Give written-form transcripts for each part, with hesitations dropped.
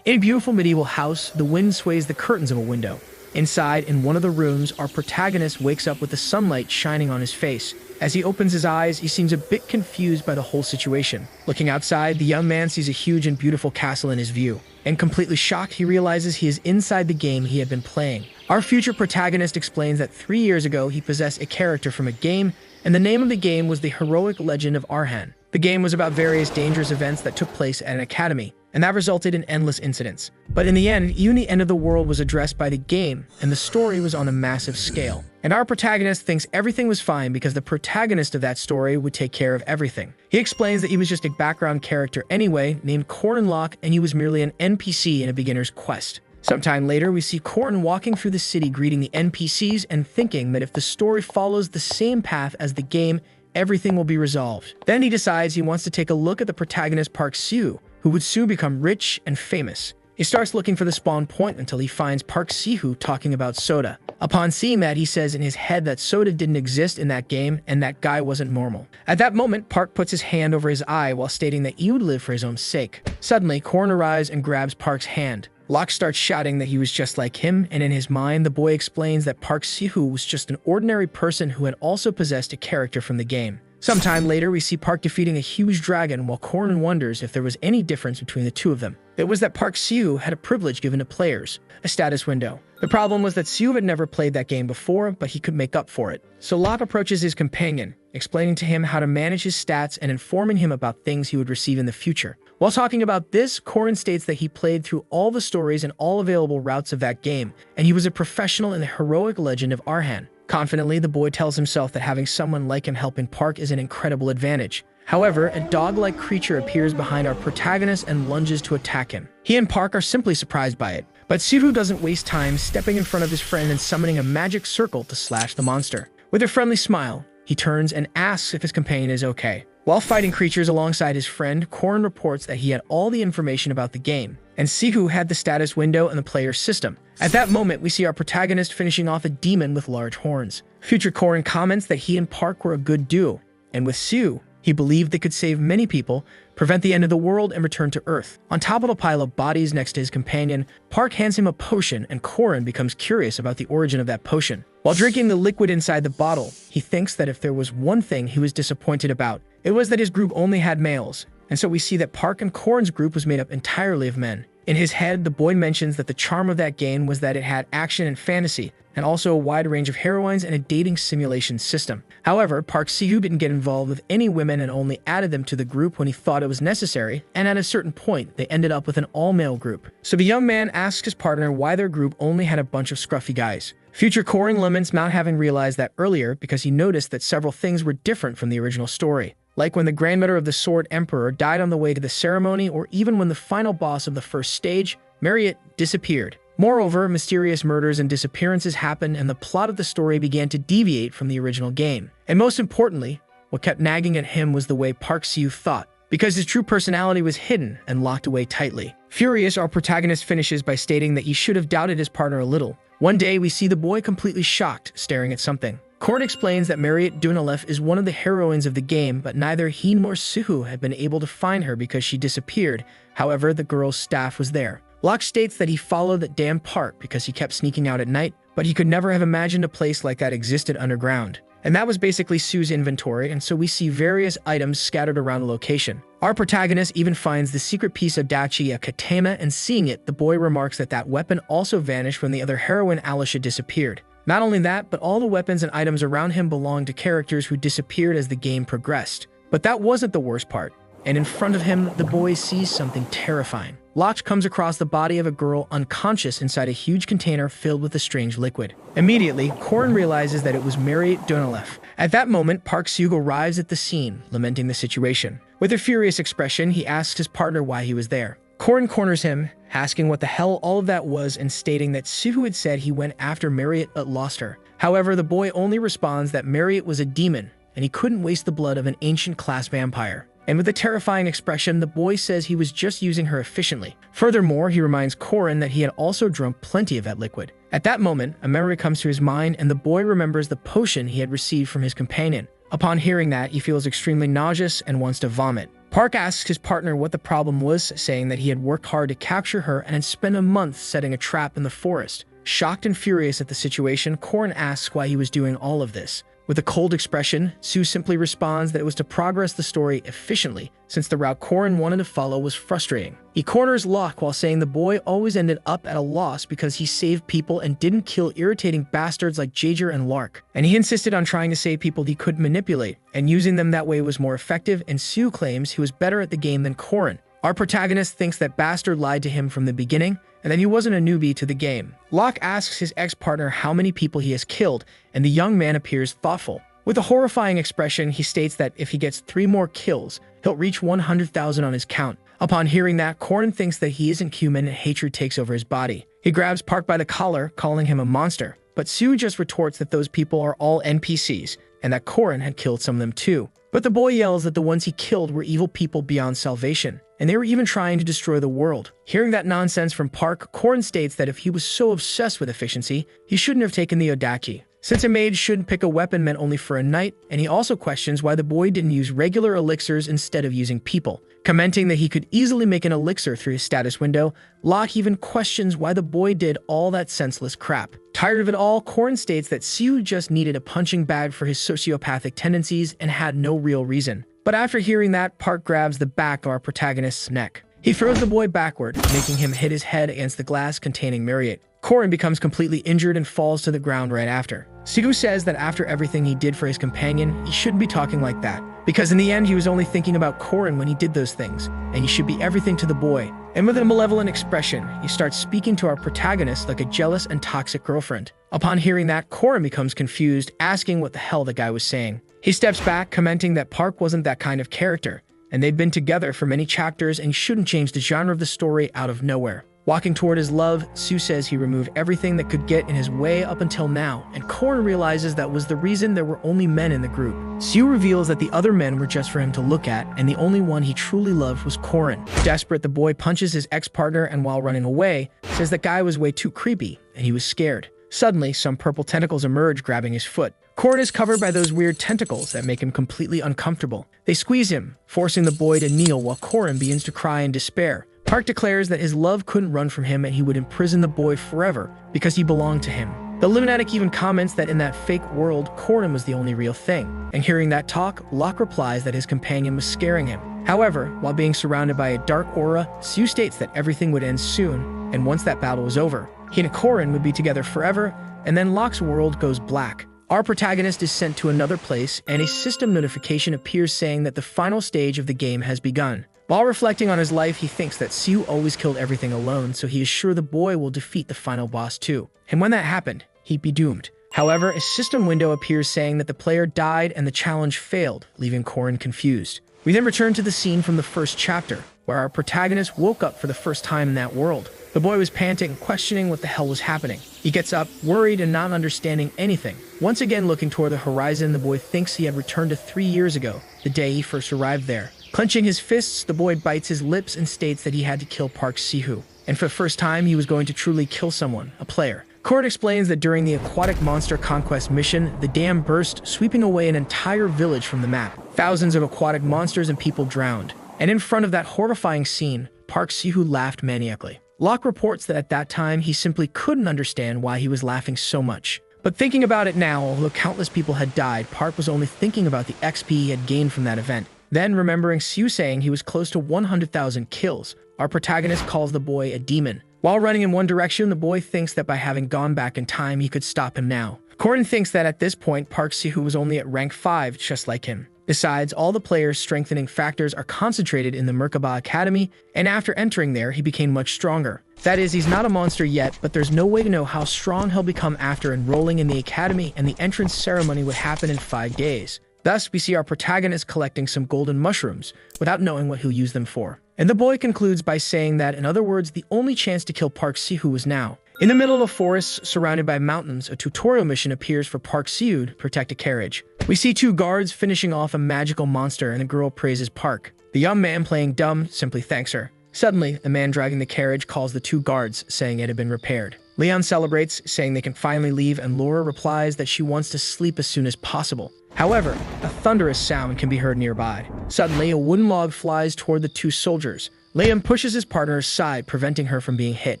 In a beautiful medieval house, the wind sways the curtains of a window. Inside, in one of the rooms, our protagonist wakes up with the sunlight shining on his face. As he opens his eyes, he seems a bit confused by the whole situation. Looking outside, the young man sees a huge and beautiful castle in his view. And completely shocked, he realizes he is inside the game he had been playing. Our future protagonist explains that 3 years ago, he possessed a character from a game, and the name of the game was the Heroic Legend of Arhan. The game was about various dangerous events that took place at an academy, and that resulted in endless incidents. But in the end, even the end of the world was addressed by the game, and the story was on a massive scale. And our protagonist thinks everything was fine because the protagonist of that story would take care of everything. He explains that he was just a background character anyway, named Corin Locke, and he was merely an NPC in a beginner's quest. Sometime later, we see Corin walking through the city greeting the NPCs and thinking that if the story follows the same path as the game, everything will be resolved. Then he decides he wants to take a look at the protagonist Park Seo, who would soon become rich and famous. He starts looking for the spawn point until he finds Park Seo talking about soda. Upon seeing that, he says in his head that soda didn't exist in that game and that guy wasn't normal. At that moment, Park puts his hand over his eye while stating that he would live for his own sake. Suddenly, Corin arrives and grabs Park's hand. Locke starts shouting that he was just like him, and in his mind, the boy explains that Park Seo was just an ordinary person who had also possessed a character from the game. Sometime later, we see Park defeating a huge dragon while Corin wonders if there was any difference between the two of them. It was that Park Seo had a privilege given to players, a status window. The problem was that Seo had never played that game before, but he could make up for it. So Locke approaches his companion, explaining to him how to manage his stats and informing him about things he would receive in the future. While talking about this, Corin states that he played through all the stories and all available routes of that game, and he was a professional in the Heroic Legend of Arhan. Confidently, the boy tells himself that having someone like him helping Park is an incredible advantage. However, a dog-like creature appears behind our protagonist and lunges to attack him. He and Park are simply surprised by it, but Seo doesn't waste time stepping in front of his friend and summoning a magic circle to slash the monster. With a friendly smile, he turns and asks if his companion is okay. While fighting creatures alongside his friend, Corin reports that he had all the information about the game, and Seo had the status window and the player system. At that moment, we see our protagonist finishing off a demon with large horns. Future Corin comments that he and Park were a good duo, and with Seo, he believed they could save many people, prevent the end of the world, and return to Earth. On top of a pile of bodies next to his companion, Park hands him a potion, and Corin becomes curious about the origin of that potion. While drinking the liquid inside the bottle, he thinks that if there was one thing he was disappointed about, it was that his group only had males. And so we see that Park and Corin's group was made up entirely of men. In his head, the boy mentions that the charm of that game was that it had action and fantasy, and also a wide range of heroines and a dating simulation system. However, Park Seo didn't get involved with any women and only added them to the group when he thought it was necessary, and at a certain point, they ended up with an all-male group. So the young man asks his partner why their group only had a bunch of scruffy guys. Future Corin laments not having realized that earlier because he noticed that several things were different from the original story. Like when the grandmother of the Sword Emperor died on the way to the ceremony, or even when the final boss of the first stage, Marriott, disappeared. Moreover, mysterious murders and disappearances happened and the plot of the story began to deviate from the original game. And most importantly, what kept nagging at him was the way Park Seo thought, because his true personality was hidden and locked away tightly. Furious, our protagonist finishes by stating that he should have doubted his partner a little. One day, we see the boy completely shocked, staring at something. Corin explains that Marriott Dunalef is one of the heroines of the game, but neither he nor Seo had been able to find her because she disappeared. However, the girl's staff was there. Locke states that he followed that damn park because he kept sneaking out at night, but he could never have imagined a place like that existed underground. And that was basically Seo's inventory, and so we see various items scattered around the location. Our protagonist even finds the secret piece of Dachi, a katana, and seeing it, the boy remarks that that weapon also vanished when the other heroine Alisha disappeared. Not only that, but all the weapons and items around him belonged to characters who disappeared as the game progressed. But that wasn't the worst part, and in front of him, the boy sees something terrifying. Locke comes across the body of a girl unconscious inside a huge container filled with a strange liquid. Immediately, Corin realizes that it was Marriott Dunalef. At that moment, Park Seo arrives at the scene, lamenting the situation. With a furious expression, he asks his partner why he was there. Corin corners him, asking what the hell all of that was and stating that Seo had said he went after Marriott but lost her. However, the boy only responds that Marriott was a demon, and he couldn't waste the blood of an ancient class vampire. And with a terrifying expression, the boy says he was just using her efficiently. Furthermore, he reminds Corin that he had also drunk plenty of that liquid. At that moment, a memory comes to his mind, and the boy remembers the potion he had received from his companion. Upon hearing that, he feels extremely nauseous and wants to vomit. Park asks his partner what the problem was, saying that he had worked hard to capture her and had spent a month setting a trap in the forest. Shocked and furious at the situation, Korin asks why he was doing all of this. With a cold expression, Sue simply responds that it was to progress the story efficiently, since the route Korin wanted to follow was frustrating. He corners Locke while saying the boy always ended up at a loss because he saved people and didn't kill irritating bastards like Jaeger and Lark. And he insisted on trying to save people he could manipulate, and using them that way was more effective, and Sue claims he was better at the game than Korin. Our protagonist thinks that Bastard lied to him from the beginning, and that he wasn't a newbie to the game. Locke asks his ex-partner how many people he has killed, and the young man appears thoughtful. With a horrifying expression, he states that if he gets 3 more kills, he'll reach 100,000 on his count. Upon hearing that, Korin thinks that he isn't human and hatred takes over his body. He grabs Park by the collar, calling him a monster, but Sue just retorts that those people are all NPCs, and that Korin had killed some of them too. But the boy yells that the ones he killed were evil people beyond salvation, and they were even trying to destroy the world. Hearing that nonsense from Park, Korin states that if he was so obsessed with efficiency, he shouldn't have taken the Odaki, since a mage shouldn't pick a weapon meant only for a night, and he also questions why the boy didn't use regular elixirs instead of using people. Commenting that he could easily make an elixir through his status window, Locke even questions why the boy did all that senseless crap. Tired of it all, Korin states that Sue just needed a punching bag for his sociopathic tendencies and had no real reason. But after hearing that, Park grabs the back of our protagonist's neck. He throws the boy backward, making him hit his head against the glass containing Mariette. Korin becomes completely injured and falls to the ground right after. Sigu says that after everything he did for his companion, he shouldn't be talking like that, because in the end he was only thinking about Korin when he did those things, and he should be everything to the boy. And with a malevolent expression, he starts speaking to our protagonist like a jealous and toxic girlfriend. Upon hearing that, Korin becomes confused, asking what the hell the guy was saying. He steps back, commenting that Park wasn't that kind of character, and they'd been together for many chapters and he shouldn't change the genre of the story out of nowhere. Walking toward his love, Sue says he removed everything that could get in his way up until now, and Korin realizes that was the reason there were only men in the group. Sue reveals that the other men were just for him to look at, and the only one he truly loved was Korin. Desperate, the boy punches his ex-partner and while running away, says that guy was way too creepy, and he was scared. Suddenly, some purple tentacles emerge, grabbing his foot. Korin is covered by those weird tentacles that make him completely uncomfortable. They squeeze him, forcing the boy to kneel while Korin begins to cry in despair. Park declares that his love couldn't run from him and he would imprison the boy forever because he belonged to him. The lunatic even comments that in that fake world, Korin was the only real thing. And hearing that talk, Locke replies that his companion was scaring him. However, while being surrounded by a dark aura, Sue states that everything would end soon, and once that battle was over, he and Korin would be together forever, and then Locke's world goes black. Our protagonist is sent to another place, and a system notification appears saying that the final stage of the game has begun. While reflecting on his life, he thinks that Sue always killed everything alone, so he is sure the boy will defeat the final boss too. And when that happened, he'd be doomed. However, a system window appears saying that the player died and the challenge failed, leaving Korin confused. We then return to the scene from the first chapter, where our protagonist woke up for the first time in that world. The boy was panting, questioning what the hell was happening. He gets up, worried and not understanding anything. Once again looking toward the horizon, the boy thinks he had returned to 3 years ago, the day he first arrived there. Clenching his fists, the boy bites his lips and states that he had to kill Park Sihu. And for the first time, he was going to truly kill someone, a player. Korin explains that during the aquatic monster conquest mission, the dam burst, sweeping away an entire village from the map. Thousands of aquatic monsters and people drowned. And in front of that horrifying scene, Park Sihu laughed maniacally. Locke reports that at that time, he simply couldn't understand why he was laughing so much. But thinking about it now, although countless people had died, Park was only thinking about the XP he had gained from that event. Then, remembering Sue saying he was close to 100,000 kills, our protagonist calls the boy a demon. While running in one direction, the boy thinks that by having gone back in time, he could stop him now. Korin thinks that at this point, Park Sihu was only at rank 5, just like him. Besides, all the player's strengthening factors are concentrated in the Merkaba Academy, and after entering there, he became much stronger. That is, he's not a monster yet, but there's no way to know how strong he'll become after enrolling in the academy, and the entrance ceremony would happen in 5 days. Thus, we see our protagonist collecting some golden mushrooms, without knowing what he'll use them for. And the boy concludes by saying that, in other words, the only chance to kill Park Sihu was now. In the middle of a forest, surrounded by mountains, a tutorial mission appears for Park Sihu to protect a carriage. We see 2 guards finishing off a magical monster, and the girl praises Park. The young man playing dumb simply thanks her. Suddenly, the man driving the carriage calls the 2 guards, saying it had been repaired. Leon celebrates, saying they can finally leave, and Laura replies that she wants to sleep as soon as possible. However, a thunderous sound can be heard nearby. Suddenly, a wooden log flies toward the two soldiers. Liam pushes his partner aside, preventing her from being hit,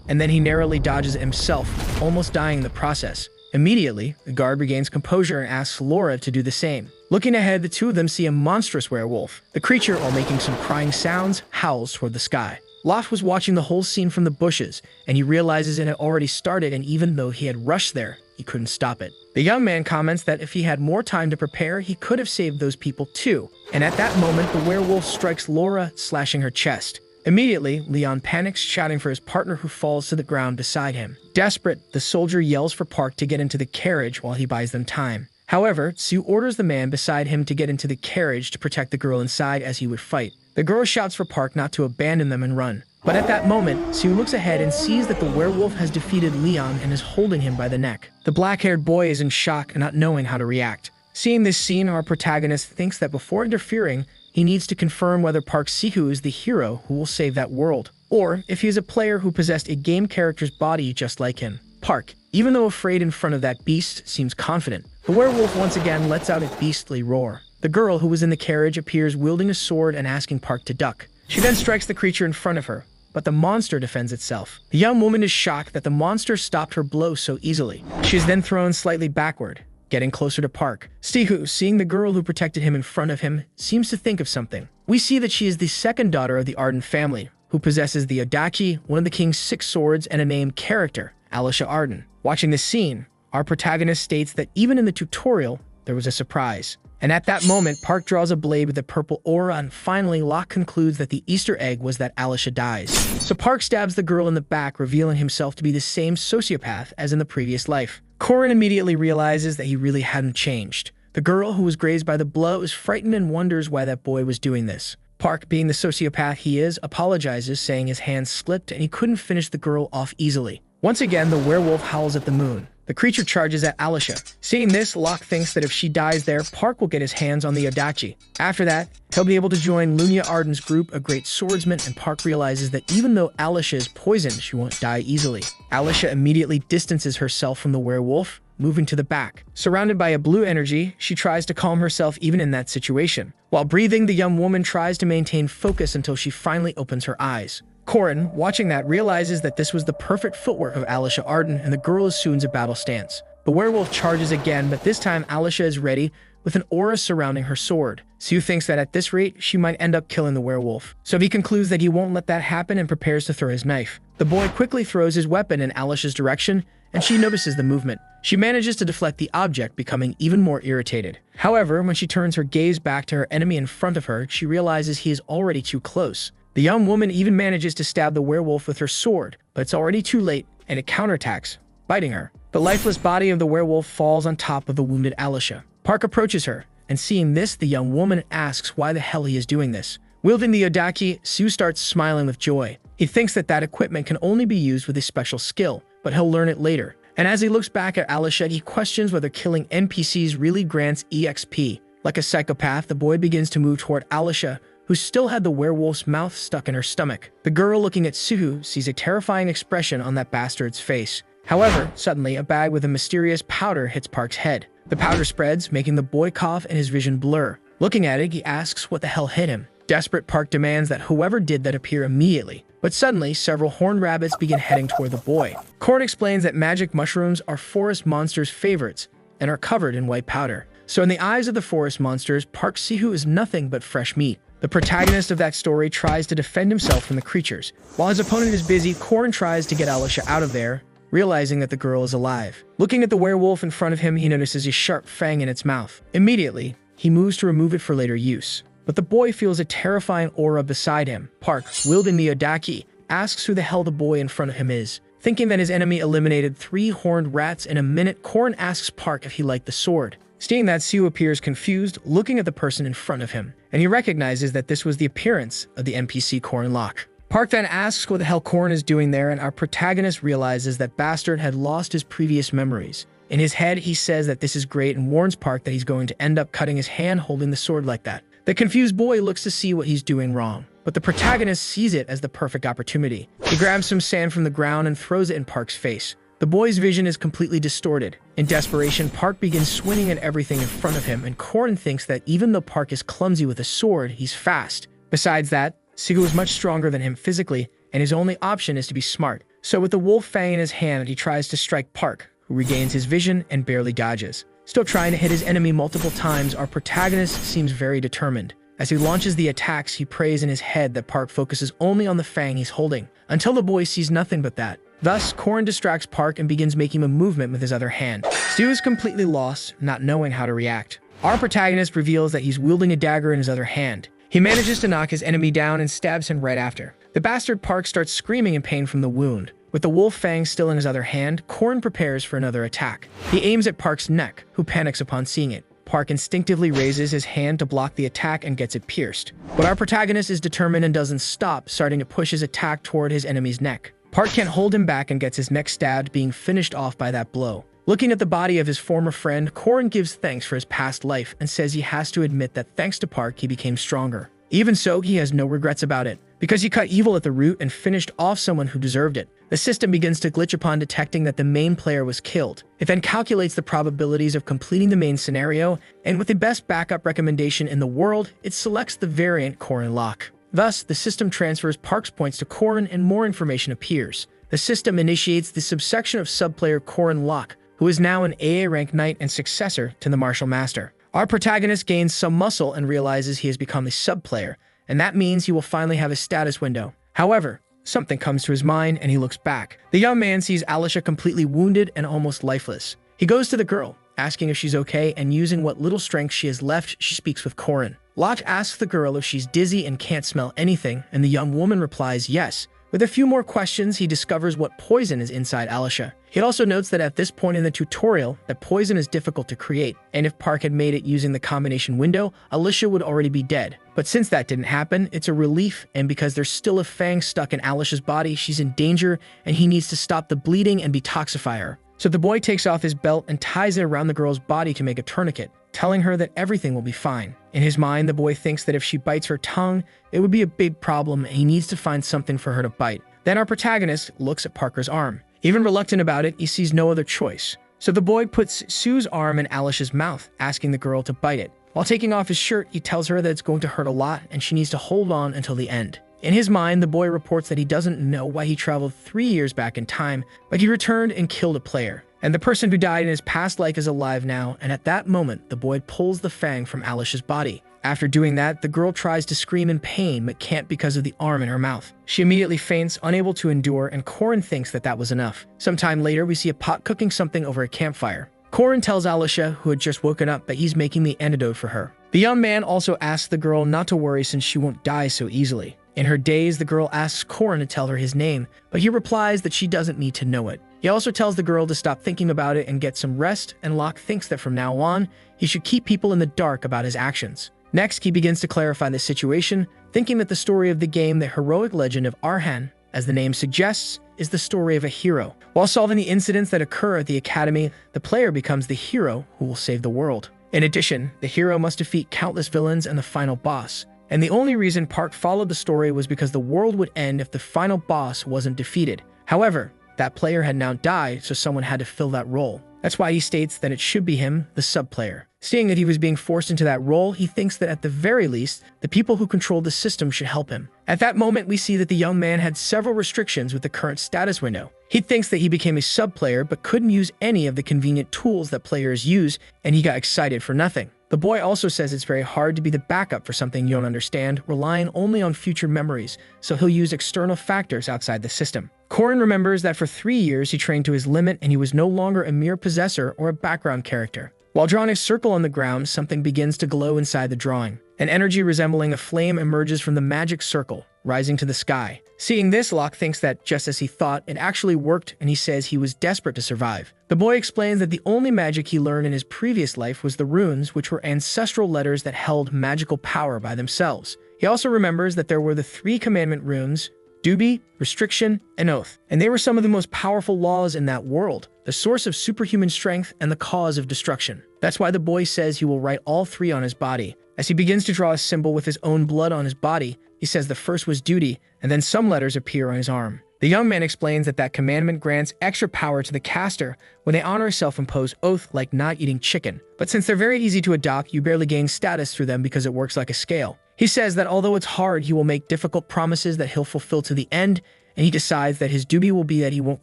and then he narrowly dodges it himself, almost dying in the process. Immediately, the guard regains composure and asks Laura to do the same. Looking ahead, the two of them see a monstrous werewolf. The creature, while making some crying sounds, howls toward the sky. Loft was watching the whole scene from the bushes, and he realizes it had already started, and even though he had rushed there, he couldn't stop it. The young man comments that if he had more time to prepare, he could have saved those people too. And at that moment, the werewolf strikes Laura, slashing her chest. Immediately, Leon panics, shouting for his partner who falls to the ground beside him. Desperate, the soldier yells for Park to get into the carriage while he buys them time. However, Sue orders the man beside him to get into the carriage to protect the girl inside as he would fight. The girl shouts for Park not to abandon them and run. But at that moment, Sue looks ahead and sees that the werewolf has defeated Leon and is holding him by the neck. The black-haired boy is in shock and not knowing how to react. Seeing this scene, our protagonist thinks that before interfering, he needs to confirm whether Park Sihu is the hero who will save that world, or if he is a player who possessed a game character's body just like him. Park, even though afraid in front of that beast, seems confident. The werewolf once again lets out a beastly roar. The girl who was in the carriage appears wielding a sword and asking Park to duck. She then strikes the creature in front of her, but the monster defends itself. The young woman is shocked that the monster stopped her blow so easily. She is then thrown slightly backward, getting closer to Park. Sihu, seeing the girl who protected him in front of him, seems to think of something. We see that she is the second daughter of the Arden family, who possesses the Odaki, one of the king's 6 swords, and a named character, Alisha Arden. Watching this scene, our protagonist states that even in the tutorial, there was a surprise. And at that moment, Park draws a blade with a purple aura, and finally Locke concludes that the Easter egg was that Alisha dies. So Park stabs the girl in the back, revealing himself to be the same sociopath as in the previous life. Corin immediately realizes that he really hadn't changed. The girl who was grazed by the blow is frightened and wonders why that boy was doing this. Park, being the sociopath he is, apologizes, saying his hand slipped and he couldn't finish the girl off easily. Once again, the werewolf howls at the moon. The creature charges at Alisha. Seeing this, Locke thinks that if she dies there, Park will get his hands on the Odachi. After that, he'll be able to join Lunia Arden's group, a great swordsman, and Park realizes that even though Alisha is poisoned, she won't die easily. Alisha immediately distances herself from the werewolf, moving to the back. Surrounded by a blue energy, she tries to calm herself even in that situation. While breathing, the young woman tries to maintain focus until she finally opens her eyes. Corin, watching that, realizes that this was the perfect footwork of Alisha Arden, and the girl assumes a battle stance. The werewolf charges again, but this time Alisha is ready, with an aura surrounding her sword. Sue thinks that at this rate, she might end up killing the werewolf. So he concludes that he won't let that happen and prepares to throw his knife. The boy quickly throws his weapon in Alisha's direction, and she notices the movement. She manages to deflect the object, becoming even more irritated. However, when she turns her gaze back to her enemy in front of her, she realizes he is already too close. The young woman even manages to stab the werewolf with her sword, but it's already too late, and it counterattacks, biting her. The lifeless body of the werewolf falls on top of the wounded Alisha. Park approaches her, and seeing this, the young woman asks why the hell he is doing this. Wielding the Odaki, Sue starts smiling with joy. He thinks that that equipment can only be used with a special skill, but he'll learn it later. And as he looks back at Alisha, he questions whether killing NPCs really grants EXP. Like a psychopath, the boy begins to move toward Alisha, who still had the werewolf's mouth stuck in her stomach. The girl looking at Suhu sees a terrifying expression on that bastard's face. However, suddenly a bag with a mysterious powder hits Park's head. The powder spreads, making the boy cough and his vision blur. Looking at it, he asks what the hell hit him. Desperate, Park demands that whoever did that appear immediately. But suddenly, several horned rabbits begin heading toward the boy. Corin explains that magic mushrooms are forest monsters' favorites and are covered in white powder. So in the eyes of the forest monsters, Park Sihu is nothing but fresh meat. The protagonist of that story tries to defend himself from the creatures. While his opponent is busy, Corin tries to get Alisha out of there, realizing that the girl is alive. Looking at the werewolf in front of him, he notices a sharp fang in its mouth. Immediately, he moves to remove it for later use. But the boy feels a terrifying aura beside him. Park, wielding the Odaki, asks who the hell the boy in front of him is. Thinking that his enemy eliminated 3 horned rats in a minute, Corin asks Park if he liked the sword. Seeing that, Sue appears confused, looking at the person in front of him, and he recognizes that this was the appearance of the NPC Corin Locke. Park then asks what the hell Corin is doing there, and our protagonist realizes that Bastard had lost his previous memories. In his head, he says that this is great and warns Park that he's going to end up cutting his hand holding the sword like that. The confused boy looks to see what he's doing wrong, but the protagonist sees it as the perfect opportunity. He grabs some sand from the ground and throws it in Park's face. The boy's vision is completely distorted. In desperation, Park begins swinging at everything in front of him, and Korin thinks that even though Park is clumsy with a sword, he's fast. Besides that, Sigu is much stronger than him physically, and his only option is to be smart. So with the wolf fang in his hand, he tries to strike Park, who regains his vision and barely dodges. Still trying to hit his enemy multiple times, our protagonist seems very determined. As he launches the attacks, he prays in his head that Park focuses only on the fang he's holding, until the boy sees nothing but that. Thus, Korin distracts Park and begins making a movement with his other hand. Stu is completely lost, not knowing how to react. Our protagonist reveals that he's wielding a dagger in his other hand. He manages to knock his enemy down and stabs him right after. The bastard Park starts screaming in pain from the wound. With the wolf fang still in his other hand, Korin prepares for another attack. He aims at Park's neck, who panics upon seeing it. Park instinctively raises his hand to block the attack and gets it pierced. But our protagonist is determined and doesn't stop, starting to push his attack toward his enemy's neck. Park can't hold him back and gets his neck stabbed, being finished off by that blow. Looking at the body of his former friend, Korin gives thanks for his past life and says he has to admit that thanks to Park, he became stronger. Even so, he has no regrets about it, because he cut evil at the root and finished off someone who deserved it. The system begins to glitch upon detecting that the main player was killed. It then calculates the probabilities of completing the main scenario, and with the best backup recommendation in the world, it selects the variant Korin lock. Thus, the system transfers Park's points to Korin and more information appears. The system initiates the subsection of subplayer Korin Locke, who is now an AA rank knight and successor to the Martial Master. Our protagonist gains some muscle and realizes he has become a subplayer, and that means he will finally have a status window. However, something comes to his mind and he looks back. The young man sees Alicia completely wounded and almost lifeless. He goes to the girl, asking if she's okay, and using what little strength she has left, she speaks with Korin. Locke asks the girl if she's dizzy and can't smell anything, and the young woman replies yes. With a few more questions, he discovers what poison is inside Alicia. He also notes that at this point in the tutorial, that poison is difficult to create, and if Park had made it using the combination window, Alicia would already be dead. But since that didn't happen, it's a relief, and because there's still a fang stuck in Alicia's body, she's in danger, and he needs to stop the bleeding and detoxify her. So the boy takes off his belt and ties it around the girl's body to make a tourniquet, telling her that everything will be fine. In his mind, the boy thinks that if she bites her tongue, it would be a big problem and he needs to find something for her to bite. Then our protagonist looks at Parker's arm. Even reluctant about it, he sees no other choice. So the boy puts Sue's arm in Alicia's mouth, asking the girl to bite it. While taking off his shirt, he tells her that it's going to hurt a lot and she needs to hold on until the end. In his mind, the boy reports that he doesn't know why he traveled 3 years back in time, but he returned and killed a player. And the person who died in his past life is alive now, and at that moment, the boy pulls the fang from Alicia's body. After doing that, the girl tries to scream in pain, but can't because of the arm in her mouth. She immediately faints, unable to endure, and Korin thinks that that was enough. Sometime later, we see a pot cooking something over a campfire. Korin tells Alicia, who had just woken up, that he's making the antidote for her. The young man also asks the girl not to worry since she won't die so easily. In her daze, the girl asks Korin to tell her his name, but he replies that she doesn't need to know it. He also tells the girl to stop thinking about it and get some rest, and Locke thinks that from now on, he should keep people in the dark about his actions. Next, he begins to clarify the situation, thinking that the story of the game, the heroic legend of Arhan, as the name suggests, is the story of a hero. While solving the incidents that occur at the academy, the player becomes the hero who will save the world. In addition, the hero must defeat countless villains and the final boss. And the only reason Park followed the story was because the world would end if the final boss wasn't defeated. However, that player had now died, so someone had to fill that role. That's why he states that it should be him, the sub-player. Seeing that he was being forced into that role, he thinks that at the very least, the people who controlled the system should help him. At that moment, we see that the young man had several restrictions with the current status window. He thinks that he became a sub-player but couldn't use any of the convenient tools that players use, and he got excited for nothing. The boy also says it's very hard to be the backup for something you don't understand, relying only on future memories, so he'll use external factors outside the system. Korin remembers that for 3 years he trained to his limit and he was no longer a mere possessor or a background character. While drawing a circle on the ground, something begins to glow inside the drawing. An energy resembling a flame emerges from the magic circle, rising to the sky. Seeing this, Locke thinks that, just as he thought, it actually worked, and he says he was desperate to survive. The boy explains that the only magic he learned in his previous life was the runes, which were ancestral letters that held magical power by themselves. He also remembers that there were the 3 commandment runes, Duty, Restriction, and Oath, and they were some of the most powerful laws in that world, the source of superhuman strength and the cause of destruction. That's why the boy says he will write all 3 on his body. As he begins to draw a symbol with his own blood on his body, he says the first was duty, and then some letters appear on his arm. The young man explains that that commandment grants extra power to the caster when they honor a self-imposed oath like not eating chicken. But since they're very easy to adopt, you barely gain status through them because it works like a scale. He says that although it's hard, he will make difficult promises that he'll fulfill to the end, and he decides that his duty will be that he won't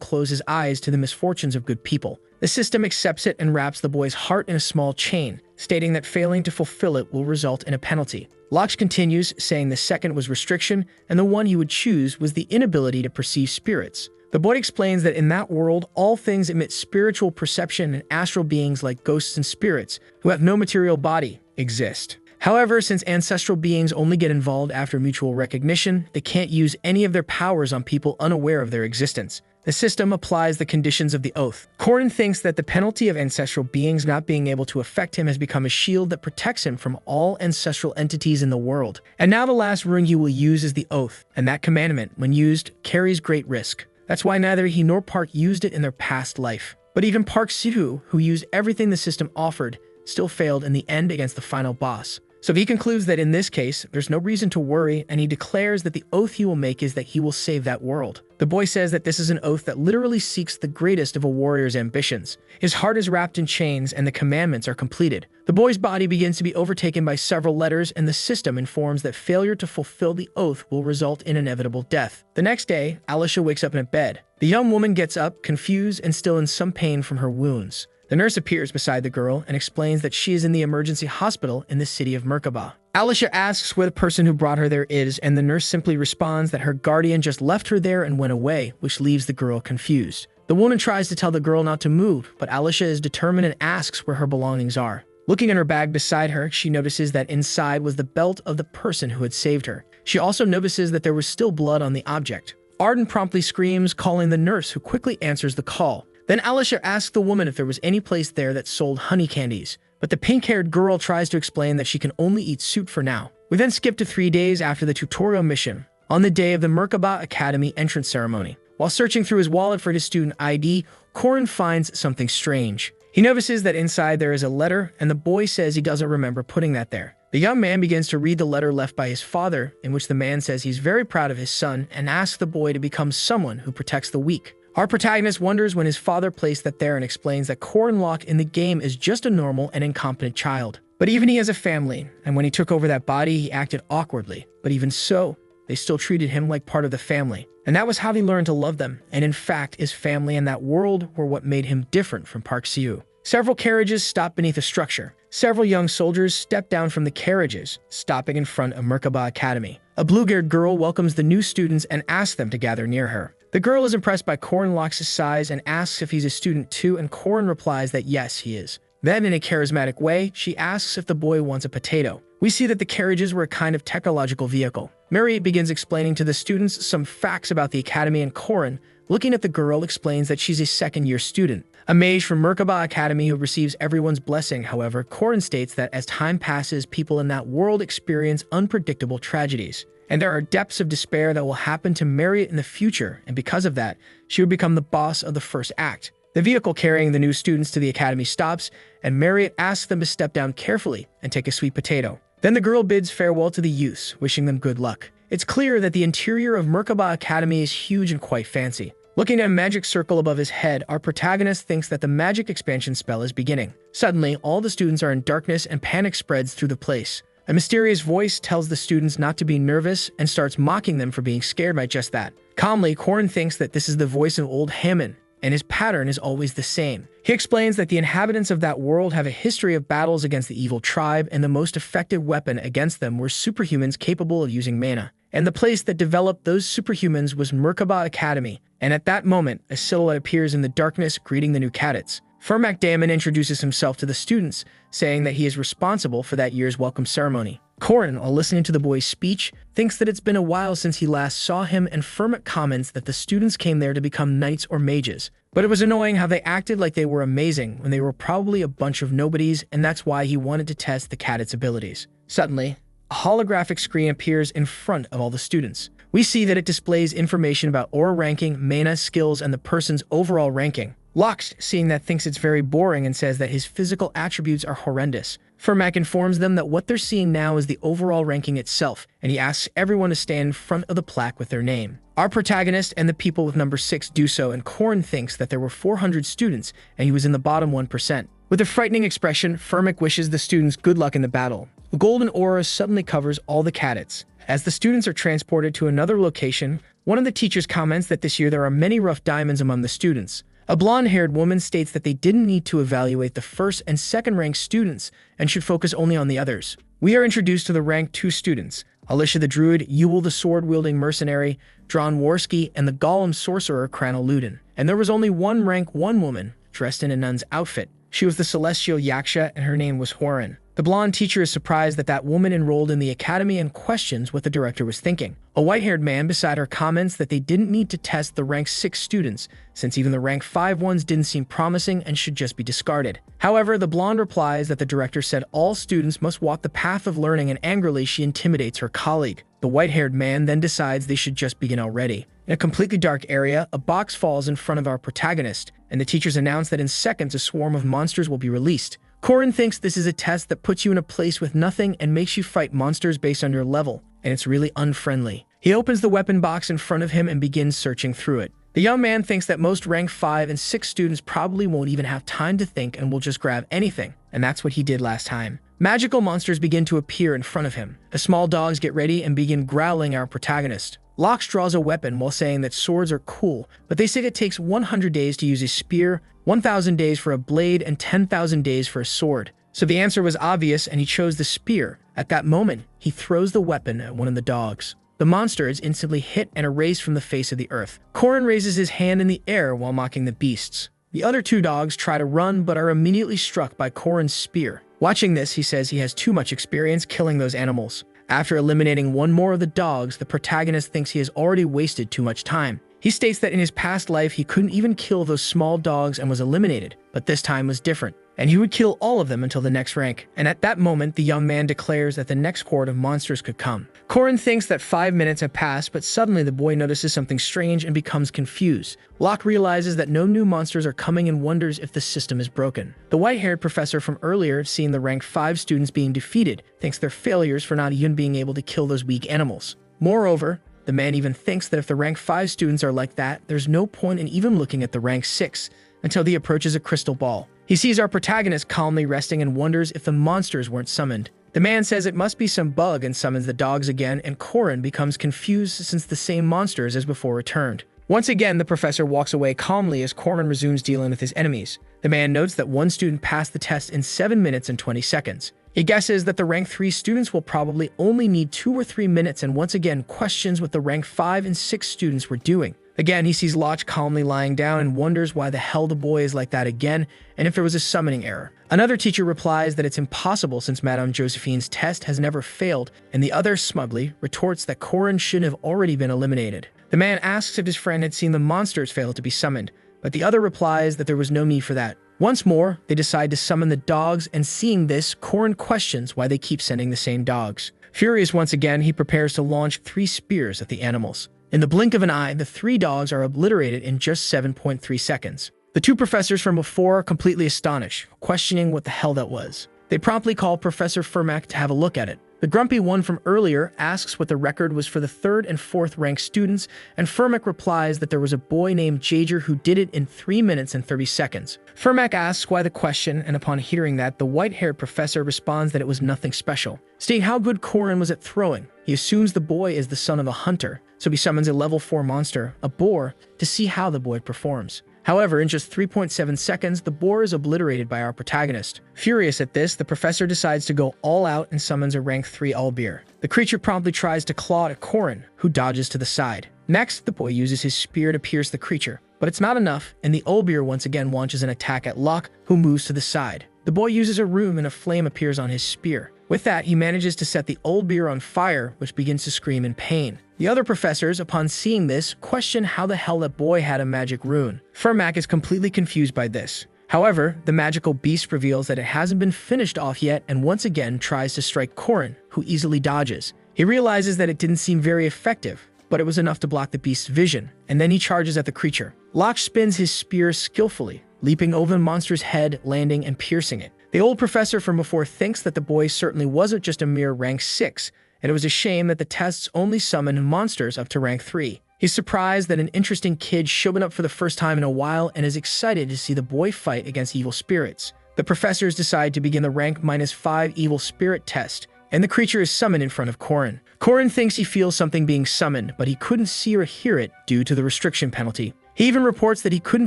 close his eyes to the misfortunes of good people. The system accepts it and wraps the boy's heart in a small chain, stating that failing to fulfill it will result in a penalty. Locke continues, saying the second was restriction, and the one he would choose was the inability to perceive spirits. The boy explains that in that world, all things emit spiritual perception, and astral beings like ghosts and spirits, who have no material body, exist. However, since ancestral beings only get involved after mutual recognition, they can't use any of their powers on people unaware of their existence. The system applies the conditions of the oath. Corin thinks that the penalty of ancestral beings not being able to affect him has become a shield that protects him from all ancestral entities in the world. And now the last rune he will use is the oath, and that commandment, when used, carries great risk. That's why neither he nor Park used it in their past life. But even Park Sihu, who used everything the system offered, still failed in the end against the final boss. So he concludes that in this case, there's no reason to worry, and he declares that the oath he will make is that he will save that world. The boy says that this is an oath that literally seeks the greatest of a warrior's ambitions. His heart is wrapped in chains, and the commandments are completed. The boy's body begins to be overtaken by several letters, and the system informs that failure to fulfill the oath will result in inevitable death. The next day, Alicia wakes up in a bed. The young woman gets up, confused and still in some pain from her wounds. The nurse appears beside the girl and explains that she is in the emergency hospital in the city of Merkaba. Alicia asks where the person who brought her there is, and the nurse simply responds that her guardian just left her there and went away, which leaves the girl confused. The woman tries to tell the girl not to move, but Alicia is determined and asks where her belongings are. Looking in her bag beside her, she notices that inside was the belt of the person who had saved her. She also notices that there was still blood on the object. Arden promptly screams, calling the nurse, who quickly answers the call. Then Alicia asks the woman if there was any place there that sold honey candies, but the pink-haired girl tries to explain that she can only eat soup for now. We then skip to 3 days after the tutorial mission, on the day of the Merkaba Academy entrance ceremony. While searching through his wallet for his student ID, Corin finds something strange. He notices that inside there is a letter, and the boy says he doesn't remember putting that there. The young man begins to read the letter left by his father, in which the man says he's very proud of his son and asks the boy to become someone who protects the weak. Our protagonist wonders when his father placed that there and explains that Corin Locke in the game is just a normal and incompetent child. But even he has a family, and when he took over that body, he acted awkwardly. But even so, they still treated him like part of the family. And that was how he learned to love them, and in fact, his family and that world were what made him different from Park Siu. Several carriages stop beneath a structure. Several young soldiers step down from the carriages, stopping in front of Merkaba Academy. A blue-haired girl welcomes the new students and asks them to gather near her. The girl is impressed by Corin Locke's size and asks if he's a student too, and Corin replies that yes, he is. Then, in a charismatic way, she asks if the boy wants a potato. We see that the carriages were a kind of technological vehicle. Mary begins explaining to the students some facts about the academy, and Corin, looking at the girl, explains that she's a second-year student. A mage from Merkaba Academy who receives everyone's blessing. However, Corin states that as time passes, people in that world experience unpredictable tragedies. And there are depths of despair that will happen to Marriott in the future, and because of that, she would become the boss of the first act. The vehicle carrying the new students to the academy stops, and Marriott asks them to step down carefully and take a sweet potato. Then the girl bids farewell to the youths, wishing them good luck. It's clear that the interior of Merkaba Academy is huge and quite fancy. Looking at a magic circle above his head, our protagonist thinks that the magic expansion spell is beginning. Suddenly, all the students are in darkness and panic spreads through the place. A mysterious voice tells the students not to be nervous and starts mocking them for being scared by just that. Calmly, Corin thinks that this is the voice of old Hammond, and his pattern is always the same. He explains that the inhabitants of that world have a history of battles against the evil tribe, and the most effective weapon against them were superhumans capable of using mana. And the place that developed those superhumans was Merkaba Academy, and at that moment, a silhouette appears in the darkness greeting the new cadets. Fermac Damon introduces himself to the students, saying that he is responsible for that year's welcome ceremony. Corin, while listening to the boy's speech, thinks that it's been a while since he last saw him, and Fermac comments that the students came there to become knights or mages. But it was annoying how they acted like they were amazing when they were probably a bunch of nobodies, and that's why he wanted to test the cadets' abilities. Suddenly, a holographic screen appears in front of all the students. We see that it displays information about aura ranking, mana, skills, and the person's overall ranking. Locke, seeing that, thinks it's very boring and says that his physical attributes are horrendous. Furmak informs them that what they're seeing now is the overall ranking itself, and he asks everyone to stand in front of the plaque with their name. Our protagonist and the people with number 6 do so, and Korin thinks that there were 400 students, and he was in the bottom 1%. With a frightening expression, Furmak wishes the students good luck in the battle. A golden aura suddenly covers all the cadets. As the students are transported to another location, one of the teachers comments that this year there are many rough diamonds among the students. A blonde-haired woman states that they didn't need to evaluate the first and second-ranked students and should focus only on the others. We are introduced to the rank 2 students, Alicia the Druid, Yule the sword-wielding mercenary, Dronzer, and the golem sorcerer Kranaludin. And there was only one rank 1 woman, dressed in a nun's outfit. She was the celestial Yaksha, and her name was Horan. The blonde teacher is surprised that that woman enrolled in the academy and questions what the director was thinking. A white-haired man beside her comments that they didn't need to test the rank 6 students, since even the rank 5 ones didn't seem promising and should just be discarded. However, the blonde replies that the director said all students must walk the path of learning, and angrily she intimidates her colleague. The white-haired man then decides they should just begin already. In a completely dark area, a box falls in front of our protagonist, and the teachers announce that in seconds a swarm of monsters will be released. Korin thinks this is a test that puts you in a place with nothing and makes you fight monsters based on your level, and it's really unfriendly. He opens the weapon box in front of him and begins searching through it. The young man thinks that most rank 5 and 6 students probably won't even have time to think and will just grab anything, and that's what he did last time. Magical monsters begin to appear in front of him. The small dogs get ready and begin growling our protagonist. Locke draws a weapon while saying that swords are cool, but they say it takes 100 days to use a spear, 1,000 days for a blade, and 10,000 days for a sword. So the answer was obvious, and he chose the spear. At that moment, he throws the weapon at one of the dogs. The monster is instantly hit and erased from the face of the earth. Korin raises his hand in the air while mocking the beasts. The other 2 dogs try to run but are immediately struck by Korin's spear. Watching this, he says he has too much experience killing those animals. After eliminating one more of the dogs, the protagonist thinks he has already wasted too much time. He states that in his past life he couldn't even kill those small dogs and was eliminated, but this time was different, and he would kill all of them until the next rank. And at that moment, the young man declares that the next horde of monsters could come. Korin thinks that 5 minutes have passed, but suddenly the boy notices something strange and becomes confused. Locke realizes that no new monsters are coming and wonders if the system is broken. The white-haired professor from earlier, seeing the rank 5 students being defeated, thinks they're failures for not even being able to kill those weak animals. Moreover, the man even thinks that if the rank 5 students are like that, there's no point in even looking at the rank 6 until he approaches a crystal ball. He sees our protagonist calmly resting and wonders if the monsters weren't summoned. The man says it must be some bug and summons the dogs again, and Korin becomes confused since the same monsters as before returned. Once again, the professor walks away calmly as Korin resumes dealing with his enemies. The man notes that one student passed the test in 7 minutes and 20 seconds. He guesses that the rank 3 students will probably only need 2 or 3 minutes, and once again questions what the rank 5 and 6 students were doing. Again, he sees Locke calmly lying down and wonders why the hell the boy is like that again, and if there was a summoning error. Another teacher replies that it's impossible since Madame Josephine's test has never failed, and the other smugly retorts that Korin shouldn't have already been eliminated. The man asks if his friend had seen the monsters fail to be summoned, but the other replies that there was no need for that. Once more, they decide to summon the dogs, and seeing this, Korin questions why they keep sending the same dogs. Furious once again, he prepares to launch 3 spears at the animals. In the blink of an eye, the 3 dogs are obliterated in just 7.3 seconds. The 2 professors from before are completely astonished, questioning what the hell that was. They promptly call Professor Furmak to have a look at it. The grumpy one from earlier asks what the record was for the 3rd and 4th ranked students, and Furmak replies that there was a boy named Jager who did it in 3 minutes and 30 seconds. Furmak asks why the question, and upon hearing that, the white-haired professor responds that it was nothing special. Seeing how good Korin was at throwing, he assumes the boy is the son of a hunter, so he summons a level 4 monster, a boar, to see how the boy performs. However, in just 3.7 seconds, the boar is obliterated by our protagonist. Furious at this, the professor decides to go all out and summons a rank 3 owlbear. The creature promptly tries to claw at Korin, who dodges to the side. Next, the boy uses his spear to pierce the creature, but it's not enough, and the owlbear once again launches an attack at Locke, who moves to the side. The boy uses a rune and a flame appears on his spear. With that, he manages to set the owlbear on fire, which begins to scream in pain. The other professors, upon seeing this, question how the hell that boy had a magic rune. Furmak is completely confused by this. However, the magical beast reveals that it hasn't been finished off yet and once again tries to strike Korin, who easily dodges. He realizes that it didn't seem very effective, but it was enough to block the beast's vision, and then he charges at the creature. Locke spins his spear skillfully, leaping over the monster's head, landing and piercing it. The old professor from before thinks that the boy certainly wasn't just a mere rank 6, and it was a shame that the tests only summoned monsters up to rank 3. He's surprised that an interesting kid showed up for the first time in a while and is excited to see the boy fight against evil spirits. The professors decide to begin the rank -5 evil spirit test, and the creature is summoned in front of Korin. Korin thinks he feels something being summoned, but he couldn't see or hear it due to the restriction penalty. He even reports that he couldn't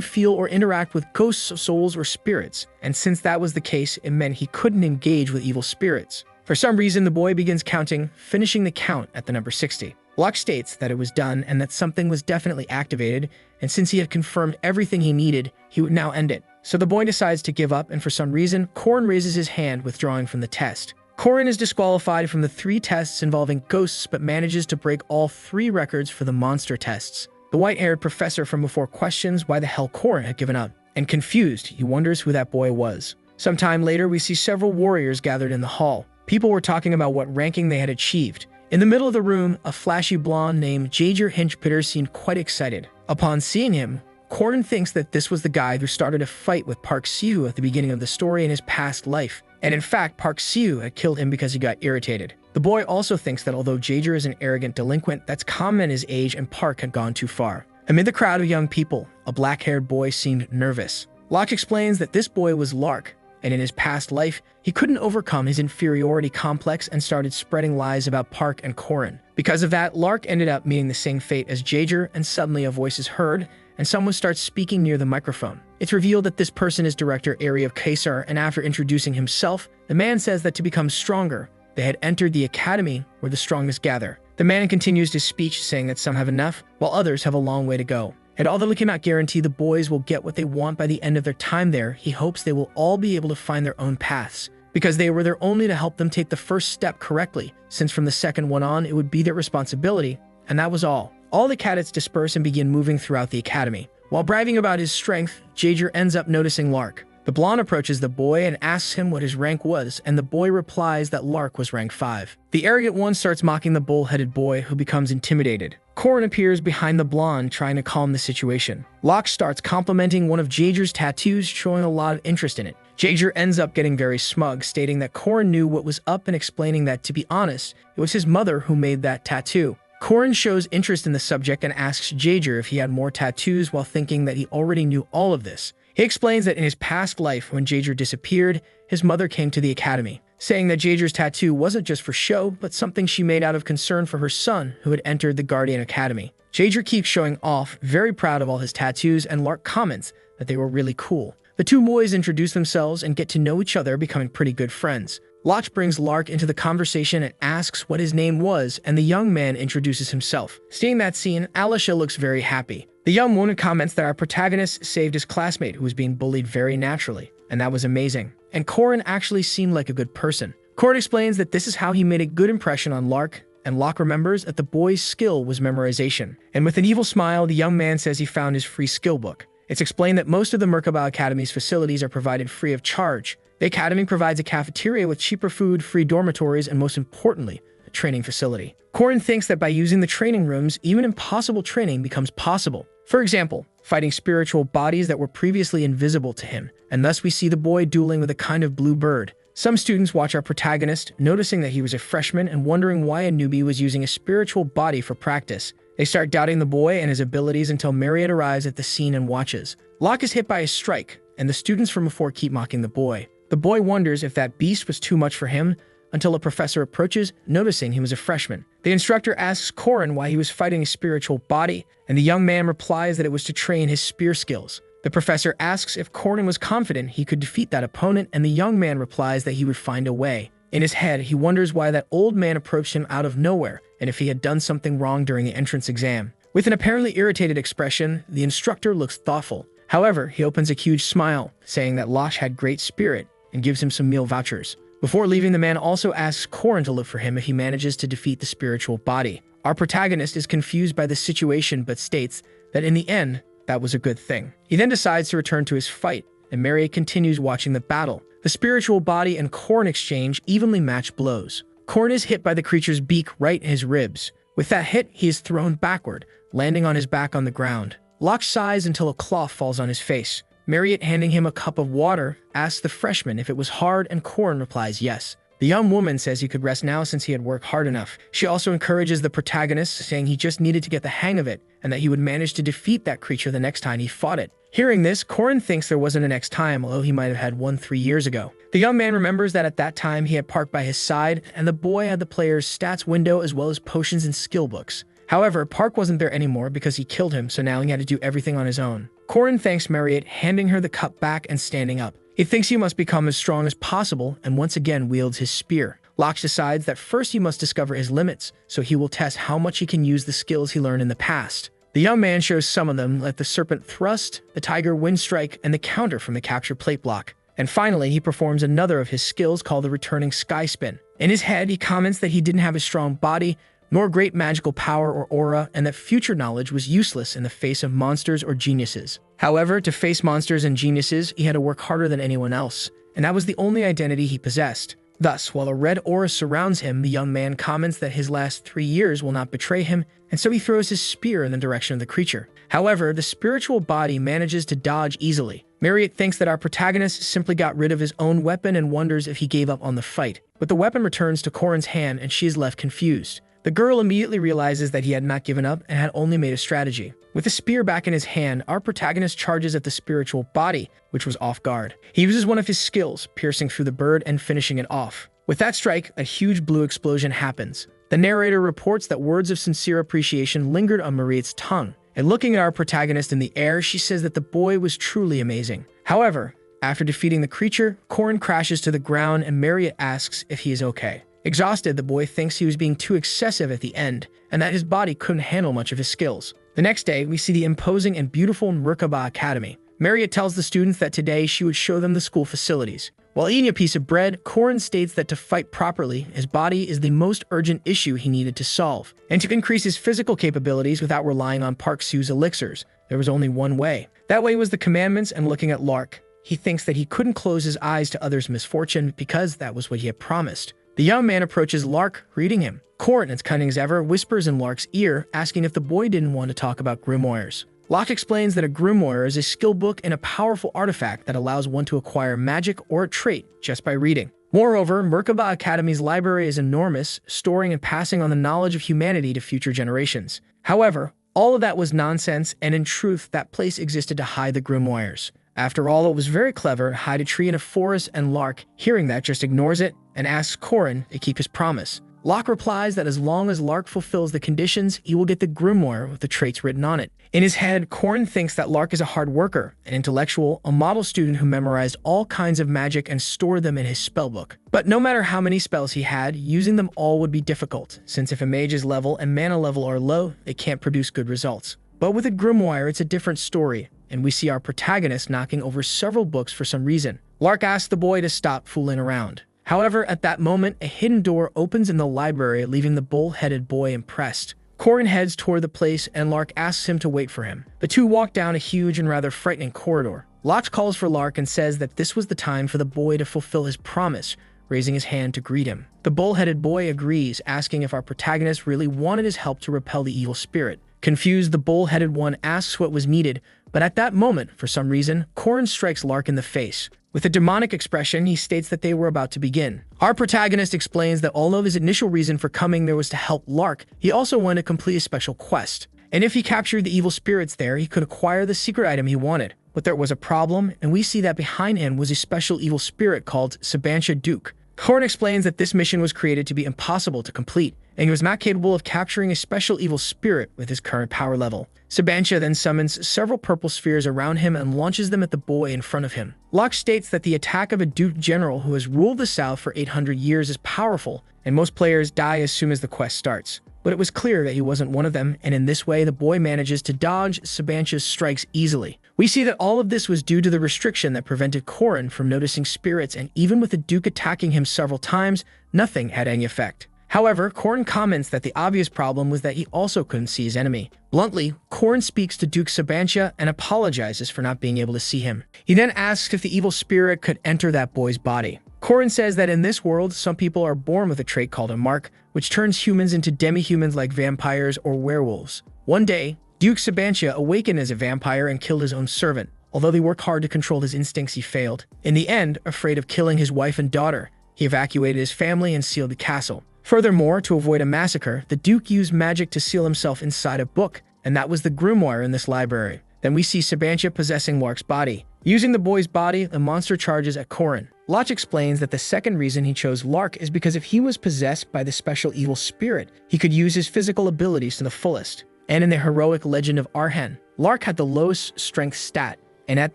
feel or interact with ghosts, souls, or spirits, and since that was the case, it meant he couldn't engage with evil spirits. For some reason, the boy begins counting, finishing the count at the number 60. Locke states that it was done and that something was definitely activated, and since he had confirmed everything he needed, he would now end it. So the boy decides to give up, and for some reason, Korin raises his hand, withdrawing from the test. Korin is disqualified from the 3 tests involving ghosts, but manages to break all 3 records for the monster tests. The white-haired professor from before questions why the hell Korin had given up, and confused, he wonders who that boy was. Sometime later, we see several warriors gathered in the hall. People were talking about what ranking they had achieved. In the middle of the room, a flashy blonde named Jaeger Hinchpitter seemed quite excited. Upon seeing him, Korin thinks that this was the guy who started a fight with Park Siwoo at the beginning of the story in his past life, and in fact, Park Siwoo had killed him because he got irritated. The boy also thinks that although Jaeger is an arrogant delinquent, that's common at his age and Park had gone too far. Amid the crowd of young people, a black-haired boy seemed nervous. Locke explains that this boy was Lark, and in his past life, he couldn't overcome his inferiority complex and started spreading lies about Park and Korin. Because of that, Lark ended up meeting the same fate as Jaeger, and suddenly a voice is heard, and someone starts speaking near the microphone. It's revealed that this person is Director Ari of Kaysar, and after introducing himself, the man says that to become stronger, they had entered the academy where the strongest gather. The man continues his speech saying that some have enough, while others have a long way to go. And although he cannot guarantee the boys will get what they want by the end of their time there, he hopes they will all be able to find their own paths, because they were there only to help them take the first step correctly, since from the second one on, it would be their responsibility, and that was all. All the cadets disperse and begin moving throughout the academy. While bragging about his strength, Jaeger ends up noticing Lark. The blonde approaches the boy and asks him what his rank was, and the boy replies that Lark was rank 5. The arrogant one starts mocking the bull-headed boy, who becomes intimidated. Korin appears behind the blonde, trying to calm the situation. Locke starts complimenting one of Jaeger's tattoos, showing a lot of interest in it. Jaeger ends up getting very smug, stating that Korin knew what was up and explaining that, to be honest, it was his mother who made that tattoo. Korin shows interest in the subject and asks Jaeger if he had more tattoos while thinking that he already knew all of this. He explains that in his past life, when Jaeger disappeared, his mother came to the academy, saying that Jaeger's tattoo wasn't just for show, but something she made out of concern for her son, who had entered the Guardian Academy. Jaeger keeps showing off, very proud of all his tattoos, and Lark comments that they were really cool. The two boys introduce themselves and get to know each other, becoming pretty good friends. Locke brings Lark into the conversation and asks what his name was, and the young man introduces himself. Seeing that scene, Alicia looks very happy. The young woman comments that our protagonist saved his classmate who was being bullied very naturally, and that was amazing. And Korin actually seemed like a good person. Korin explains that this is how he made a good impression on Lark, and Locke remembers that the boy's skill was memorization. And with an evil smile, the young man says he found his free skill book. It's explained that most of the Merkaba Academy's facilities are provided free of charge. The academy provides a cafeteria with cheaper food, free dormitories, and most importantly, a training facility. Korin thinks that by using the training rooms, even impossible training becomes possible. For example, fighting spiritual bodies that were previously invisible to him, and thus we see the boy dueling with a kind of blue bird. Some students watch our protagonist, noticing that he was a freshman and wondering why a newbie was using a spiritual body for practice. They start doubting the boy and his abilities until Marriott arrives at the scene and watches. Locke is hit by a strike, and the students from before keep mocking the boy. The boy wonders if that beast was too much for him, until a professor approaches, noticing he was a freshman. The instructor asks Korin why he was fighting a spiritual body, and the young man replies that it was to train his spear skills. The professor asks if Korin was confident he could defeat that opponent, and the young man replies that he would find a way. In his head, he wonders why that old man approached him out of nowhere, and if he had done something wrong during the entrance exam. With an apparently irritated expression, the instructor looks thoughtful. However, he opens a huge smile, saying that Locke had great spirit, and gives him some meal vouchers. Before leaving, the man also asks Korin to look for him if he manages to defeat the spiritual body. Our protagonist is confused by the situation but states that in the end, that was a good thing. He then decides to return to his fight, and Marriott continues watching the battle. The spiritual body and Korin exchange evenly match blows. Korin is hit by the creature's beak right in his ribs. With that hit, he is thrown backward, landing on his back on the ground. Locke sighs until a cloth falls on his face. Marriott, handing him a cup of water, asks the freshman if it was hard, and Korin replies yes. The young woman says he could rest now since he had worked hard enough. She also encourages the protagonist, saying he just needed to get the hang of it and that he would manage to defeat that creature the next time he fought it. Hearing this, Korin thinks there wasn't a next time, although he might have had one 3 years ago. The young man remembers that at that time he had Park by his side, and the boy had the player's stats window as well as potions and skill books. However, Park wasn't there anymore because he killed him, so now he had to do everything on his own. Korin thanks Marriott, handing her the cup back and standing up. He thinks he must become as strong as possible and once again wields his spear. Locke decides that first he must discover his limits, so he will test how much he can use the skills he learned in the past. The young man shows some of them, like the serpent thrust, the tiger wind strike, and the counter from the capture plate block. And finally, he performs another of his skills called the returning sky spin. In his head, he comments that he didn't have a strong body, nor great magical power or aura, and that future knowledge was useless in the face of monsters or geniuses. However, to face monsters and geniuses, he had to work harder than anyone else, and that was the only identity he possessed. Thus, while a red aura surrounds him, the young man comments that his last 3 years will not betray him, and so he throws his spear in the direction of the creature. However, the spiritual body manages to dodge easily. Marriott thinks that our protagonist simply got rid of his own weapon and wonders if he gave up on the fight. But the weapon returns to Korin's hand and she is left confused. The girl immediately realizes that he had not given up and had only made a strategy. With the spear back in his hand, our protagonist charges at the spiritual body, which was off guard. He uses one of his skills, piercing through the bird and finishing it off. With that strike, a huge blue explosion happens. The narrator reports that words of sincere appreciation lingered on Marie's tongue, and looking at our protagonist in the air, she says that the boy was truly amazing. However, after defeating the creature, Korin crashes to the ground and Marriott asks if he is okay. Exhausted, the boy thinks he was being too excessive at the end, and that his body couldn't handle much of his skills. The next day, we see the imposing and beautiful Merkaba Academy. Marriott tells the students that today she would show them the school facilities. While eating a piece of bread, Korin states that to fight properly, his body is the most urgent issue he needed to solve, and to increase his physical capabilities without relying on Park Su's elixirs. There was only one way. That way was the commandments and looking at Lark. He thinks that he couldn't close his eyes to others' misfortune because that was what he had promised. The young man approaches Lark, greeting him. Korin, as cunning as ever, whispers in Lark's ear, asking if the boy didn't want to talk about grimoires. Locke explains that a grimoire is a skill book and a powerful artifact that allows one to acquire magic or a trait just by reading. Moreover, Merkaba Academy's library is enormous, storing and passing on the knowledge of humanity to future generations. However, all of that was nonsense, and in truth, that place existed to hide the grimoires. After all, it was very clever to hide a tree in a forest, and Lark, hearing that, just ignores it and asks Korin to keep his promise. Locke replies that as long as Lark fulfills the conditions, he will get the grimoire with the traits written on it. In his head, Korin thinks that Lark is a hard worker, an intellectual, a model student who memorized all kinds of magic and stored them in his spellbook. But no matter how many spells he had, using them all would be difficult, since if a mage's level and mana level are low, they can't produce good results. But with a grimoire, it's a different story, and we see our protagonist knocking over several books for some reason. Lark asks the boy to stop fooling around. However, at that moment, a hidden door opens in the library, leaving the bull-headed boy impressed. Korin heads toward the place, and Lark asks him to wait for him. The two walk down a huge and rather frightening corridor. Locke calls for Lark and says that this was the time for the boy to fulfill his promise, raising his hand to greet him. The bull-headed boy agrees, asking if our protagonist really wanted his help to repel the evil spirit. Confused, the bull-headed one asks what was needed, but at that moment, for some reason, Korin strikes Lark in the face. With a demonic expression, he states that they were about to begin. Our protagonist explains that although his initial reason for coming there was to help Lark, he also wanted to complete a special quest. And if he captured the evil spirits there, he could acquire the secret item he wanted. But there was a problem, and we see that behind him was a special evil spirit called Sabantia Duke. Korin explains that this mission was created to be impossible to complete, and he was not capable of capturing a special evil spirit with his current power level. Sabantia then summons several purple spheres around him and launches them at the boy in front of him. Locke states that the attack of a Duke general who has ruled the South for 800 years is powerful, and most players die as soon as the quest starts. But it was clear that he wasn't one of them, and in this way the boy manages to dodge Sabantia's strikes easily. We see that all of this was due to the restriction that prevented Korin from noticing spirits, and even with the Duke attacking him several times, nothing had any effect. However, Korin comments that the obvious problem was that he also couldn't see his enemy. Bluntly, Korin speaks to Duke Sabantia and apologizes for not being able to see him. He then asks if the evil spirit could enter that boy's body. Korin says that in this world, some people are born with a trait called a mark, which turns humans into demi-humans like vampires or werewolves. One day, Duke Sabantia awakened as a vampire and killed his own servant. Although they worked hard to control his instincts, he failed. In the end, afraid of killing his wife and daughter, he evacuated his family and sealed the castle. Furthermore, to avoid a massacre, the Duke used magic to seal himself inside a book, and that was the grimoire in this library. Then we see Sabantia possessing Lark's body. Using the boy's body, the monster charges at Corin. Locke explains that the second reason he chose Lark is because if he was possessed by the special evil spirit, he could use his physical abilities to the fullest. And in the heroic legend of Arhen, Lark had the lowest strength stat, and at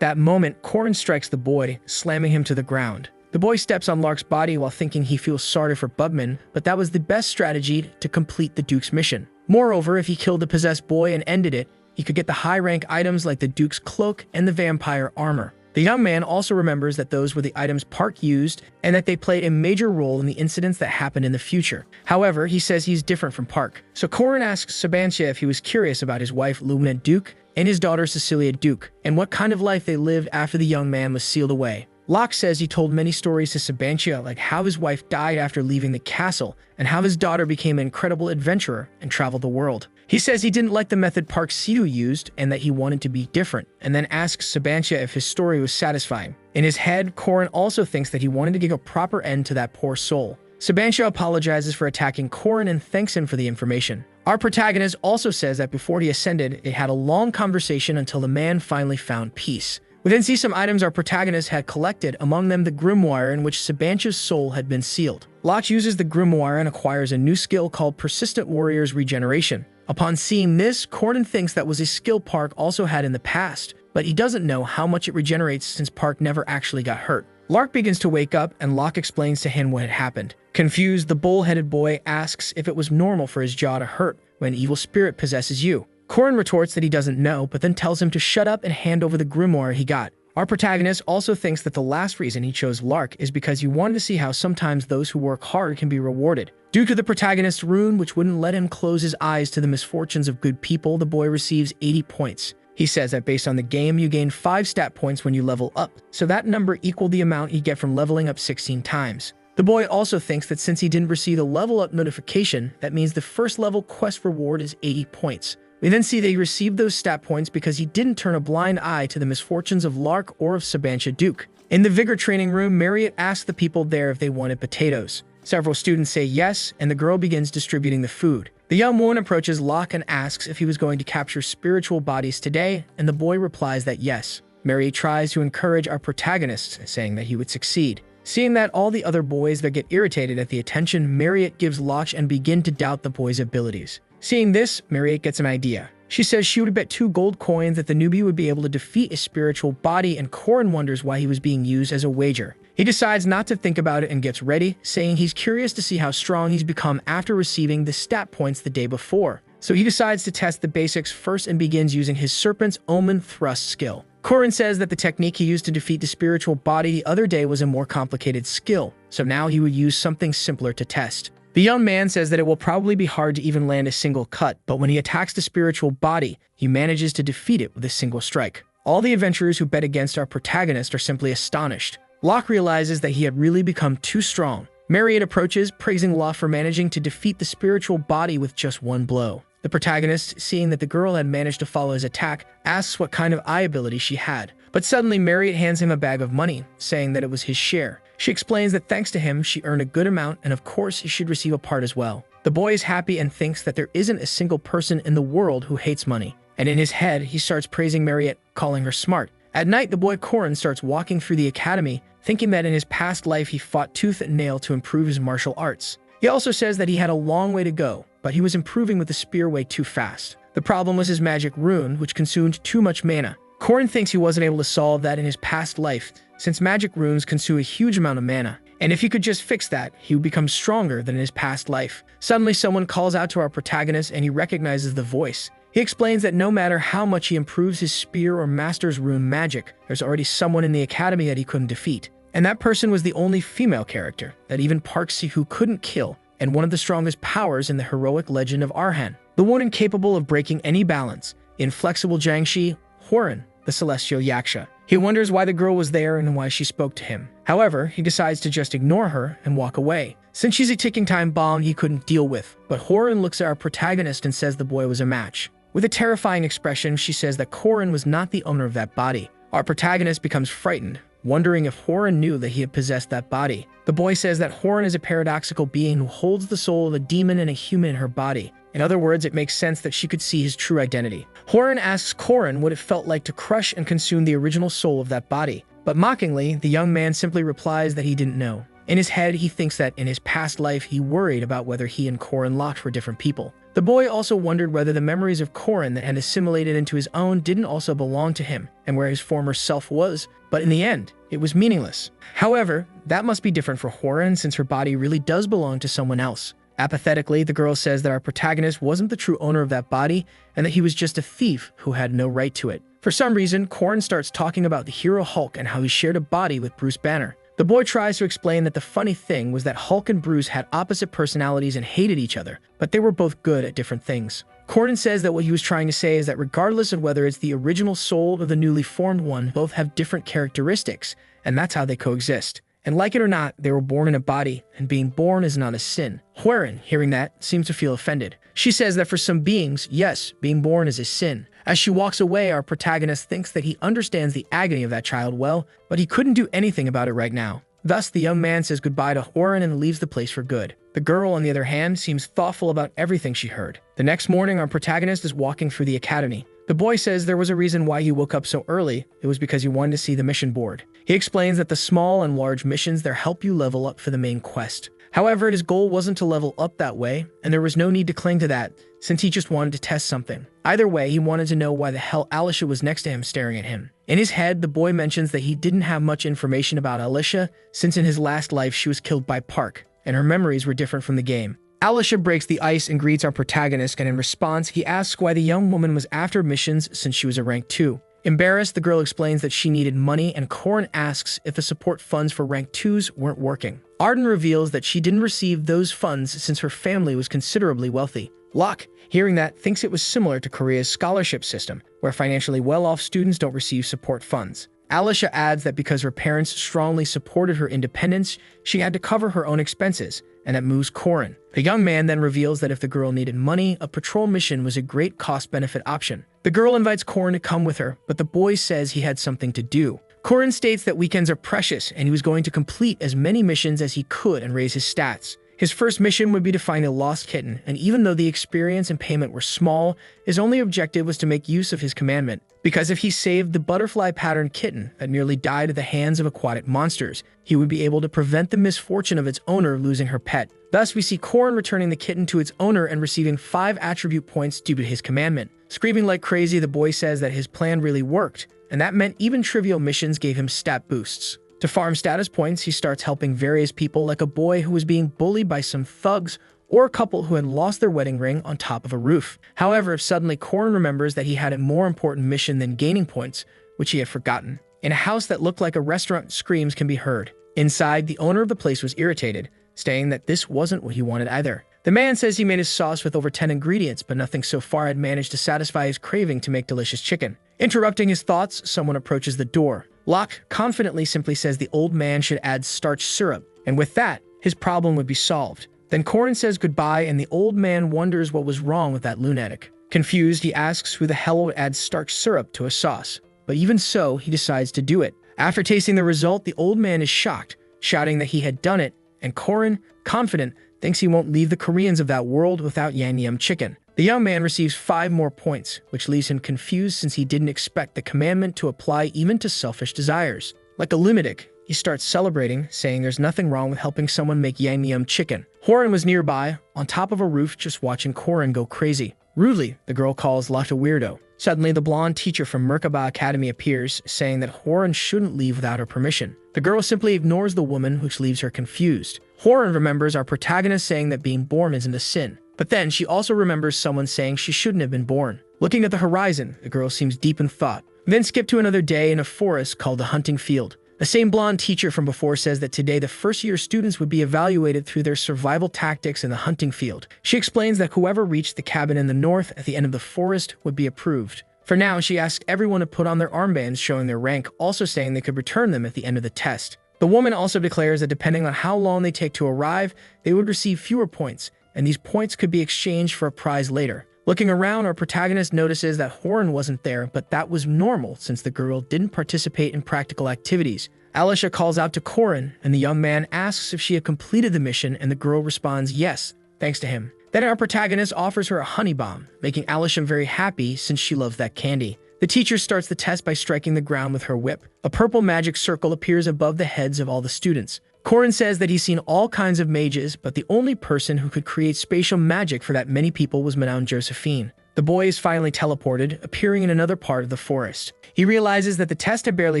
that moment, Corin strikes the boy, slamming him to the ground. The boy steps on Lark's body while thinking he feels sorry for Bugman, but that was the best strategy to complete the Duke's mission. Moreover, if he killed the possessed boy and ended it, he could get the high-rank items like the Duke's cloak and the vampire armor. The young man also remembers that those were the items Park used and that they played a major role in the incidents that happened in the future. However, he says he's different from Park. So Corin asks Sabantia if he was curious about his wife Lumina Duke and his daughter Cecilia Duke, and what kind of life they lived after the young man was sealed away. Locke says he told many stories to Sabantia, like how his wife died after leaving the castle, and how his daughter became an incredible adventurer and traveled the world. He says he didn't like the method Park Sidu used and that he wanted to be different, and then asks Sabantia if his story was satisfying. In his head, Corin also thinks that he wanted to give a proper end to that poor soul. Sabantia apologizes for attacking Corin and thanks him for the information. Our protagonist also says that before he ascended, they had a long conversation until the man finally found peace. We then see some items our protagonist had collected, among them the grimoire in which Sabantia's soul had been sealed. Locke uses the grimoire and acquires a new skill called Persistent Warrior's Regeneration. Upon seeing this, Corin thinks that was a skill Park also had in the past, but he doesn't know how much it regenerates since Park never actually got hurt. Lark begins to wake up, and Locke explains to him what had happened. Confused, the bull-headed boy asks if it was normal for his jaw to hurt when an evil spirit possesses you. Corin retorts that he doesn't know, but then tells him to shut up and hand over the grimoire he got. Our protagonist also thinks that the last reason he chose Lark is because he wanted to see how sometimes those who work hard can be rewarded. Due to the protagonist's rune, which wouldn't let him close his eyes to the misfortunes of good people, the boy receives 80 points. He says that based on the game, you gain 5 stat points when you level up, so that number equaled the amount you get from leveling up 16 times. The boy also thinks that since he didn't receive a level up notification, that means the first level quest reward is 80 points. We then see that he received those stat points because he didn't turn a blind eye to the misfortunes of Lark or of Sabantia Duke. In the Vigor training room, Marriott asks the people there if they wanted potatoes. Several students say yes, and the girl begins distributing the food. The young woman approaches Locke and asks if he was going to capture spiritual bodies today, and the boy replies that yes. Marriott tries to encourage our protagonist, saying that he would succeed. Seeing that all the other boys that get irritated at the attention, Marriott gives Locke and begin to doubt the boy's abilities. Seeing this, Marriott gets an idea. She says she would bet 2 gold coins that the newbie would be able to defeat a spiritual body, and Corin wonders why he was being used as a wager. He decides not to think about it and gets ready, saying he's curious to see how strong he's become after receiving the stat points the day before. So he decides to test the basics first and begins using his Serpent's Omen thrust skill. Corin says that the technique he used to defeat the spiritual body the other day was a more complicated skill, so now he would use something simpler to test. The young man says that it will probably be hard to even land a single cut, but when he attacks the spiritual body, he manages to defeat it with a single strike. All the adventurers who bet against our protagonist are simply astonished. Locke realizes that he had really become too strong. Marriott approaches, praising Locke for managing to defeat the spiritual body with just one blow. The protagonist, seeing that the girl had managed to follow his attack, asks what kind of eye ability she had. But suddenly Marriott hands him a bag of money, saying that it was his share. She explains that thanks to him, she earned a good amount, and of course he should receive a part as well. The boy is happy and thinks that there isn't a single person in the world who hates money. And in his head, he starts praising Marriott, calling her smart. At night, the boy Corin starts walking through the academy, thinking that in his past life he fought tooth and nail to improve his martial arts. He also says that he had a long way to go, but he was improving with the spear way too fast. The problem was his magic rune, which consumed too much mana. Corin thinks he wasn't able to solve that in his past life, since magic runes consume a huge amount of mana, and if he could just fix that, he would become stronger than in his past life. Suddenly, someone calls out to our protagonist and he recognizes the voice. He explains that no matter how much he improves his spear or masters rune magic, there's already someone in the academy that he couldn't defeat. And that person was the only female character that even Park Si-hoo couldn't kill, and one of the strongest powers in the heroic legend of Arhan. The one incapable of breaking any balance, inflexible Jiangshi, Horan, the celestial Yaksha. He wonders why the girl was there and why she spoke to him. However, he decides to just ignore her and walk away, since she's a ticking time bomb he couldn't deal with. But Horan looks at our protagonist and says the boy was a match. With a terrifying expression, she says that Corin was not the owner of that body. Our protagonist becomes frightened, wondering if Horan knew that he had possessed that body. The boy says that Horan is a paradoxical being who holds the soul of a demon and a human in her body. In other words, it makes sense that she could see his true identity. Horan asks Korin what it felt like to crush and consume the original soul of that body. But mockingly, the young man simply replies that he didn't know. In his head, he thinks that in his past life, he worried about whether he and Korin Locke were different people. The boy also wondered whether the memories of Korin that had assimilated into his own didn't also belong to him, and where his former self was, but in the end, it was meaningless. However, that must be different for Horan since her body really does belong to someone else. Apathetically, the girl says that our protagonist wasn't the true owner of that body, and that he was just a thief who had no right to it. For some reason, Korin starts talking about the hero Hulk and how he shared a body with Bruce Banner. The boy tries to explain that the funny thing was that Hulk and Bruce had opposite personalities and hated each other, but they were both good at different things. Corden says that what he was trying to say is that regardless of whether it's the original soul or the newly formed one, both have different characteristics, and that's how they coexist. And like it or not, they were born in a body, and being born is not a sin. Huaren, hearing that, seems to feel offended. She says that for some beings, yes, being born is a sin. As she walks away, our protagonist thinks that he understands the agony of that child well, but he couldn't do anything about it right now. Thus, the young man says goodbye to Huaren and leaves the place for good. The girl, on the other hand, seems thoughtful about everything she heard. The next morning, our protagonist is walking through the academy. The boy says there was a reason why he woke up so early. It was because he wanted to see the mission board. He explains that the small and large missions there help you level up for the main quest. However, his goal wasn't to level up that way, and there was no need to cling to that, since he just wanted to test something. Either way, he wanted to know why the hell Alicia was next to him staring at him. In his head, the boy mentions that he didn't have much information about Alicia, since in his last life she was killed by Park, and her memories were different from the game. Alicia breaks the ice and greets our protagonist, and in response, he asks why the young woman was after missions since she was a rank 2. Embarrassed, the girl explains that she needed money, and Korin asks if the support funds for rank 2s weren't working. Arden reveals that she didn't receive those funds since her family was considerably wealthy. Locke, hearing that, thinks it was similar to Korea's scholarship system, where financially well-off students don't receive support funds. Alicia adds that because her parents strongly supported her independence, she had to cover her own expenses, and that moves Korin. The young man then reveals that if the girl needed money, a patrol mission was a great cost-benefit option. The girl invites Korin to come with her, but the boy says he had something to do. Korin states that weekends are precious, and he was going to complete as many missions as he could and raise his stats. His first mission would be to find a lost kitten, and even though the experience and payment were small, his only objective was to make use of his commandment. Because if he saved the butterfly-patterned kitten that nearly died at the hands of aquatic monsters, he would be able to prevent the misfortune of its owner losing her pet. Thus, we see Korin returning the kitten to its owner and receiving 5 attribute points due to his commandment. Screaming like crazy, the boy says that his plan really worked, and that meant even trivial missions gave him stat boosts. To farm status points, he starts helping various people like a boy who was being bullied by some thugs or a couple who had lost their wedding ring on top of a roof. However, suddenly Korin remembers that he had a more important mission than gaining points, which he had forgotten. In a house that looked like a restaurant, screams can be heard. Inside, the owner of the place was irritated, saying that this wasn't what he wanted either. The man says he made his sauce with over 10 ingredients, but nothing so far had managed to satisfy his craving to make delicious chicken. Interrupting his thoughts, someone approaches the door. Locke confidently simply says the old man should add starch syrup, and with that, his problem would be solved. Then Korin says goodbye, and the old man wonders what was wrong with that lunatic. Confused, he asks who the hell would add starch syrup to a sauce. But even so, he decides to do it. After tasting the result, the old man is shocked, shouting that he had done it, and Korin, confident, thinks he won't leave the Koreans of that world without yang yum chicken. The young man receives 5 more points, which leaves him confused since he didn't expect the commandment to apply even to selfish desires. Like a lunatic, he starts celebrating, saying there's nothing wrong with helping someone make yang yum chicken. Horan was nearby, on top of a roof, just watching Korin go crazy. Rudely, the girl calls Locke a weirdo. Suddenly, the blonde teacher from Merkaba Academy appears, saying that Horan shouldn't leave without her permission. The girl simply ignores the woman, which leaves her confused. Horan remembers our protagonist saying that being born isn't a sin. But then she also remembers someone saying she shouldn't have been born. Looking at the horizon, the girl seems deep in thought. We then skip to another day in a forest called the hunting field. The same blonde teacher from before says that today the first-year students would be evaluated through their survival tactics in the hunting field. She explains that whoever reached the cabin in the north at the end of the forest would be approved. For now, she asks everyone to put on their armbands showing their rank, also saying they could return them at the end of the test. The woman also declares that depending on how long they take to arrive, they would receive fewer points, and these points could be exchanged for a prize later. Looking around, our protagonist notices that Horan wasn't there, but that was normal since the girl didn't participate in practical activities. Alicia calls out to Corin, and the young man asks if she had completed the mission, and the girl responds yes, thanks to him. Then our protagonist offers her a honey bomb, making Alicia very happy since she loves that candy. The teacher starts the test by striking the ground with her whip. A purple magic circle appears above the heads of all the students. Corin says that he's seen all kinds of mages, but the only person who could create spatial magic for that many people was Madame Josephine. The boy is finally teleported, appearing in another part of the forest. He realizes that the test had barely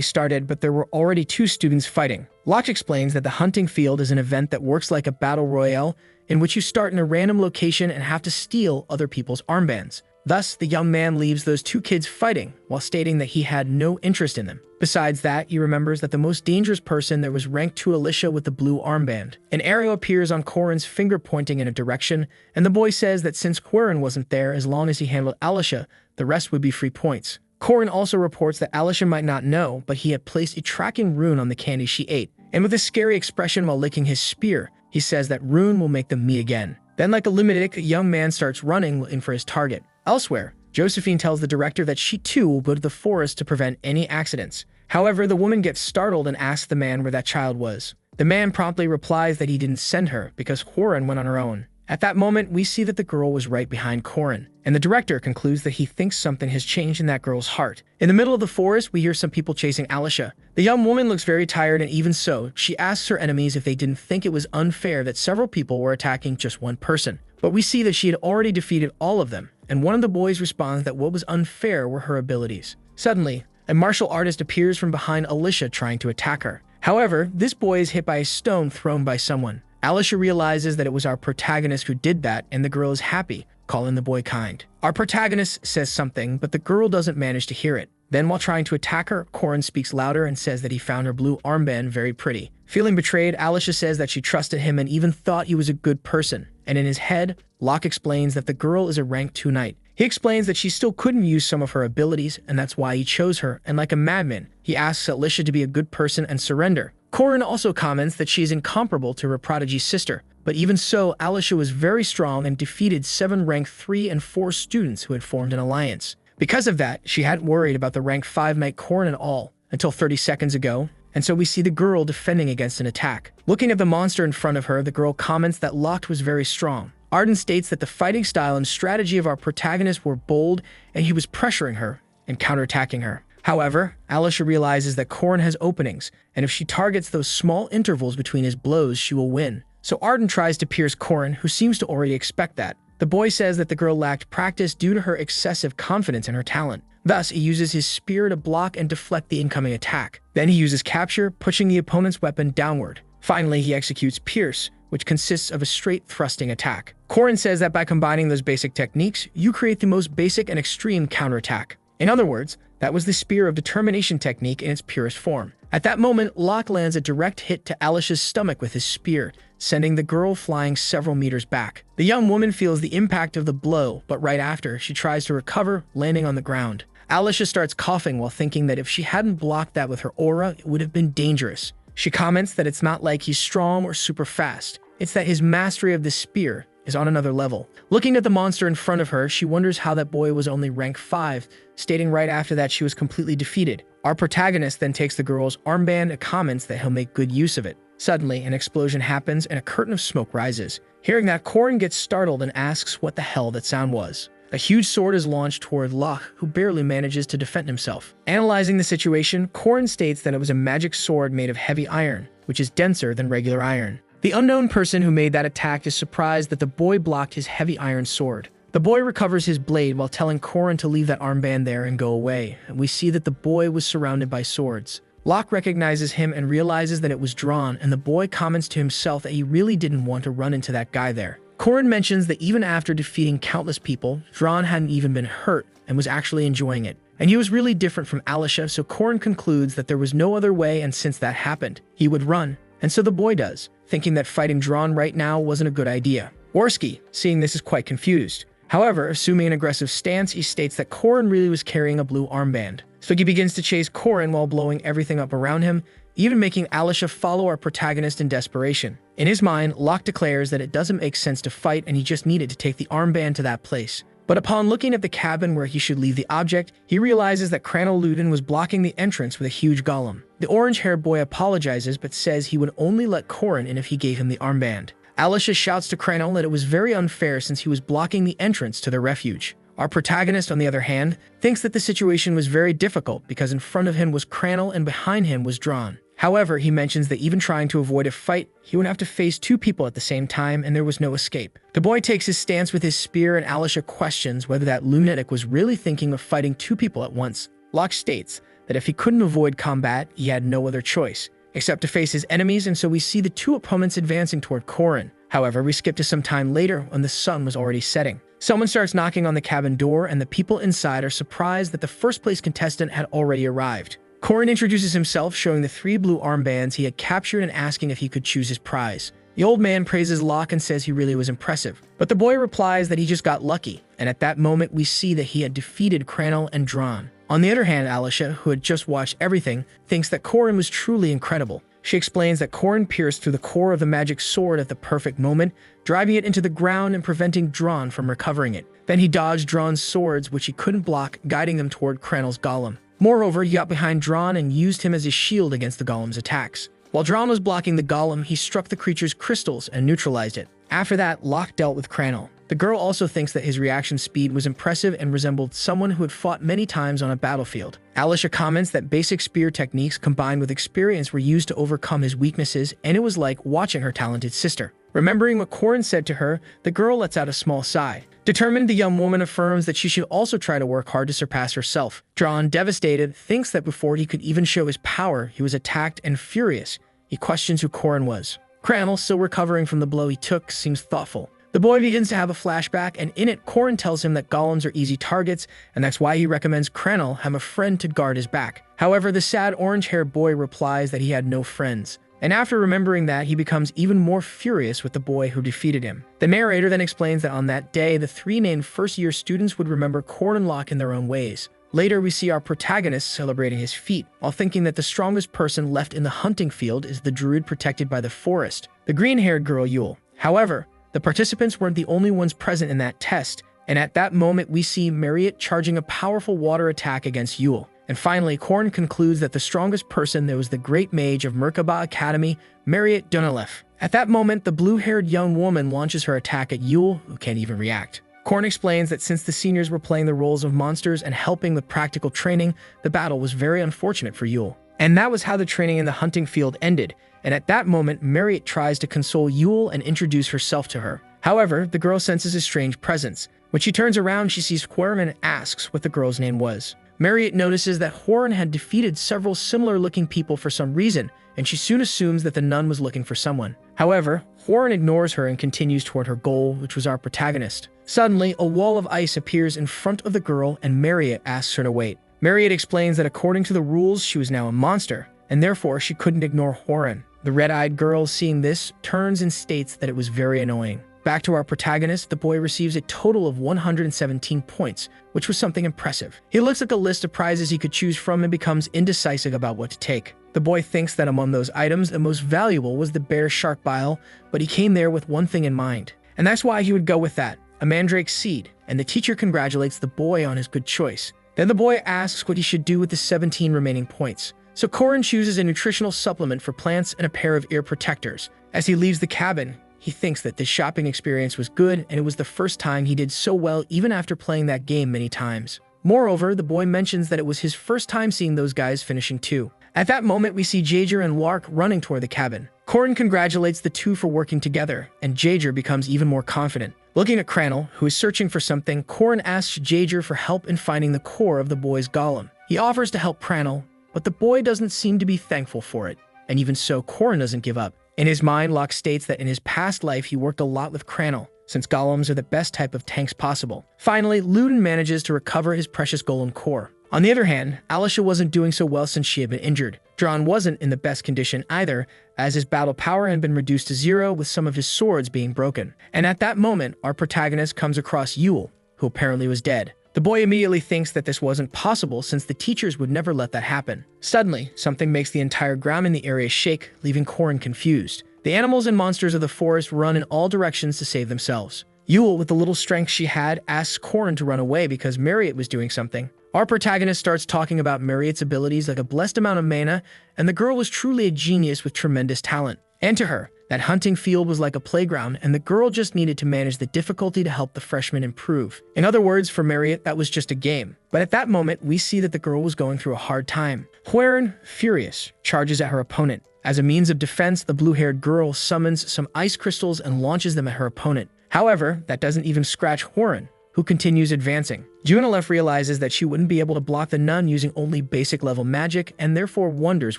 started, but there were already 2 students fighting. Locke explains that the hunting field is an event that works like a battle royale, in which you start in a random location and have to steal other people's armbands. Thus, the young man leaves those 2 kids fighting, while stating that he had no interest in them. Besides that, he remembers that the most dangerous person there was ranked to Alicia with the blue armband. An arrow appears on Corin's finger pointing in a direction, and the boy says that since Corin wasn't there, as long as he handled Alicia, the rest would be free points. Corin also reports that Alicia might not know, but he had placed a tracking rune on the candy she ate. And with a scary expression while licking his spear, he says that rune will make them meet again. Then, like a lunatic, a young man starts running looking for his target. Elsewhere, Josephine tells the director that she too will go to the forest to prevent any accidents. However, the woman gets startled and asks the man where that child was. The man promptly replies that he didn't send her because Corin went on her own. At that moment, we see that the girl was right behind Corin, and the director concludes that he thinks something has changed in that girl's heart. In the middle of the forest, we hear some people chasing Alicia. The young woman looks very tired, and even so, she asks her enemies if they didn't think it was unfair that several people were attacking just one person. But we see that she had already defeated all of them, and one of the boys responds that what was unfair were her abilities. Suddenly, a martial artist appears from behind Alicia trying to attack her. However, this boy is hit by a stone thrown by someone. Alicia realizes that it was our protagonist who did that, and the girl is happy, calling the boy kind. Our protagonist says something, but the girl doesn't manage to hear it. Then, while trying to attack her, Corin speaks louder and says that he found her blue armband very pretty. Feeling betrayed, Alicia says that she trusted him and even thought he was a good person. And in his head, Locke explains that the girl is a rank 2 knight. He explains that she still couldn't use some of her abilities, and that's why he chose her, and like a madman, he asks Alicia to be a good person and surrender. Corin also comments that she is incomparable to her prodigy sister, but even so, Alicia was very strong and defeated 7 rank 3 and 4 students who had formed an alliance. Because of that, she hadn't worried about the rank 5 knight Corin at all, until 30 seconds ago, and so we see the girl defending against an attack. Looking at the monster in front of her, the girl comments that Locke was very strong. Arden states that the fighting style and strategy of our protagonist were bold, and he was pressuring her and counterattacking her. However, Alicia realizes that Corin has openings, and if she targets those small intervals between his blows, she will win. So Arden tries to pierce Corin, who seems to already expect that. The boy says that the girl lacked practice due to her excessive confidence in her talent. Thus, he uses his spear to block and deflect the incoming attack. Then he uses capture, pushing the opponent's weapon downward. Finally, he executes pierce, which consists of a straight thrusting attack. Corin says that by combining those basic techniques, you create the most basic and extreme counterattack. In other words, that was the Spear of Determination technique in its purest form. At that moment, Locke lands a direct hit to Alicia's stomach with his spear, sending the girl flying several meters back. The young woman feels the impact of the blow, but right after, she tries to recover, landing on the ground. Alicia starts coughing while thinking that if she hadn't blocked that with her aura, it would have been dangerous. She comments that it's not like he's strong or super fast. It's that his mastery of the spear is on another level. Looking at the monster in front of her, she wonders how that boy was only rank 5, stating right after that she was completely defeated. Our protagonist then takes the girl's armband and comments that he'll make good use of it. Suddenly, an explosion happens and a curtain of smoke rises. Hearing that, Corin gets startled and asks what the hell that sound was. A huge sword is launched toward Locke, who barely manages to defend himself. Analyzing the situation, Corin states that it was a magic sword made of heavy iron, which is denser than regular iron. The unknown person who made that attack is surprised that the boy blocked his heavy iron sword. The boy recovers his blade while telling Corin to leave that armband there and go away, and we see that the boy was surrounded by swords. Locke recognizes him and realizes that it was Dron, and the boy comments to himself that he really didn't want to run into that guy there. Corin mentions that even after defeating countless people, Dron hadn't even been hurt and was actually enjoying it. And he was really different from Alicia, so Corin concludes that there was no other way, and since that happened, he would run. And so the boy does, thinking that fighting Dron right now wasn't a good idea. Worski, seeing this, is quite confused. However, assuming an aggressive stance, he states that Corin really was carrying a blue armband. So he begins to chase Corin while blowing everything up around him, even making Alicia follow our protagonist in desperation. In his mind, Locke declares that it doesn't make sense to fight and he just needed to take the armband to that place. But upon looking at the cabin where he should leave the object, he realizes that Cranel Luden was blocking the entrance with a huge golem. The orange-haired boy apologizes but says he would only let Corin in if he gave him the armband. Alicia shouts to Cranel that it was very unfair since he was blocking the entrance to their refuge. Our protagonist, on the other hand, thinks that the situation was very difficult because in front of him was Cranel and behind him was Dron. However, he mentions that even trying to avoid a fight, he would have to face two people at the same time and there was no escape. The boy takes his stance with his spear and Alicia questions whether that lunatic was really thinking of fighting two people at once. Locke states that if he couldn't avoid combat, he had no other choice, except to face his enemies, and so we see the two opponents advancing toward Corin. However, we skip to some time later when the sun was already setting. Someone starts knocking on the cabin door and the people inside are surprised that the first place contestant had already arrived. Corin introduces himself, showing the 3 blue armbands he had captured and asking if he could choose his prize. The old man praises Locke and says he really was impressive, but the boy replies that he just got lucky, and at that moment we see that he had defeated Cranel and Dron. On the other hand, Alicia, who had just watched everything, thinks that Corin was truly incredible. She explains that Corin pierced through the core of the magic sword at the perfect moment, driving it into the ground and preventing Dron from recovering it. Then he dodged Dron's swords, which he couldn't block, guiding them toward Cranel's golem. Moreover, he got behind Dron and used him as his shield against the golem's attacks. While Dron was blocking the golem, he struck the creature's crystals and neutralized it. After that, Locke dealt with Cranel. The girl also thinks that his reaction speed was impressive and resembled someone who had fought many times on a battlefield. Alicia comments that basic spear techniques combined with experience were used to overcome his weaknesses, and it was like watching her talented sister. Remembering what Corin said to her, the girl lets out a small sigh. Determined, the young woman affirms that she should also try to work hard to surpass herself. Dron, devastated, thinks that before he could even show his power, he was attacked and furious. He questions who Corin was. Cranel, still recovering from the blow he took, seems thoughtful. The boy begins to have a flashback, and in it, Corin tells him that golems are easy targets, and that's why he recommends Cranel have a friend to guard his back. However, the sad orange-haired boy replies that he had no friends. And after remembering that, he becomes even more furious with the boy who defeated him. The narrator then explains that on that day, the 3 named first-year students would remember Corin and Locke in their own ways. Later, we see our protagonist celebrating his feat, while thinking that the strongest person left in the hunting field is the druid protected by the forest, the green-haired girl Yule. However, the participants weren't the only ones present in that test, and at that moment we see Mariette charging a powerful water attack against Yule. And finally, Corin concludes that the strongest person there was the great mage of Merkaba Academy, Mariette Dunalef. At that moment, the blue-haired young woman launches her attack at Yule, who can't even react. Corin explains that since the seniors were playing the roles of monsters and helping with practical training, the battle was very unfortunate for Yule. And that was how the training in the hunting field ended, and at that moment, Mariette tries to console Yule and introduce herself to her. However, the girl senses a strange presence. When she turns around, she sees Huron and asks what the girl's name was. Mariette notices that Huron had defeated several similar-looking people for some reason, and she soon assumes that the nun was looking for someone. However, Huron ignores her and continues toward her goal, which was our protagonist. Suddenly, a wall of ice appears in front of the girl, and Mariette asks her to wait. Mariette explains that according to the rules, she was now a monster, and therefore she couldn't ignore Huron. The red-eyed girl, seeing this, turns and states that it was very annoying. Back to our protagonist, the boy receives a total of 117 points, which was something impressive. He looks at the list of prizes he could choose from and becomes indecisive about what to take. The boy thinks that among those items, the most valuable was the bear shark bile, but he came there with one thing in mind. And that's why he would go with that, a mandrake seed, and the teacher congratulates the boy on his good choice. Then the boy asks what he should do with the 17 remaining points. So Corin chooses a nutritional supplement for plants and a pair of ear protectors. As he leaves the cabin, he thinks that this shopping experience was good, and it was the first time he did so well even after playing that game many times. Moreover, the boy mentions that it was his first time seeing those guys finishing too. At that moment, we see Jaeger and Lark running toward the cabin. Corin congratulates the two for working together, and Jaeger becomes even more confident. Looking at Cranel, who is searching for something, Corin asks Jaeger for help in finding the core of the boy's golem. He offers to help Cranel, but the boy doesn't seem to be thankful for it, and even so, Corin doesn't give up. In his mind, Locke states that in his past life he worked a lot with Cranel, since golems are the best type of tanks possible. Finally, Luden manages to recover his precious golem core. On the other hand, Alicia wasn't doing so well since she had been injured. Dron wasn't in the best condition either, as his battle power had been reduced to 0 with some of his swords being broken. And at that moment, our protagonist comes across Yule, who apparently was dead. The boy immediately thinks that this wasn't possible since the teachers would never let that happen. Suddenly, something makes the entire ground in the area shake, leaving Corin confused. The animals and monsters of the forest run in all directions to save themselves. Yule, with the little strength she had, asks Corin to run away because Marriott was doing something. Our protagonist starts talking about Marriott's abilities like a blessed amount of mana, and the girl was truly a genius with tremendous talent. And to her, that hunting field was like a playground, and the girl just needed to manage the difficulty to help the freshman improve. In other words, for Marriott, that was just a game. But at that moment, we see that the girl was going through a hard time. Huaren, furious, charges at her opponent. As a means of defense, the blue-haired girl summons some ice crystals and launches them at her opponent. However, that doesn't even scratch Huaren, who continues advancing. Junalef realizes that she wouldn't be able to block the nun using only basic-level magic, and therefore wonders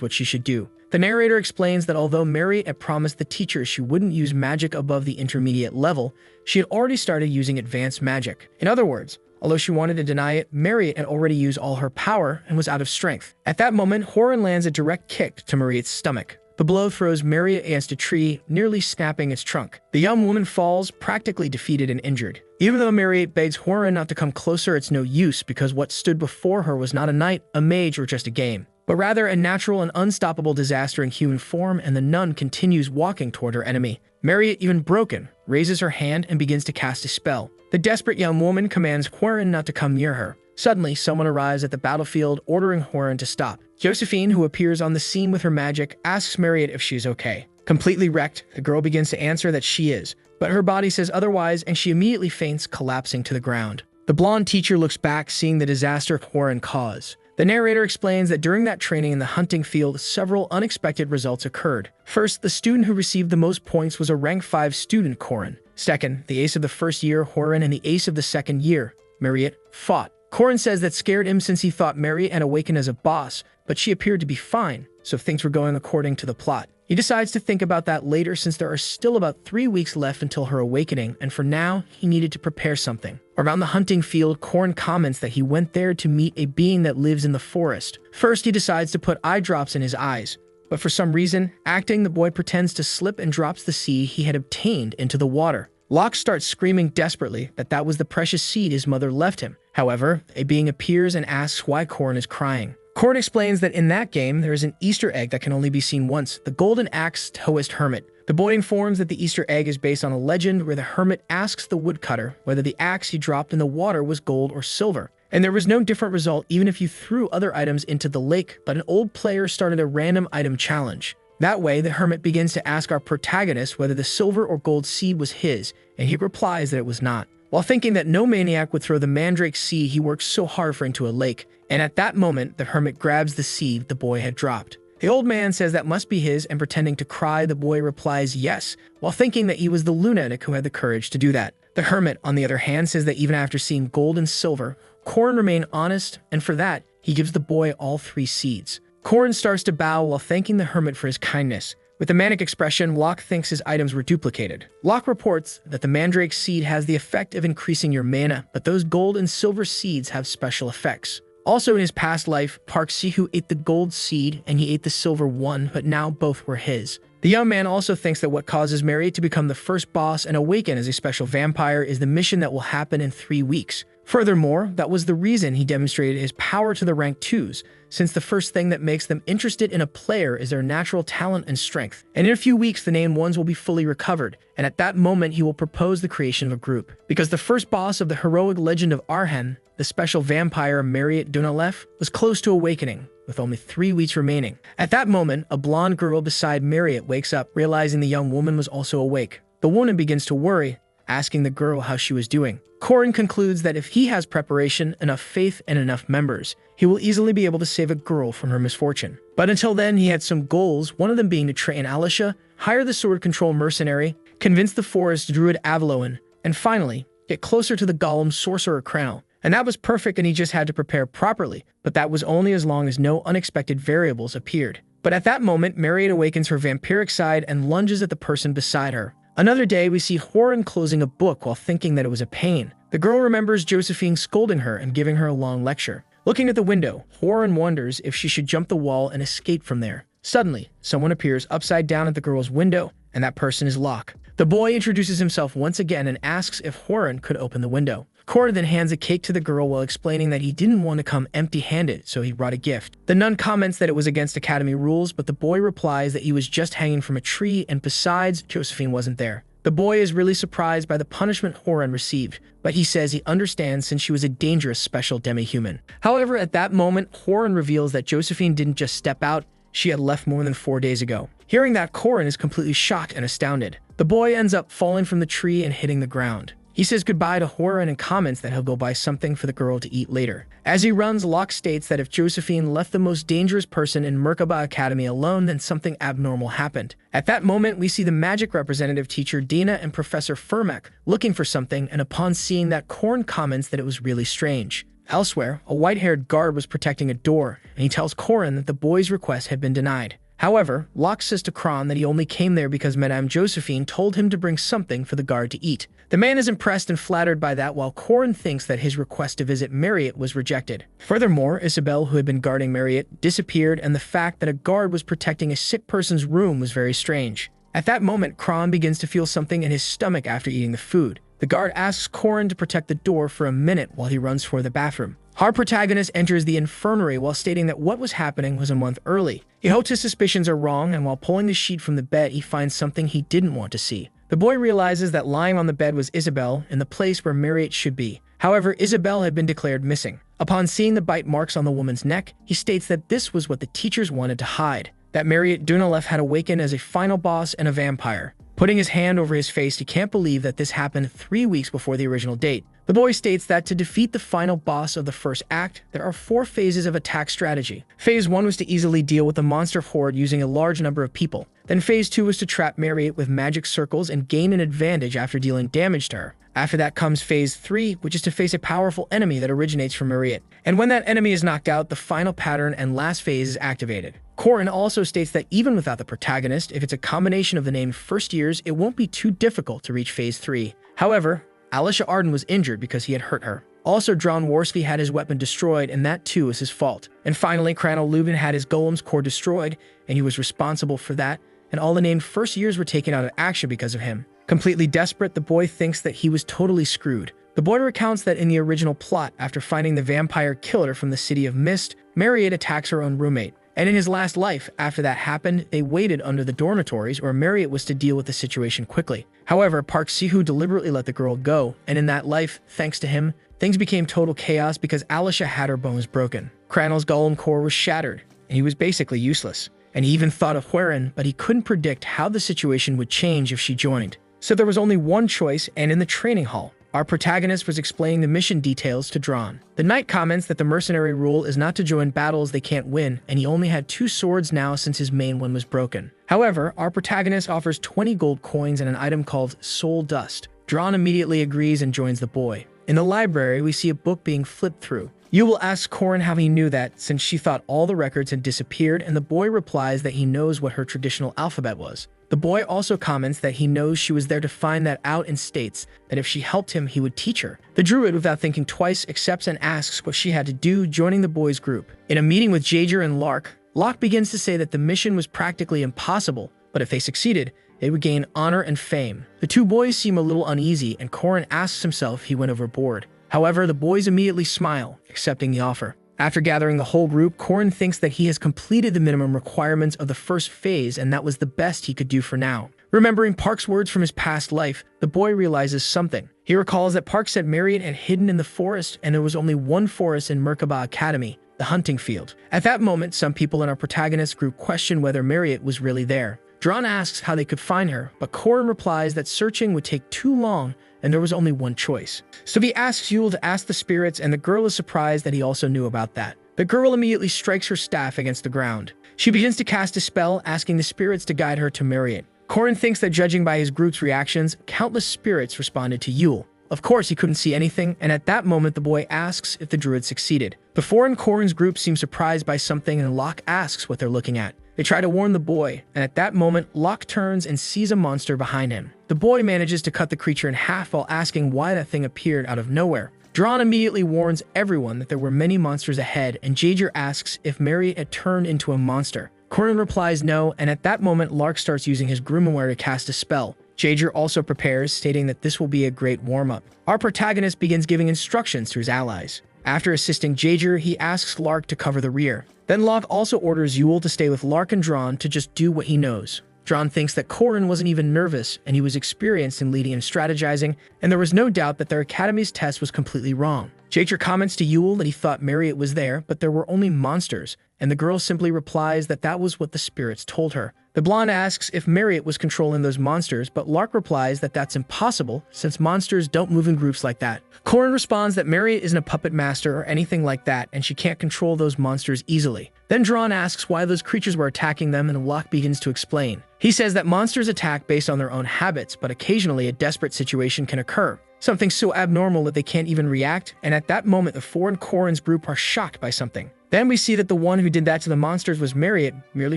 what she should do. The narrator explains that although Marriott had promised the teacher she wouldn't use magic above the intermediate level, she had already started using advanced magic. In other words, although she wanted to deny it, Marriott had already used all her power and was out of strength. At that moment, Huaren lands a direct kick to Marriott's stomach. The blow throws Marriott against a tree, nearly snapping its trunk. The young woman falls, practically defeated and injured. Even though Marriott begs Huaren not to come closer, it's no use because what stood before her was not a knight, a mage, or just a game, but rather a natural and unstoppable disaster in human form, and the nun continues walking toward her enemy. Marriott, even broken, raises her hand and begins to cast a spell. The desperate young woman commands Huaren not to come near her. Suddenly, someone arrives at the battlefield, ordering Huaren to stop. Josephine, who appears on the scene with her magic, asks Marriott if she's okay. Completely wrecked, the girl begins to answer that she is, but her body says otherwise, and she immediately faints, collapsing to the ground. The blonde teacher looks back, seeing the disaster Huaren caused. The narrator explains that during that training in the hunting field, several unexpected results occurred. First, the student who received the most points was a rank 5 student, Corin. Second, the ace of the first year, Huaren, and the ace of the second year, Marriott, fought. Corin says that scared him since he thought Marriott had awakened as a boss, but she appeared to be fine, so things were going according to the plot. He decides to think about that later since there are still about 3 weeks left until her awakening, and for now, he needed to prepare something. Around the hunting field, Corin comments that he went there to meet a being that lives in the forest. First, he decides to put eye drops in his eyes, but for some reason, acting, the boy pretends to slip and drops the seed he had obtained into the water. Locke starts screaming desperately that that was the precious seed his mother left him. However, a being appears and asks why Corin is crying. Corin explains that in that game, there is an Easter egg that can only be seen once, the Golden Axe Taoist Hermit. The boy informs that the Easter egg is based on a legend where the hermit asks the woodcutter whether the axe he dropped in the water was gold or silver. And there was no different result even if you threw other items into the lake, but an old player started a random item challenge. That way, the hermit begins to ask our protagonist whether the silver or gold seed was his, and he replies that it was not. While thinking that no maniac would throw the mandrake seed he worked so hard for into a lake, and at that moment, the hermit grabs the seed the boy had dropped. The old man says that must be his, and pretending to cry, the boy replies yes, while thinking that he was the lunatic who had the courage to do that. The hermit, on the other hand, says that even after seeing gold and silver, Corin remained honest, and for that, he gives the boy all 3 seeds. Corin starts to bow while thanking the hermit for his kindness. With a manic expression, Locke thinks his items were duplicated. Locke reports that the mandrake seed has the effect of increasing your mana, but those gold and silver seeds have special effects. Also in his past life, Park Sihu ate the gold seed and he ate the silver one, but now both were his. The young man also thinks that what causes Marriott to become the first boss and awaken as a special vampire is the mission that will happen in 3 weeks. Furthermore, that was the reason he demonstrated his power to the rank 2s, since the first thing that makes them interested in a player is their natural talent and strength. And in a few weeks, the named ones will be fully recovered, and at that moment he will propose the creation of a group. Because the first boss of the heroic legend of Arhen, the special vampire Marriott Dunalef, was close to awakening, with only 3 weeks remaining. At that moment, a blonde girl beside Marriott wakes up, realizing the young woman was also awake. The woman begins to worry, asking the girl how she was doing. Corin concludes that if he has preparation, enough faith, and enough members, he will easily be able to save a girl from her misfortune. But until then, he had some goals, one of them being to train Alicia, hire the sword control mercenary, convince the forest druid Avaloan, and finally, get closer to the golem sorcerer Crown. And that was perfect, and he just had to prepare properly, but that was only as long as no unexpected variables appeared. But at that moment, Marriott awakens her vampiric side and lunges at the person beside her. Another day, we see Huaren closing a book while thinking that it was a pain. The girl remembers Josephine scolding her and giving her a long lecture. Looking at the window, Huaren wonders if she should jump the wall and escape from there. Suddenly, someone appears upside down at the girl's window, and that person is Locke. The boy introduces himself once again and asks if Huaren could open the window. Corin then hands a cake to the girl while explaining that he didn't want to come empty-handed, so he brought a gift. The nun comments that it was against Academy rules, but the boy replies that he was just hanging from a tree, and besides, Josephine wasn't there. The boy is really surprised by the punishment Horan received, but he says he understands since she was a dangerous special demi-human. However, at that moment, Horan reveals that Josephine didn't just step out, she had left more than 4 days ago. Hearing that, Horan is completely shocked and astounded. The boy ends up falling from the tree and hitting the ground. He says goodbye to Horan and comments that he'll go buy something for the girl to eat later. As he runs, Locke states that if Josephine left the most dangerous person in Merkaba Academy alone, then something abnormal happened. At that moment, we see the magic representative teacher Dina and Professor Firmek looking for something, and upon seeing that, Korn comments that it was really strange. Elsewhere, a white-haired guard was protecting a door, and he tells Korin that the boy's request had been denied. However, Locke says to Kron that he only came there because Madame Josephine told him to bring something for the guard to eat. The man is impressed and flattered by that, while Korin thinks that his request to visit Marriott was rejected. Furthermore, Isabel, who had been guarding Marriott, disappeared, and the fact that a guard was protecting a sick person's room was very strange. At that moment, Kron begins to feel something in his stomach after eating the food. The guard asks Korin to protect the door for a minute while he runs for the bathroom. Our protagonist enters the infirmary while stating that what was happening was a month early. He hopes his suspicions are wrong, and while pulling the sheet from the bed, he finds something he didn't want to see. The boy realizes that lying on the bed was Isabel in the place where Marriott should be. However, Isabel had been declared missing. Upon seeing the bite marks on the woman's neck, he states that this was what the teachers wanted to hide, that Marriott Dunalev had awakened as a final boss and a vampire. Putting his hand over his face, he can't believe that this happened 3 weeks before the original date. The boy states that to defeat the final boss of the first act, there are 4 phases of attack strategy. Phase 1 was to easily deal with the monster horde using a large number of people. Then Phase 2 was to trap Marriott with magic circles and gain an advantage after dealing damage to her. After that comes Phase 3, which is to face a powerful enemy that originates from Marriott. And when that enemy is knocked out, the final pattern and last phase is activated. Korin also states that even without the protagonist, if it's a combination of the named first years, it won't be too difficult to reach Phase 3. However, Alicia Arden was injured because he had hurt her. Also, Dron Worsby had his weapon destroyed, and that too was his fault. And finally, Kranil Lubin had his golem's core destroyed, and he was responsible for that, and all the named first years were taken out of action because of him. Completely desperate, the boy thinks that he was totally screwed. The boy recounts that in the original plot, after finding the vampire killer from the City of Mist, Marriott attacks her own roommate. And in his last life, after that happened, they waited under the dormitories where Marriott was to deal with the situation quickly. However, Park Sihu deliberately let the girl go, and in that life, thanks to him, things became total chaos because Alicia had her bones broken. Kranil's golem core was shattered, and he was basically useless. And he even thought of Hueren, but he couldn't predict how the situation would change if she joined. So there was only one choice, and in the training hall, our protagonist was explaining the mission details to Dron. The knight comments that the mercenary rule is not to join battles they can't win, and he only had 2 swords now since his main one was broken. However, our protagonist offers 20 gold coins and an item called Soul Dust. Dron immediately agrees and joins the boy. In the library, we see a book being flipped through. Yule asks Korin how he knew that, since she thought all the records had disappeared, and the boy replies that he knows what her traditional alphabet was. The boy also comments that he knows she was there to find that out and states that if she helped him, he would teach her. The druid, without thinking twice, accepts and asks what she had to do, joining the boys' group. In a meeting with Jaeger and Lark, Locke begins to say that the mission was practically impossible, but if they succeeded, they would gain honor and fame. The 2 boys seem a little uneasy, and Korin asks himself if he went overboard. However, the boys immediately smile, accepting the offer. After gathering the whole group, Korin thinks that he has completed the minimum requirements of the first phase, and that was the best he could do for now. Remembering Park's words from his past life, the boy realizes something. He recalls that Park said Marriott had hidden in the forest, and there was only one forest in Merkaba Academy, the hunting field. At that moment, some people in our protagonist group question whether Marriott was really there. Dron asks how they could find her, but Korin replies that searching would take too long, and there was only one choice. So he asks Yule to ask the spirits, and the girl is surprised that he also knew about that. The girl immediately strikes her staff against the ground. She begins to cast a spell, asking the spirits to guide her to Marriott. Korin thinks that judging by his group's reactions, countless spirits responded to Yule. Of course, he couldn't see anything, and at that moment the boy asks if the druid succeeded. The 4 in Korin's group seem surprised by something, and Locke asks what they're looking at. They try to warn the boy, and at that moment, Locke turns and sees a monster behind him. The boy manages to cut the creature in half while asking why that thing appeared out of nowhere. Dron immediately warns everyone that there were many monsters ahead, and Jaeger asks if Marriott had turned into a monster. Korin replies no, and at that moment, Lark starts using his grimoire to cast a spell. Jaeger also prepares, stating that this will be a great warm-up. Our protagonist begins giving instructions to his allies. After assisting Jaeger, he asks Lark to cover the rear. Then Locke also orders Yule to stay with Lark and Dron to just do what he knows. Dron thinks that Corin wasn't even nervous, and he was experienced in leading and strategizing, and there was no doubt that their academy's test was completely wrong. Jager comments to Yule that he thought Marriott was there, but there were only monsters, and the girl simply replies that that was what the spirits told her. The blonde asks if Marriott was controlling those monsters, but Lark replies that that's impossible, since monsters don't move in groups like that. Corin responds that Marriott isn't a puppet master or anything like that, and she can't control those monsters easily. Then Dron asks why those creatures were attacking them, and Locke begins to explain. He says that monsters attack based on their own habits, but occasionally a desperate situation can occur. Something so abnormal that they can't even react, and at that moment the four in Corin's group are shocked by something. Then we see that the one who did that to the monsters was Marriott, merely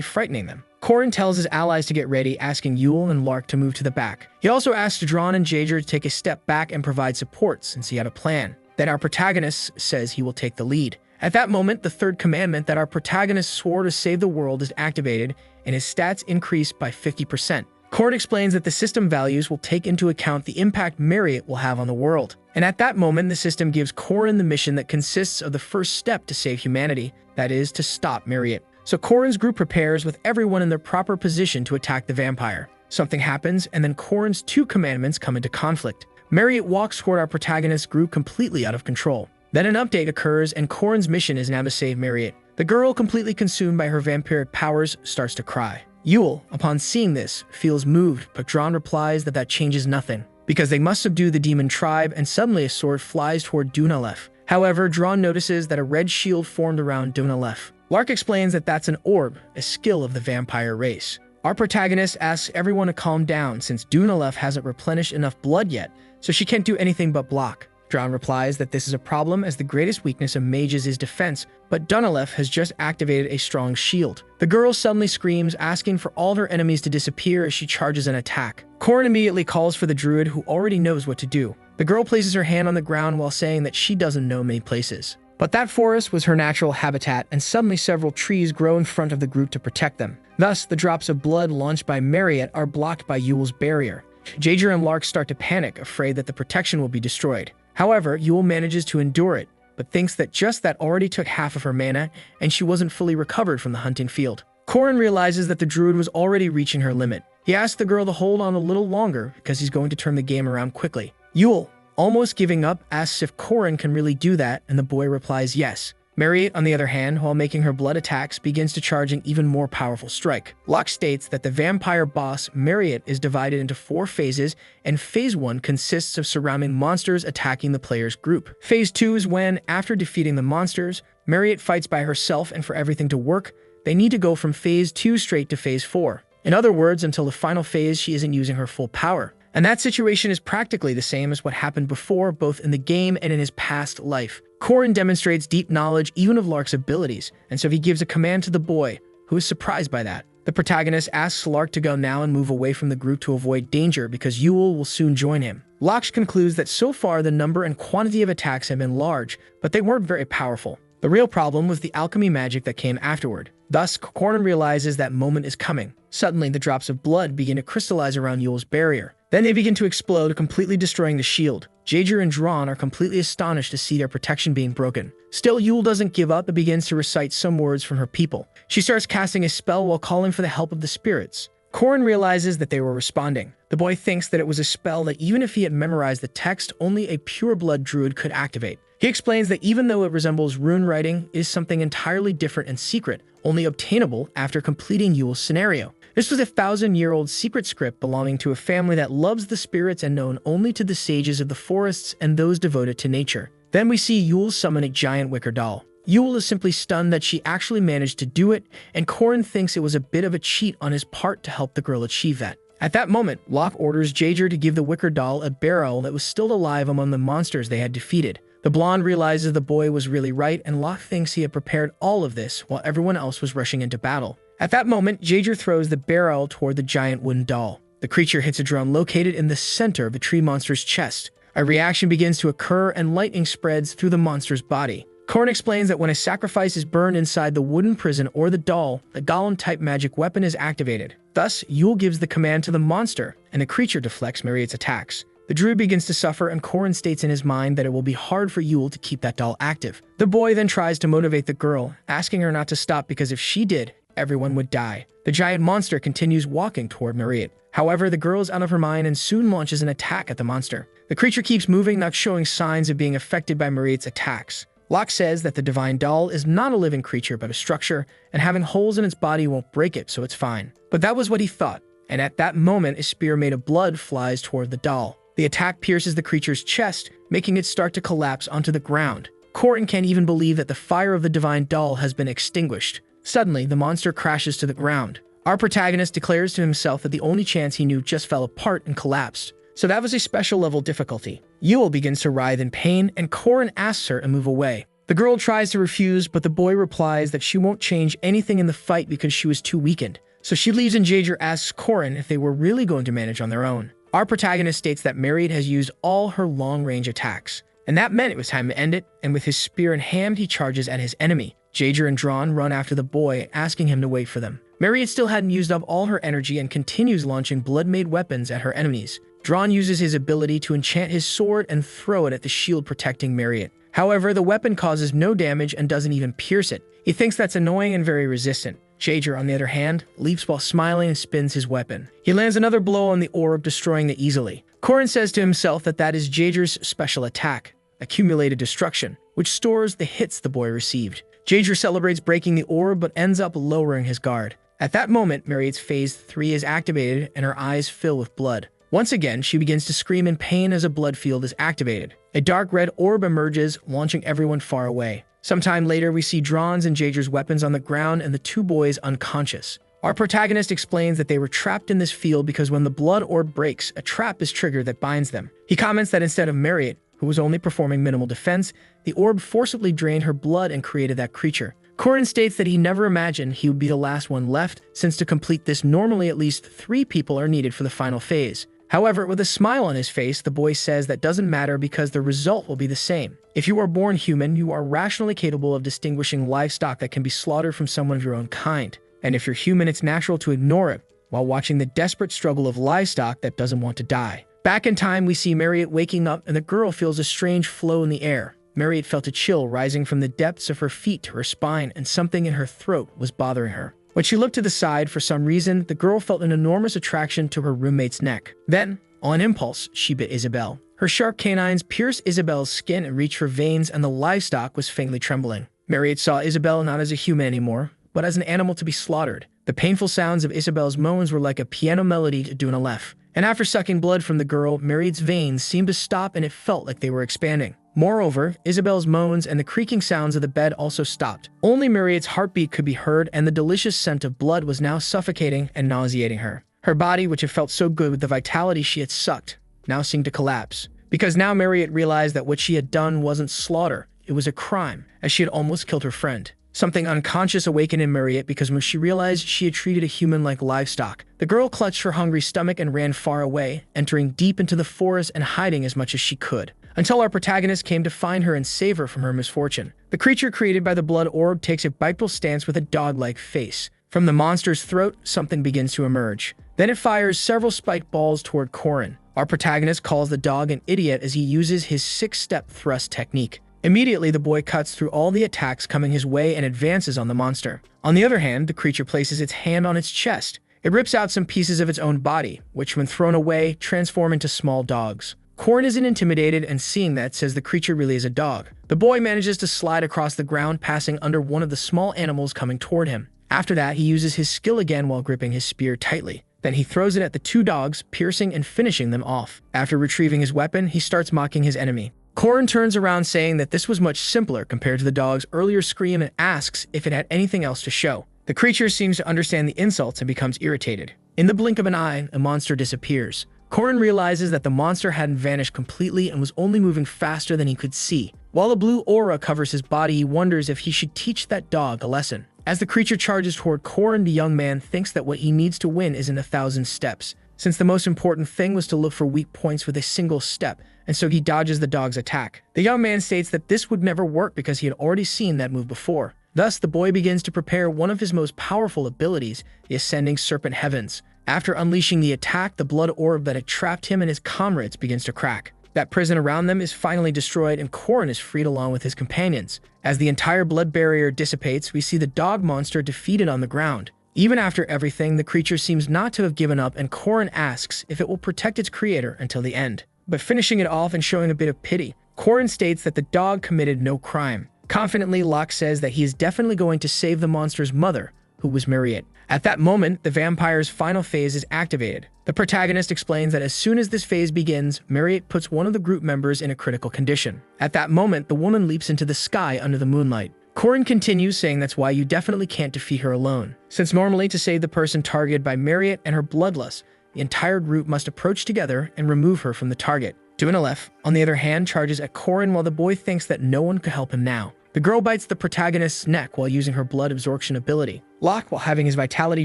frightening them. Corin tells his allies to get ready, asking Yule and Lark to move to the back. He also asks Dron and Jager to take a step back and provide support, since he had a plan. Then our protagonist says he will take the lead. At that moment, the third commandment that our protagonist swore to save the world is activated, and his stats increase by 50%. Corin explains that the system values will take into account the impact Marriott will have on the world. And at that moment, the system gives Corin the mission that consists of the first step to save humanity, that is, to stop Marriott. So Corin's group prepares with everyone in their proper position to attack the vampire. Something happens, and then Corin's two commandments come into conflict. Marriott walks toward our protagonist's group completely out of control. Then an update occurs, and Corin's mission is now to save Marriott. The girl, completely consumed by her vampiric powers, starts to cry. Yule, upon seeing this, feels moved, but Dron replies that that changes nothing, because they must subdue the demon tribe, and suddenly a sword flies toward Dunalef. However, Dron notices that a red shield formed around Dunalef. Lark explains that that's an orb, a skill of the vampire race. Our protagonist asks everyone to calm down since Dunalef hasn't replenished enough blood yet, so she can't do anything but block. Dron replies that this is a problem as the greatest weakness of mages is defense, but Dunalef has just activated a strong shield. The girl suddenly screams, asking for all her enemies to disappear as she charges an attack. Corin immediately calls for the druid, who already knows what to do. The girl places her hand on the ground while saying that she doesn't know many places. But that forest was her natural habitat, and suddenly several trees grow in front of the group to protect them. Thus, the drops of blood launched by Marriott are blocked by Yule's barrier. Jager and Lark start to panic, afraid that the protection will be destroyed. However, Yule manages to endure it, but thinks that just that already took half of her mana, and she wasn't fully recovered from the hunting field. Corin realizes that the druid was already reaching her limit. He asks the girl to hold on a little longer because he's going to turn the game around quickly. Yule, almost giving up, asks if Corin can really do that, and the boy replies yes. Marriott, on the other hand, while making her blood attacks, begins to charge an even more powerful strike. Locke states that the vampire boss, Marriott, is divided into 4 phases, and Phase 1 consists of surrounding monsters attacking the player's group. Phase 2 is when, after defeating the monsters, Marriott fights by herself, and for everything to work, they need to go from Phase 2 straight to Phase 4. In other words, until the final phase, she isn't using her full power. And that situation is practically the same as what happened before, both in the game and in his past life. Corin demonstrates deep knowledge even of Lark's abilities, and so he gives a command to the boy, who is surprised by that. The protagonist asks Lark to go now and move away from the group to avoid danger because Yule will soon join him. Locke concludes that so far the number and quantity of attacks have been large, but they weren't very powerful. The real problem was the alchemy magic that came afterward. Thus, Corin realizes that moment is coming. Suddenly, the drops of blood begin to crystallize around Yule's barrier. Then they begin to explode, completely destroying the shield. Jager and Dron are completely astonished to see their protection being broken. Still, Yule doesn't give up and begins to recite some words from her people. She starts casting a spell while calling for the help of the spirits. Corin realizes that they were responding. The boy thinks that it was a spell that even if he had memorized the text, only a pure-blood druid could activate. He explains that even though it resembles rune writing, it is something entirely different and secret, only obtainable after completing Yule's scenario. This was a 1,000-year-old secret script belonging to a family that loves the spirits and known only to the sages of the forests and those devoted to nature. Then we see Yule summon a giant wicker doll. Yule is simply stunned that she actually managed to do it, and Corin thinks it was a bit of a cheat on his part to help the girl achieve that. At that moment, Locke orders Jager to give the wicker doll a barrel that was still alive among the monsters they had defeated. The blonde realizes the boy was really right, and Locke thinks he had prepared all of this while everyone else was rushing into battle. At that moment, Jager throws the barrel toward the giant wooden doll. The creature hits a drum located in the center of the tree monster's chest. A reaction begins to occur and lightning spreads through the monster's body. Corin explains that when a sacrifice is burned inside the wooden prison or the doll, the golem-type magic weapon is activated. Thus, Yule gives the command to the monster, and the creature deflects Marriott's attacks. The druid begins to suffer, and Corin states in his mind that it will be hard for Yule to keep that doll active. The boy then tries to motivate the girl, asking her not to stop because if she did, everyone would die. The giant monster continues walking toward Mariette. However, the girl is out of her mind and soon launches an attack at the monster. The creature keeps moving, not showing signs of being affected by Mariette's attacks. Locke says that the divine doll is not a living creature but a structure, and having holes in its body won't break it, so it's fine. But that was what he thought, and at that moment a spear made of blood flies toward the doll. The attack pierces the creature's chest, making it start to collapse onto the ground. Corin can't even believe that the fire of the divine doll has been extinguished. Suddenly, the monster crashes to the ground. Our protagonist declares to himself that the only chance he knew just fell apart and collapsed. So that was a special level difficulty. Yule begins to writhe in pain, and Corin asks her to move away. The girl tries to refuse, but the boy replies that she won't change anything in the fight because she was too weakened. So she leaves, and Jaeger asks Corin if they were really going to manage on their own. Our protagonist states that Mariette has used all her long-range attacks, and that meant it was time to end it, and with his spear in hand, he charges at his enemy. Jaeger and Dron run after the boy, asking him to wait for them. Mariette still hadn't used up all her energy and continues launching blood-made weapons at her enemies. Dron uses his ability to enchant his sword and throw it at the shield protecting Mariette. However, the weapon causes no damage and doesn't even pierce it. He thinks that's annoying and very resistant. Jaeger, on the other hand, leaps while smiling and spins his weapon. He lands another blow on the orb, destroying it easily. Corin says to himself that that is Jaeger's special attack, Accumulated Destruction, which stores the hits the boy received. Jaeger celebrates breaking the orb but ends up lowering his guard. At that moment, Mariette's Phase 3 is activated and her eyes fill with blood. Once again, she begins to scream in pain as a blood field is activated. A dark red orb emerges, launching everyone far away. Sometime later, we see Dron's and Jaeger's weapons on the ground and the two boys unconscious. Our protagonist explains that they were trapped in this field because when the blood orb breaks, a trap is triggered that binds them. He comments that instead of Mariette, who was only performing minimal defense, the orb forcibly drained her blood and created that creature. Corin states that he never imagined he would be the last one left, since to complete this normally at least 3 people are needed for the final phase. However, with a smile on his face, the boy says that doesn't matter because the result will be the same. If you are born human, you are rationally capable of distinguishing livestock that can be slaughtered from someone of your own kind. And if you're human, it's natural to ignore it, while watching the desperate struggle of livestock that doesn't want to die. Back in time, we see Mariette waking up and the girl feels a strange flow in the air. Mariette felt a chill rising from the depths of her feet to her spine, and something in her throat was bothering her. When she looked to the side, for some reason, the girl felt an enormous attraction to her roommate's neck. Then, on impulse, she bit Isabelle. Her sharp canines pierced Isabelle's skin and reached her veins, and the livestock was faintly trembling. Mariette saw Isabelle not as a human anymore, but as an animal to be slaughtered. The painful sounds of Isabelle's moans were like a piano melody to Dune Aleph. And after sucking blood from the girl, Mariette's veins seemed to stop and it felt like they were expanding. Moreover, Isabelle's moans and the creaking sounds of the bed also stopped. Only Mariette's heartbeat could be heard, and the delicious scent of blood was now suffocating and nauseating her. Her body, which had felt so good with the vitality she had sucked, now seemed to collapse. Because now Mariette realized that what she had done wasn't slaughter, it was a crime, as she had almost killed her friend. Something unconscious awakened in Mariette because when she realized she had treated a human like livestock, the girl clutched her hungry stomach and ran far away, entering deep into the forest and hiding as much as she could, until our protagonist came to find her and save her from her misfortune. The creature created by the blood orb takes a bipedal stance with a dog-like face. From the monster's throat, something begins to emerge. Then it fires several spiked balls toward Corin. Our protagonist calls the dog an idiot as he uses his 6-step thrust technique. Immediately, the boy cuts through all the attacks coming his way and advances on the monster. On the other hand, the creature places its hand on its chest. It rips out some pieces of its own body, which when thrown away, transform into small dogs. Corin isn't intimidated, and seeing that, says the creature really is a dog. The boy manages to slide across the ground, passing under one of the small animals coming toward him. After that, he uses his skill again while gripping his spear tightly. Then he throws it at the 2 dogs, piercing and finishing them off. After retrieving his weapon, he starts mocking his enemy. Corin turns around saying that this was much simpler compared to the dog's earlier scream and asks if it had anything else to show. The creature seems to understand the insults and becomes irritated. In the blink of an eye, a monster disappears. Corin realizes that the monster hadn't vanished completely and was only moving faster than he could see. While a blue aura covers his body, he wonders if he should teach that dog a lesson. As the creature charges toward Corin, the young man thinks that what he needs to win is in 1,000 steps, since the most important thing was to look for weak points with a single step, and so he dodges the dog's attack. The young man states that this would never work because he had already seen that move before. Thus, the boy begins to prepare one of his most powerful abilities, the Ascending Serpent Heavens. After unleashing the attack, the blood orb that had trapped him and his comrades begins to crack. That prison around them is finally destroyed and Korin is freed along with his companions. As the entire blood barrier dissipates, we see the dog monster defeated on the ground. Even after everything, the creature seems not to have given up and Korin asks if it will protect its creator until the end. But finishing it off and showing a bit of pity, Korin states that the dog committed no crime. Confidently, Locke says that he is definitely going to save the monster's mother, who was Mariette. At that moment, the vampire's final phase is activated. The protagonist explains that as soon as this phase begins, Mariette puts one of the group members in a critical condition. At that moment, the woman leaps into the sky under the moonlight. Korin continues saying that's why you definitely can't defeat her alone. Since normally to save the person targeted by Mariette and her bloodlust, the entire group must approach together and remove her from the target. Duinalef, on the other hand, charges at Korin while the boy thinks that no one could help him now. The girl bites the protagonist's neck while using her blood absorption ability. Locke, while having his vitality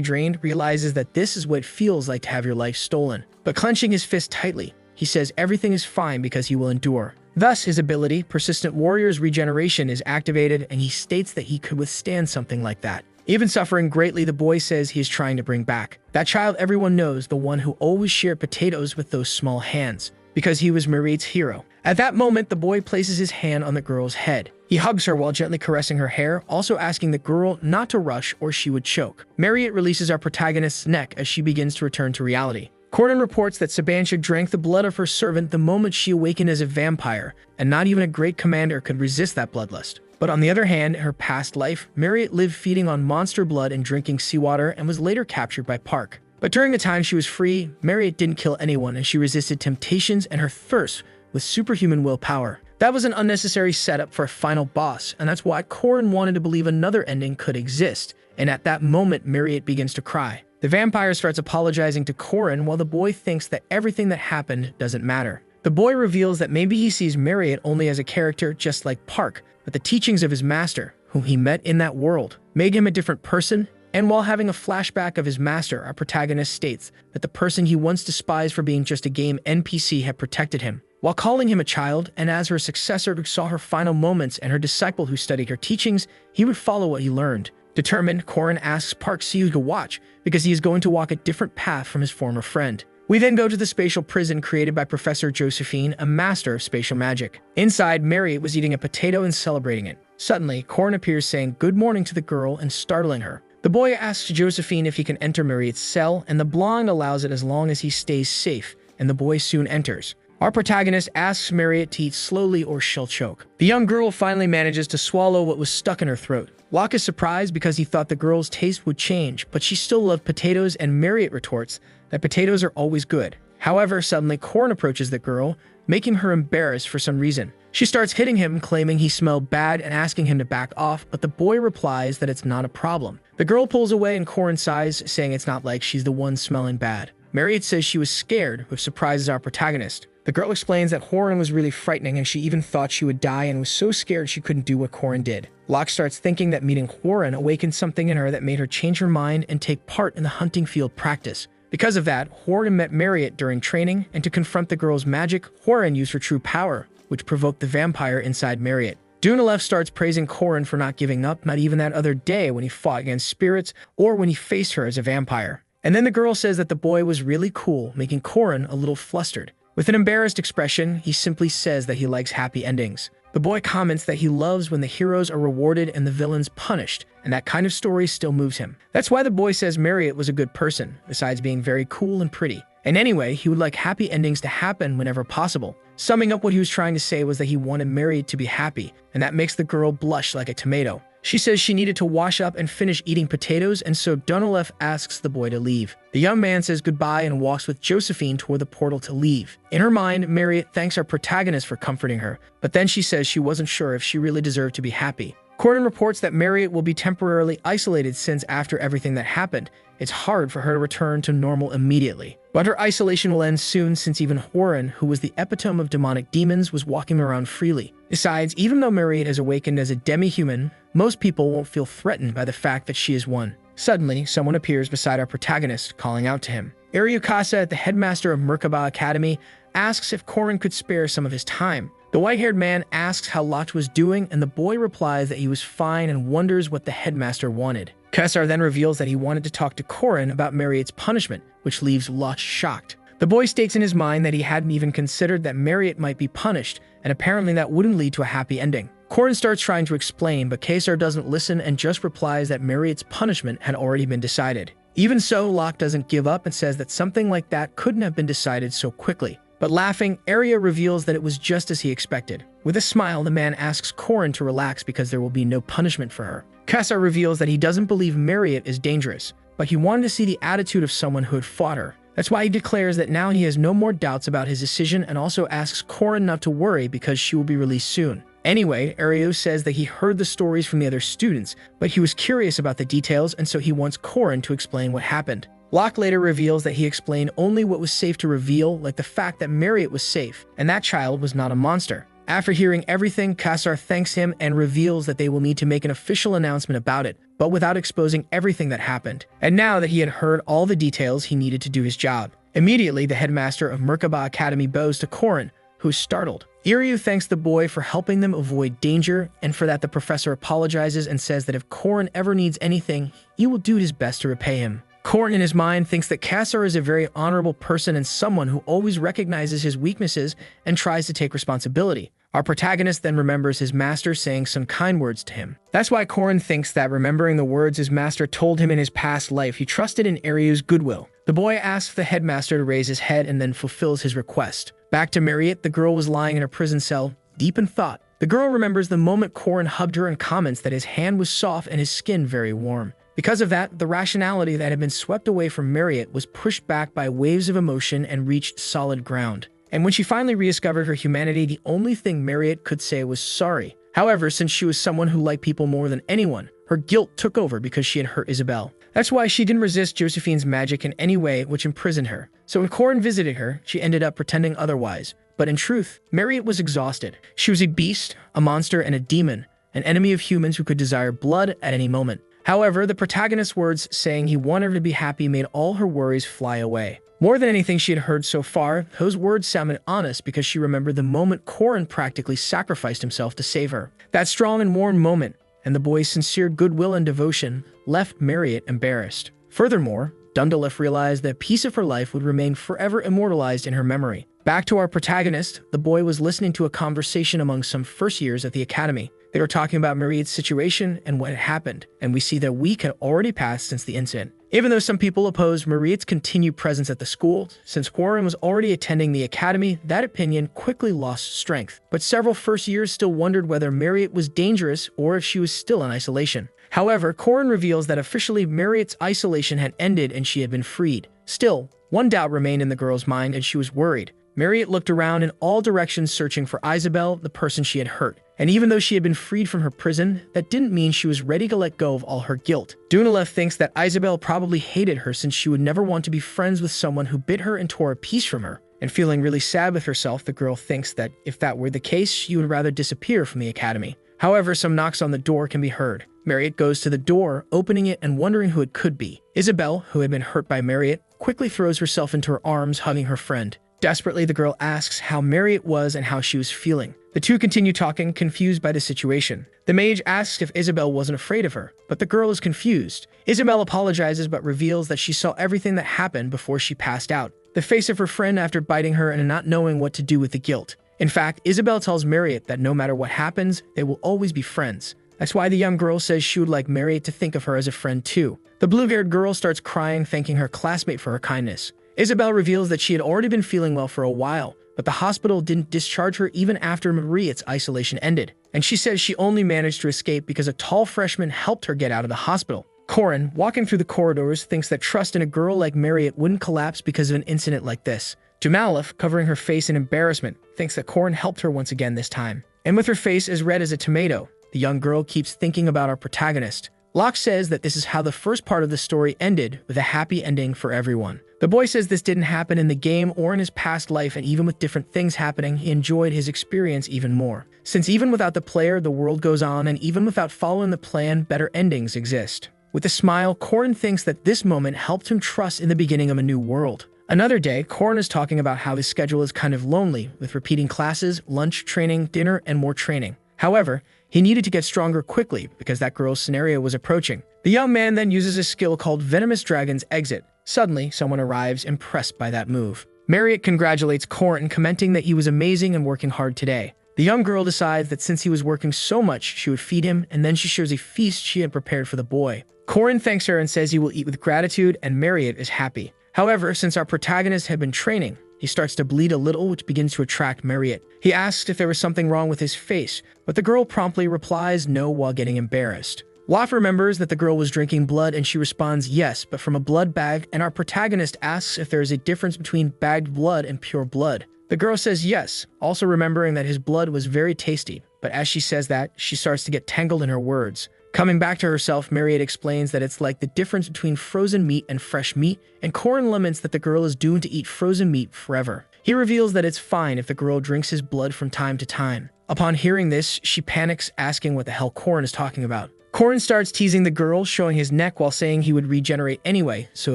drained, realizes that this is what it feels like to have your life stolen. But clenching his fist tightly, he says everything is fine because he will endure. Thus, his ability, Persistent Warrior's Regeneration, is activated and he states that he could withstand something like that. Even suffering greatly, the boy says he is trying to bring back that child everyone knows, the one who always shared potatoes with those small hands, because he was Mariette's hero. At that moment, the boy places his hand on the girl's head. He hugs her while gently caressing her hair, also asking the girl not to rush or she would choke. Mariette releases our protagonist's neck as she begins to return to reality. Korin reports that Sabansha drank the blood of her servant the moment she awakened as a vampire, and not even a great commander could resist that bloodlust. But on the other hand, in her past life, Mariette lived feeding on monster blood and drinking seawater and was later captured by Park. But during the time she was free, Mariette didn't kill anyone and she resisted temptations and her thirst with superhuman willpower. That was an unnecessary setup for a final boss, and that's why Korin wanted to believe another ending could exist. And at that moment, Mariette begins to cry. The vampire starts apologizing to Korin while the boy thinks that everything that happened doesn't matter. The boy reveals that maybe he sees Mariette only as a character just like Park, but the teachings of his master, whom he met in that world, made him a different person. And while having a flashback of his master, our protagonist states that the person he once despised for being just a game NPC had protected him, while calling him a child, and as her successor who saw her final moments and her disciple who studied her teachings, he would follow what he learned. Determined, Korin asks Park Siu to watch, because he is going to walk a different path from his former friend. We then go to the spatial prison created by Professor Josephine, a master of spatial magic. Inside, Mariette was eating a potato and celebrating it. Suddenly, Korin appears saying good morning to the girl and startling her. The boy asks Josephine if he can enter Mariette's cell, and the blonde allows it as long as he stays safe, and the boy soon enters. Our protagonist asks Mariette to eat slowly or she'll choke. The young girl finally manages to swallow what was stuck in her throat. Locke is surprised because he thought the girl's taste would change, but she still loved potatoes, and Mariette retorts that potatoes are always good. However, suddenly Korin approaches the girl, making her embarrassed for some reason. She starts hitting him, claiming he smelled bad and asking him to back off, but the boy replies that it's not a problem. The girl pulls away and Korin sighs, saying it's not like she's the one smelling bad. Mariette says she was scared, which surprises our protagonist. The girl explains that Korin was really frightening and she even thought she would die and was so scared she couldn't do what Korin did. Locke starts thinking that meeting Korin awakened something in her that made her change her mind and take part in the hunting field practice. Because of that, Korin met Mariette during training, and to confront the girl's magic, Korin used her true power, which provoked the vampire inside Mariette. Duinalef starts praising Korin for not giving up, not even that other day when he fought against spirits or when he faced her as a vampire. And then the girl says that the boy was really cool, making Korin a little flustered. With an embarrassed expression, he simply says that he likes happy endings. The boy comments that he loves when the heroes are rewarded and the villains punished, and that kind of story still moves him. That's why the boy says Mariette was a good person, besides being very cool and pretty. And anyway, he would like happy endings to happen whenever possible. Summing up what he was trying to say was that he wanted Mariette to be happy, and that makes the girl blush like a tomato. She says she needed to wash up and finish eating potatoes, and so Duinalef asks the boy to leave. The young man says goodbye and walks with Josephine toward the portal to leave. In her mind, Mariette thanks our protagonist for comforting her, but then she says she wasn't sure if she really deserved to be happy. Korin reports that Mariette will be temporarily isolated since after everything that happened, it's hard for her to return to normal immediately. But her isolation will end soon since even Korin, who was the epitome of demonic demons, was walking around freely. Besides, even though Mariette has awakened as a demi-human, most people won't feel threatened by the fact that she is one. Suddenly, someone appears beside our protagonist, calling out to him. Ariukasa, the headmaster of Merkaba Academy, asks if Korin could spare some of his time. The white-haired man asks how Locke was doing, and the boy replies that he was fine and wonders what the headmaster wanted. Kesar then reveals that he wanted to talk to Korin about Mariette's punishment, which leaves Locke shocked. The boy states in his mind that he hadn't even considered that Marriott might be punished, and apparently that wouldn't lead to a happy ending. Corin starts trying to explain, but Kesar doesn't listen and just replies that Marriott's punishment had already been decided. Even so, Locke doesn't give up and says that something like that couldn't have been decided so quickly. But laughing, Arya reveals that it was just as he expected. With a smile, the man asks Corin to relax because there will be no punishment for her. Kesar reveals that he doesn't believe Marriott is dangerous, but he wanted to see the attitude of someone who had fought her. That's why he declares that now he has no more doubts about his decision and also asks Corin not to worry because she will be released soon. Anyway, Aryo says that he heard the stories from the other students, but he was curious about the details and so he wants Corin to explain what happened. Locke later reveals that he explained only what was safe to reveal, like the fact that Marriott was safe, and that child was not a monster. After hearing everything, Kesar thanks him and reveals that they will need to make an official announcement about it, but without exposing everything that happened. And now that he had heard all the details, he needed to do his job. Immediately, the headmaster of Merkaba Academy bows to Corin, who is startled. Iryu thanks the boy for helping them avoid danger, and for that the professor apologizes and says that if Corin ever needs anything, he will do his best to repay him. Corin in his mind thinks that Kesar is a very honorable person and someone who always recognizes his weaknesses and tries to take responsibility. Our protagonist then remembers his master saying some kind words to him. That's why Corin thinks that remembering the words his master told him in his past life, he trusted in Iryu's goodwill. The boy asks the headmaster to raise his head and then fulfills his request. Back to Marriott, the girl was lying in her prison cell, deep in thought. The girl remembers the moment Corin hugged her and comments that his hand was soft and his skin very warm. Because of that, the rationality that had been swept away from Marriott was pushed back by waves of emotion and reached solid ground. And when she finally rediscovered her humanity, the only thing Marriott could say was sorry. However, since she was someone who liked people more than anyone, her guilt took over because she had hurt Isabel. That's why she didn't resist Josephine's magic in any way, which imprisoned her. So when Corin visited her, she ended up pretending otherwise. But in truth, Marriott was exhausted. She was a beast, a monster, and a demon, an enemy of humans who could desire blood at any moment. However, the protagonist's words saying he wanted her to be happy made all her worries fly away. More than anything she had heard so far, those words sounded honest because she remembered the moment Corin practically sacrificed himself to save her. That strong and warm moment, and the boy's sincere goodwill and devotion, left Marriott embarrassed. Furthermore, Dundalef realized that a piece of her life would remain forever immortalized in her memory. Back to our protagonist, the boy was listening to a conversation among some first years at the academy. They were talking about Marriott's situation and what had happened, and we see that a week had already passed since the incident. Even though some people opposed Marriott's continued presence at the school, since Corin was already attending the academy, that opinion quickly lost strength. But several first years still wondered whether Marriott was dangerous or if she was still in isolation. However, Corin reveals that officially Marriott's isolation had ended and she had been freed. Still, one doubt remained in the girl's mind and she was worried. Marriott looked around in all directions searching for Isabel, the person she had hurt. And even though she had been freed from her prison, that didn't mean she was ready to let go of all her guilt. Dundalef thinks that Isabel probably hated her since she would never want to be friends with someone who bit her and tore a piece from her. And feeling really sad with herself, the girl thinks that if that were the case, she would rather disappear from the academy. However, some knocks on the door can be heard. Marriott goes to the door, opening it and wondering who it could be. Isabel, who had been hurt by Marriott, quickly throws herself into her arms, hugging her friend. Desperately, the girl asks how Marriott was and how she was feeling. The two continue talking, confused by the situation. The mage asks if Isabel wasn't afraid of her, but the girl is confused. Isabel apologizes but reveals that she saw everything that happened before she passed out. The face of her friend after biting her and not knowing what to do with the guilt. In fact, Isabel tells Marriott that no matter what happens, they will always be friends. That's why the young girl says she would like Marriott to think of her as a friend too. The blue-haired girl starts crying, thanking her classmate for her kindness. Isabel reveals that she had already been feeling well for a while, but the hospital didn't discharge her even after Marriott's isolation ended. And she says she only managed to escape because a tall freshman helped her get out of the hospital. Corin, walking through the corridors, thinks that trust in a girl like Marriott wouldn't collapse because of an incident like this. Dumalef, covering her face in embarrassment, thinks that Corin helped her once again this time. And with her face as red as a tomato, the young girl keeps thinking about our protagonist. Locke says that this is how the first part of the story ended, with a happy ending for everyone. The boy says this didn't happen in the game or in his past life, and even with different things happening, he enjoyed his experience even more. Since even without the player, the world goes on, and even without following the plan, better endings exist. With a smile, Corin thinks that this moment helped him trust in the beginning of a new world. Another day, Corin is talking about how his schedule is kind of lonely, with repeating classes, lunch, training, dinner, and more training. However, he needed to get stronger quickly because that girl's scenario was approaching. The young man then uses a skill called Venomous Dragon's Exit. Suddenly, someone arrives, impressed by that move. Marriott congratulates Corin, commenting that he was amazing and working hard today. The young girl decides that since he was working so much, she would feed him, and then she shares a feast she had prepared for the boy. Corin thanks her and says he will eat with gratitude, and Marriott is happy. However, since our protagonist had been training, he starts to bleed a little, which begins to attract Marriott. He asks if there was something wrong with his face, but the girl promptly replies no while getting embarrassed. Locke remembers that the girl was drinking blood, and she responds yes, but from a blood bag, and our protagonist asks if there is a difference between bagged blood and pure blood. The girl says yes, also remembering that his blood was very tasty, but as she says that, she starts to get tangled in her words. Coming back to herself, Marriott explains that it's like the difference between frozen meat and fresh meat, and Corin laments that the girl is doomed to eat frozen meat forever. He reveals that it's fine if the girl drinks his blood from time to time. Upon hearing this, she panics, asking what the hell Corin is talking about. Corin starts teasing the girl, showing his neck while saying he would regenerate anyway, so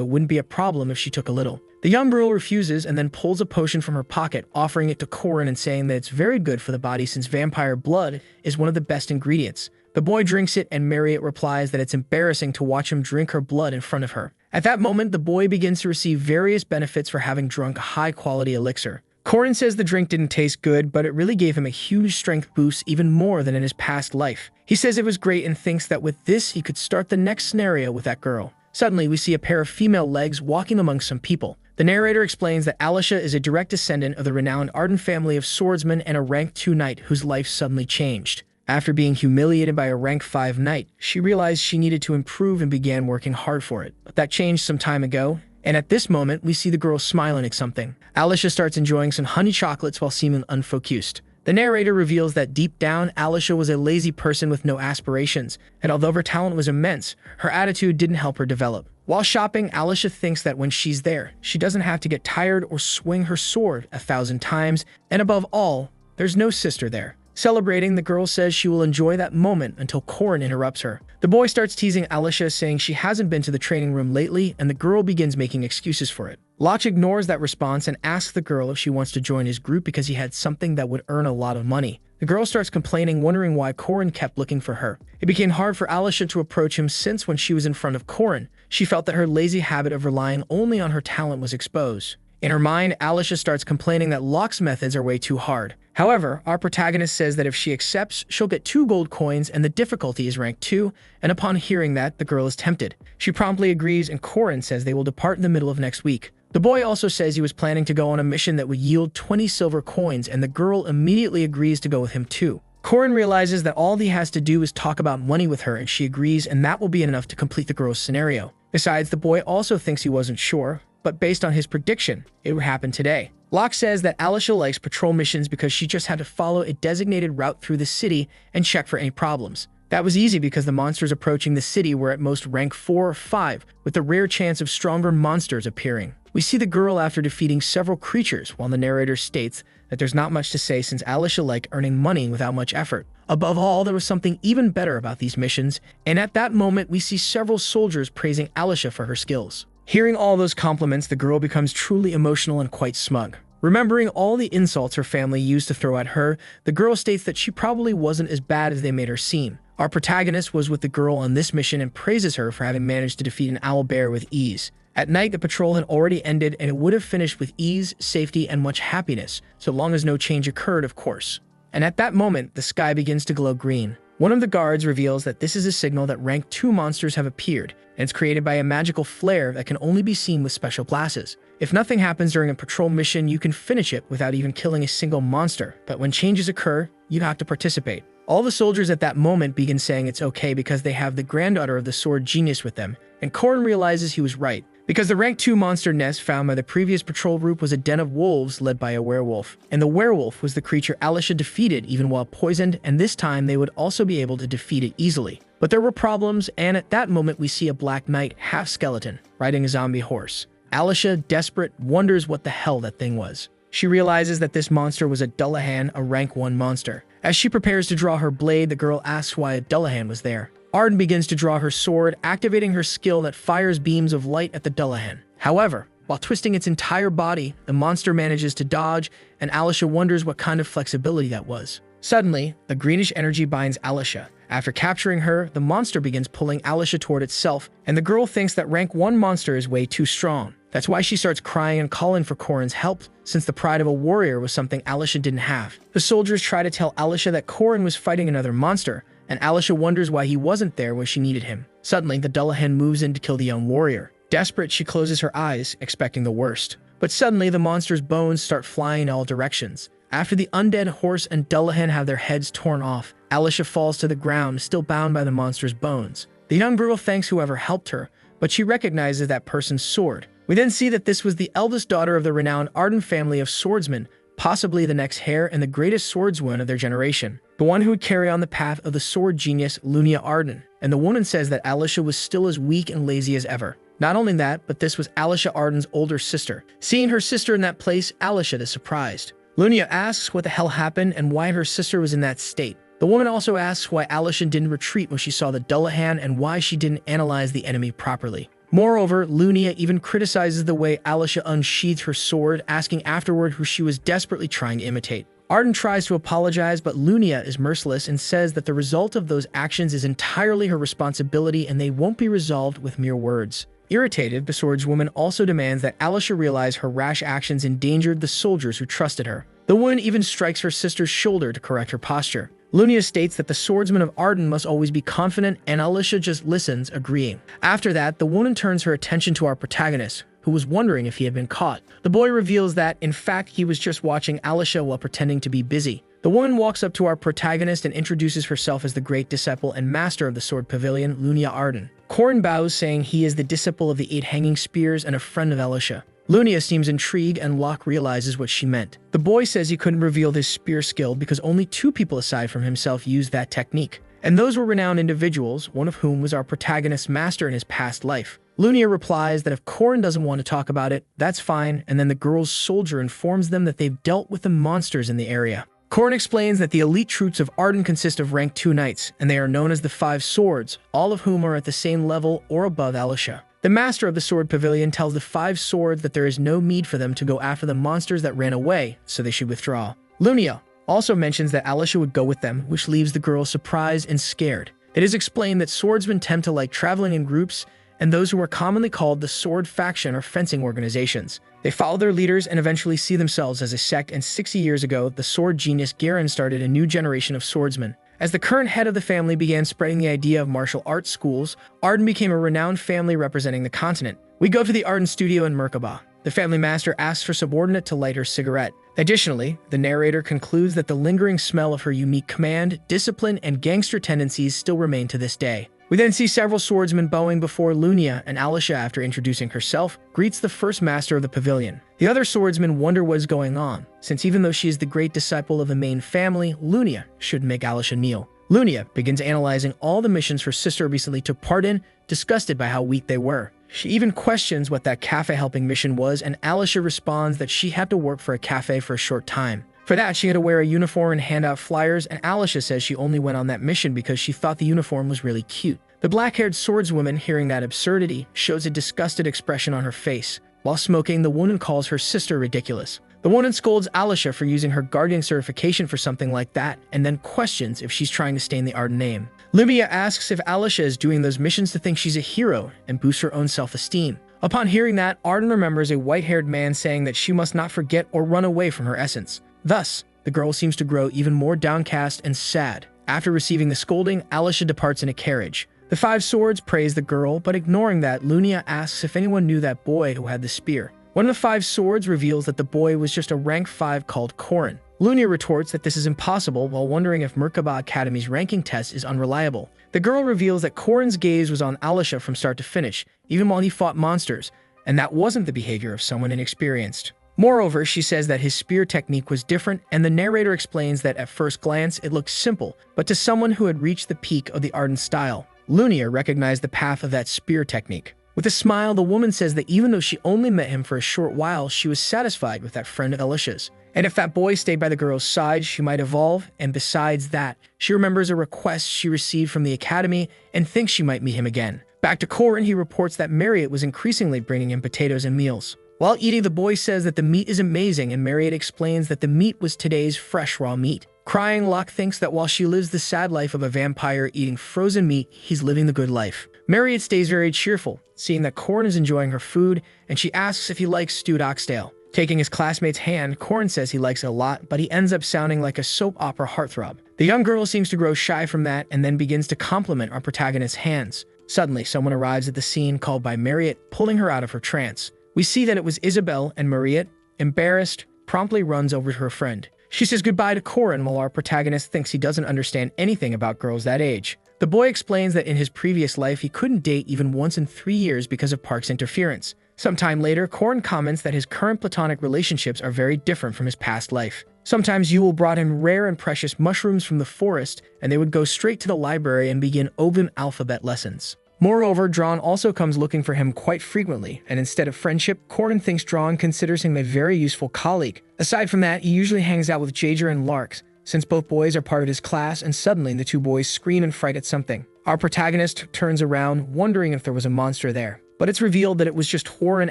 it wouldn't be a problem if she took a little. The young girl refuses and then pulls a potion from her pocket, offering it to Corin and saying that it's very good for the body since vampire blood is one of the best ingredients. The boy drinks it, and Marriott replies that it's embarrassing to watch him drink her blood in front of her. At that moment, the boy begins to receive various benefits for having drunk a high-quality elixir. Corin says the drink didn't taste good, but it really gave him a huge strength boost, even more than in his past life. He says it was great and thinks that with this, he could start the next scenario with that girl. Suddenly, we see a pair of female legs walking among some people. The narrator explains that Alicia is a direct descendant of the renowned Arden family of swordsmen and a rank 2 knight whose life suddenly changed. After being humiliated by a rank 5 knight, she realized she needed to improve and began working hard for it. But that changed some time ago, and at this moment, we see the girl smiling at something. Alicia starts enjoying some honey chocolates while seeming unfocused. The narrator reveals that deep down, Alicia was a lazy person with no aspirations, and although her talent was immense, her attitude didn't help her develop. While shopping, Alicia thinks that when she's there, she doesn't have to get tired or swing her sword 1,000 times, and above all, there's no sister there. Celebrating, the girl says she will enjoy that moment until Corin interrupts her. The boy starts teasing Alicia, saying she hasn't been to the training room lately, and the girl begins making excuses for it. Locke ignores that response and asks the girl if she wants to join his group because he had something that would earn a lot of money. The girl starts complaining, wondering why Corin kept looking for her. It became hard for Alicia to approach him since when she was in front of Corin, she felt that her lazy habit of relying only on her talent was exposed. In her mind, Alicia starts complaining that Locke's methods are way too hard. However, our protagonist says that if she accepts, she'll get 2 gold coins and the difficulty is rank 2, and upon hearing that, the girl is tempted. She promptly agrees, and Corin says they will depart in the middle of next week. The boy also says he was planning to go on a mission that would yield 20 silver coins, and the girl immediately agrees to go with him too. Corin realizes that all he has to do is talk about money with her, and she agrees, and that will be enough to complete the girl's scenario. Besides, the boy also thinks he wasn't sure, but based on his prediction, it would happen today. Locke says that Alicia likes patrol missions because she just had to follow a designated route through the city and check for any problems. That was easy because the monsters approaching the city were at most rank 4 or 5, with a rare chance of stronger monsters appearing. We see the girl after defeating several creatures, while the narrator states that there's not much to say since Alicia liked earning money without much effort. Above all, there was something even better about these missions, and at that moment we see several soldiers praising Alicia for her skills. Hearing all those compliments, the girl becomes truly emotional and quite smug. Remembering all the insults her family used to throw at her, the girl states that she probably wasn't as bad as they made her seem. Our protagonist was with the girl on this mission and praises her for having managed to defeat an owlbear with ease. At night, the patrol had already ended and it would have finished with ease, safety, and much happiness, so long as no change occurred, of course. And at that moment, the sky begins to glow green. One of the guards reveals that this is a signal that rank 2 monsters have appeared, and it's created by a magical flare that can only be seen with special glasses. If nothing happens during a patrol mission, you can finish it without even killing a single monster, but when changes occur, you have to participate. All the soldiers at that moment begin saying it's okay because they have the granddaughter of the sword genius with them, and Corin realizes he was right, because the rank 2 monster nest found by the previous patrol group was a den of wolves led by a werewolf, and the werewolf was the creature Alicia defeated even while poisoned, and this time they would also be able to defeat it easily. But there were problems, and at that moment we see a black knight, half skeleton, riding a zombie horse. Alicia, desperate, wonders what the hell that thing was. She realizes that this monster was a Dullahan, a rank 1 monster. As she prepares to draw her blade, the girl asks why a Dullahan was there. Arden begins to draw her sword, activating her skill that fires beams of light at the Dullahan. However, while twisting its entire body, the monster manages to dodge, and Alicia wonders what kind of flexibility that was. Suddenly, the greenish energy binds Alicia, After capturing her, the monster begins pulling Alisha toward itself, and the girl thinks that rank 1 monster is way too strong. That's why she starts crying and calling for Korin's help, since the pride of a warrior was something Alisha didn't have. The soldiers try to tell Alisha that Korin was fighting another monster, and Alisha wonders why he wasn't there when she needed him. Suddenly, the Dullahan moves in to kill the young warrior. Desperate, she closes her eyes, expecting the worst. But suddenly, the monster's bones start flying in all directions. After the undead horse and Dullahan have their heads torn off, Alisha falls to the ground, still bound by the monster's bones. The young girl thanks whoever helped her, but she recognizes that person's sword. We then see that this was the eldest daughter of the renowned Arden family of swordsmen, possibly the next heir and the greatest swordswoman of their generation, the one who would carry on the path of the sword genius Lunia Arden. And the woman says that Alisha was still as weak and lazy as ever. Not only that, but this was Alisha Arden's older sister. Seeing her sister in that place, Alisha is surprised. Lunia asks what the hell happened and why her sister was in that state. The woman also asks why Alisha didn't retreat when she saw the Dullahan and why she didn't analyze the enemy properly. Moreover, Lunia even criticizes the way Alisha unsheathed her sword, asking afterward who she was desperately trying to imitate. Arden tries to apologize, but Lunia is merciless and says that the result of those actions is entirely her responsibility and they won't be resolved with mere words. Irritated, the swordswoman also demands that Alisha realize her rash actions endangered the soldiers who trusted her. The woman even strikes her sister's shoulder to correct her posture. Lunia states that the swordsman of Arden must always be confident, and Alisha just listens, agreeing. After that, the woman turns her attention to our protagonist, who was wondering if he had been caught. The boy reveals that, in fact, he was just watching Alisha while pretending to be busy. The woman walks up to our protagonist and introduces herself as the great disciple and master of the sword pavilion, Lunia Arden. Korin bows, saying he is the disciple of the 8 hanging spears and a friend of Alisha. Lunia seems intrigued and Locke realizes what she meant. The boy says he couldn't reveal his spear skill because only 2 people aside from himself used that technique. And those were renowned individuals, one of whom was our protagonist's master in his past life. Lunia replies that if Korin doesn't want to talk about it, that's fine, and then the girl's soldier informs them that they've dealt with the monsters in the area. Korin explains that the elite troops of Arden consist of rank 2 knights, and they are known as the 5 Swords, all of whom are at the same level or above Alisha. The master of the sword pavilion tells the 5 Swords that there is no need for them to go after the monsters that ran away, so they should withdraw. Lunia also mentions that Alisha would go with them, which leaves the girl surprised and scared. It is explained that swordsmen tend to like traveling in groups, and those who are commonly called the sword faction or fencing organizations. They follow their leaders and eventually see themselves as a sect, and 60 years ago, the sword genius Garen started a new generation of swordsmen. As the current head of the family began spreading the idea of martial arts schools, Arden became a renowned family representing the continent. We go to the Arden studio in Merkaba. The family master asks her subordinate to light her cigarette. Additionally, the narrator concludes that the lingering smell of her unique command, discipline, and gangster tendencies still remain to this day. We then see several swordsmen bowing before Lunia, and Alisha, after introducing herself, greets the first master of the pavilion. The other swordsmen wonder what is going on, since even though she is the great disciple of the main family, Lunia should make Alisha kneel. Lunia begins analyzing all the missions her sister recently took part in, disgusted by how weak they were. She even questions what that cafe helping mission was, and Alisha responds that she had to work for a cafe for a short time. For that, she had to wear a uniform and hand out flyers, and Alisha says she only went on that mission because she thought the uniform was really cute. The black-haired swordswoman, hearing that absurdity, shows a disgusted expression on her face. While smoking, the woman calls her sister ridiculous. The woman scolds Alisha for using her guardian certification for something like that, and then questions if she's trying to stain the Arden name. Lunia asks if Alisha is doing those missions to think she's a hero and boost her own self-esteem. Upon hearing that, Arden remembers a white-haired man saying that she must not forget or run away from her essence. Thus, the girl seems to grow even more downcast and sad. After receiving the scolding, Alisha departs in a carriage. The 5 Swords praise the girl, but ignoring that, Lunia asks if anyone knew that boy who had the spear. One of the 5 Swords reveals that the boy was just a rank 5 called Korin. Lunia retorts that this is impossible while wondering if Merkaba Academy's ranking test is unreliable. The girl reveals that Korin's gaze was on Alisha from start to finish, even while he fought monsters, and that wasn't the behavior of someone inexperienced. Moreover, she says that his spear technique was different, and the narrator explains that at first glance it looked simple, but to someone who had reached the peak of the Arden style, Lunia recognized the path of that spear technique. With a smile, the woman says that even though she only met him for a short while, she was satisfied with that friend of Alisha's. And if that boy stayed by the girl's side, she might evolve, and besides that, she remembers a request she received from the academy and thinks she might meet him again. Back to Korin, he reports that Marriott was increasingly bringing him potatoes and meals. While eating, the boy says that the meat is amazing, and Marriott explains that the meat was today's fresh raw meat. Crying, Locke thinks that while she lives the sad life of a vampire eating frozen meat, he's living the good life. Marriott stays very cheerful, seeing that Corin is enjoying her food, and she asks if he likes stewed oxtail. Taking his classmate's hand, Corin says he likes it a lot, but he ends up sounding like a soap opera heartthrob. The young girl seems to grow shy from that and then begins to compliment our protagonist's hands. Suddenly, someone arrives at the scene called by Marriott, pulling her out of her trance. We see that it was Isabel, and Marriott, embarrassed, promptly runs over to her friend. She says goodbye to Corin while our protagonist thinks he doesn't understand anything about girls that age. The boy explains that in his previous life he couldn't date even once in 3 years because of Park's interference. Sometime later, Corin comments that his current platonic relationships are very different from his past life. Sometimes Yule brought him rare and precious mushrooms from the forest, and they would go straight to the library and begin Ovum alphabet lessons. Moreover, Dron also comes looking for him quite frequently, and instead of friendship, Corin thinks Dron considers him a very useful colleague. Aside from that, he usually hangs out with Jaeger and Larks, since both boys are part of his class, and suddenly the two boys scream in fright at something. Our protagonist turns around, wondering if there was a monster there. But it's revealed that it was just Horan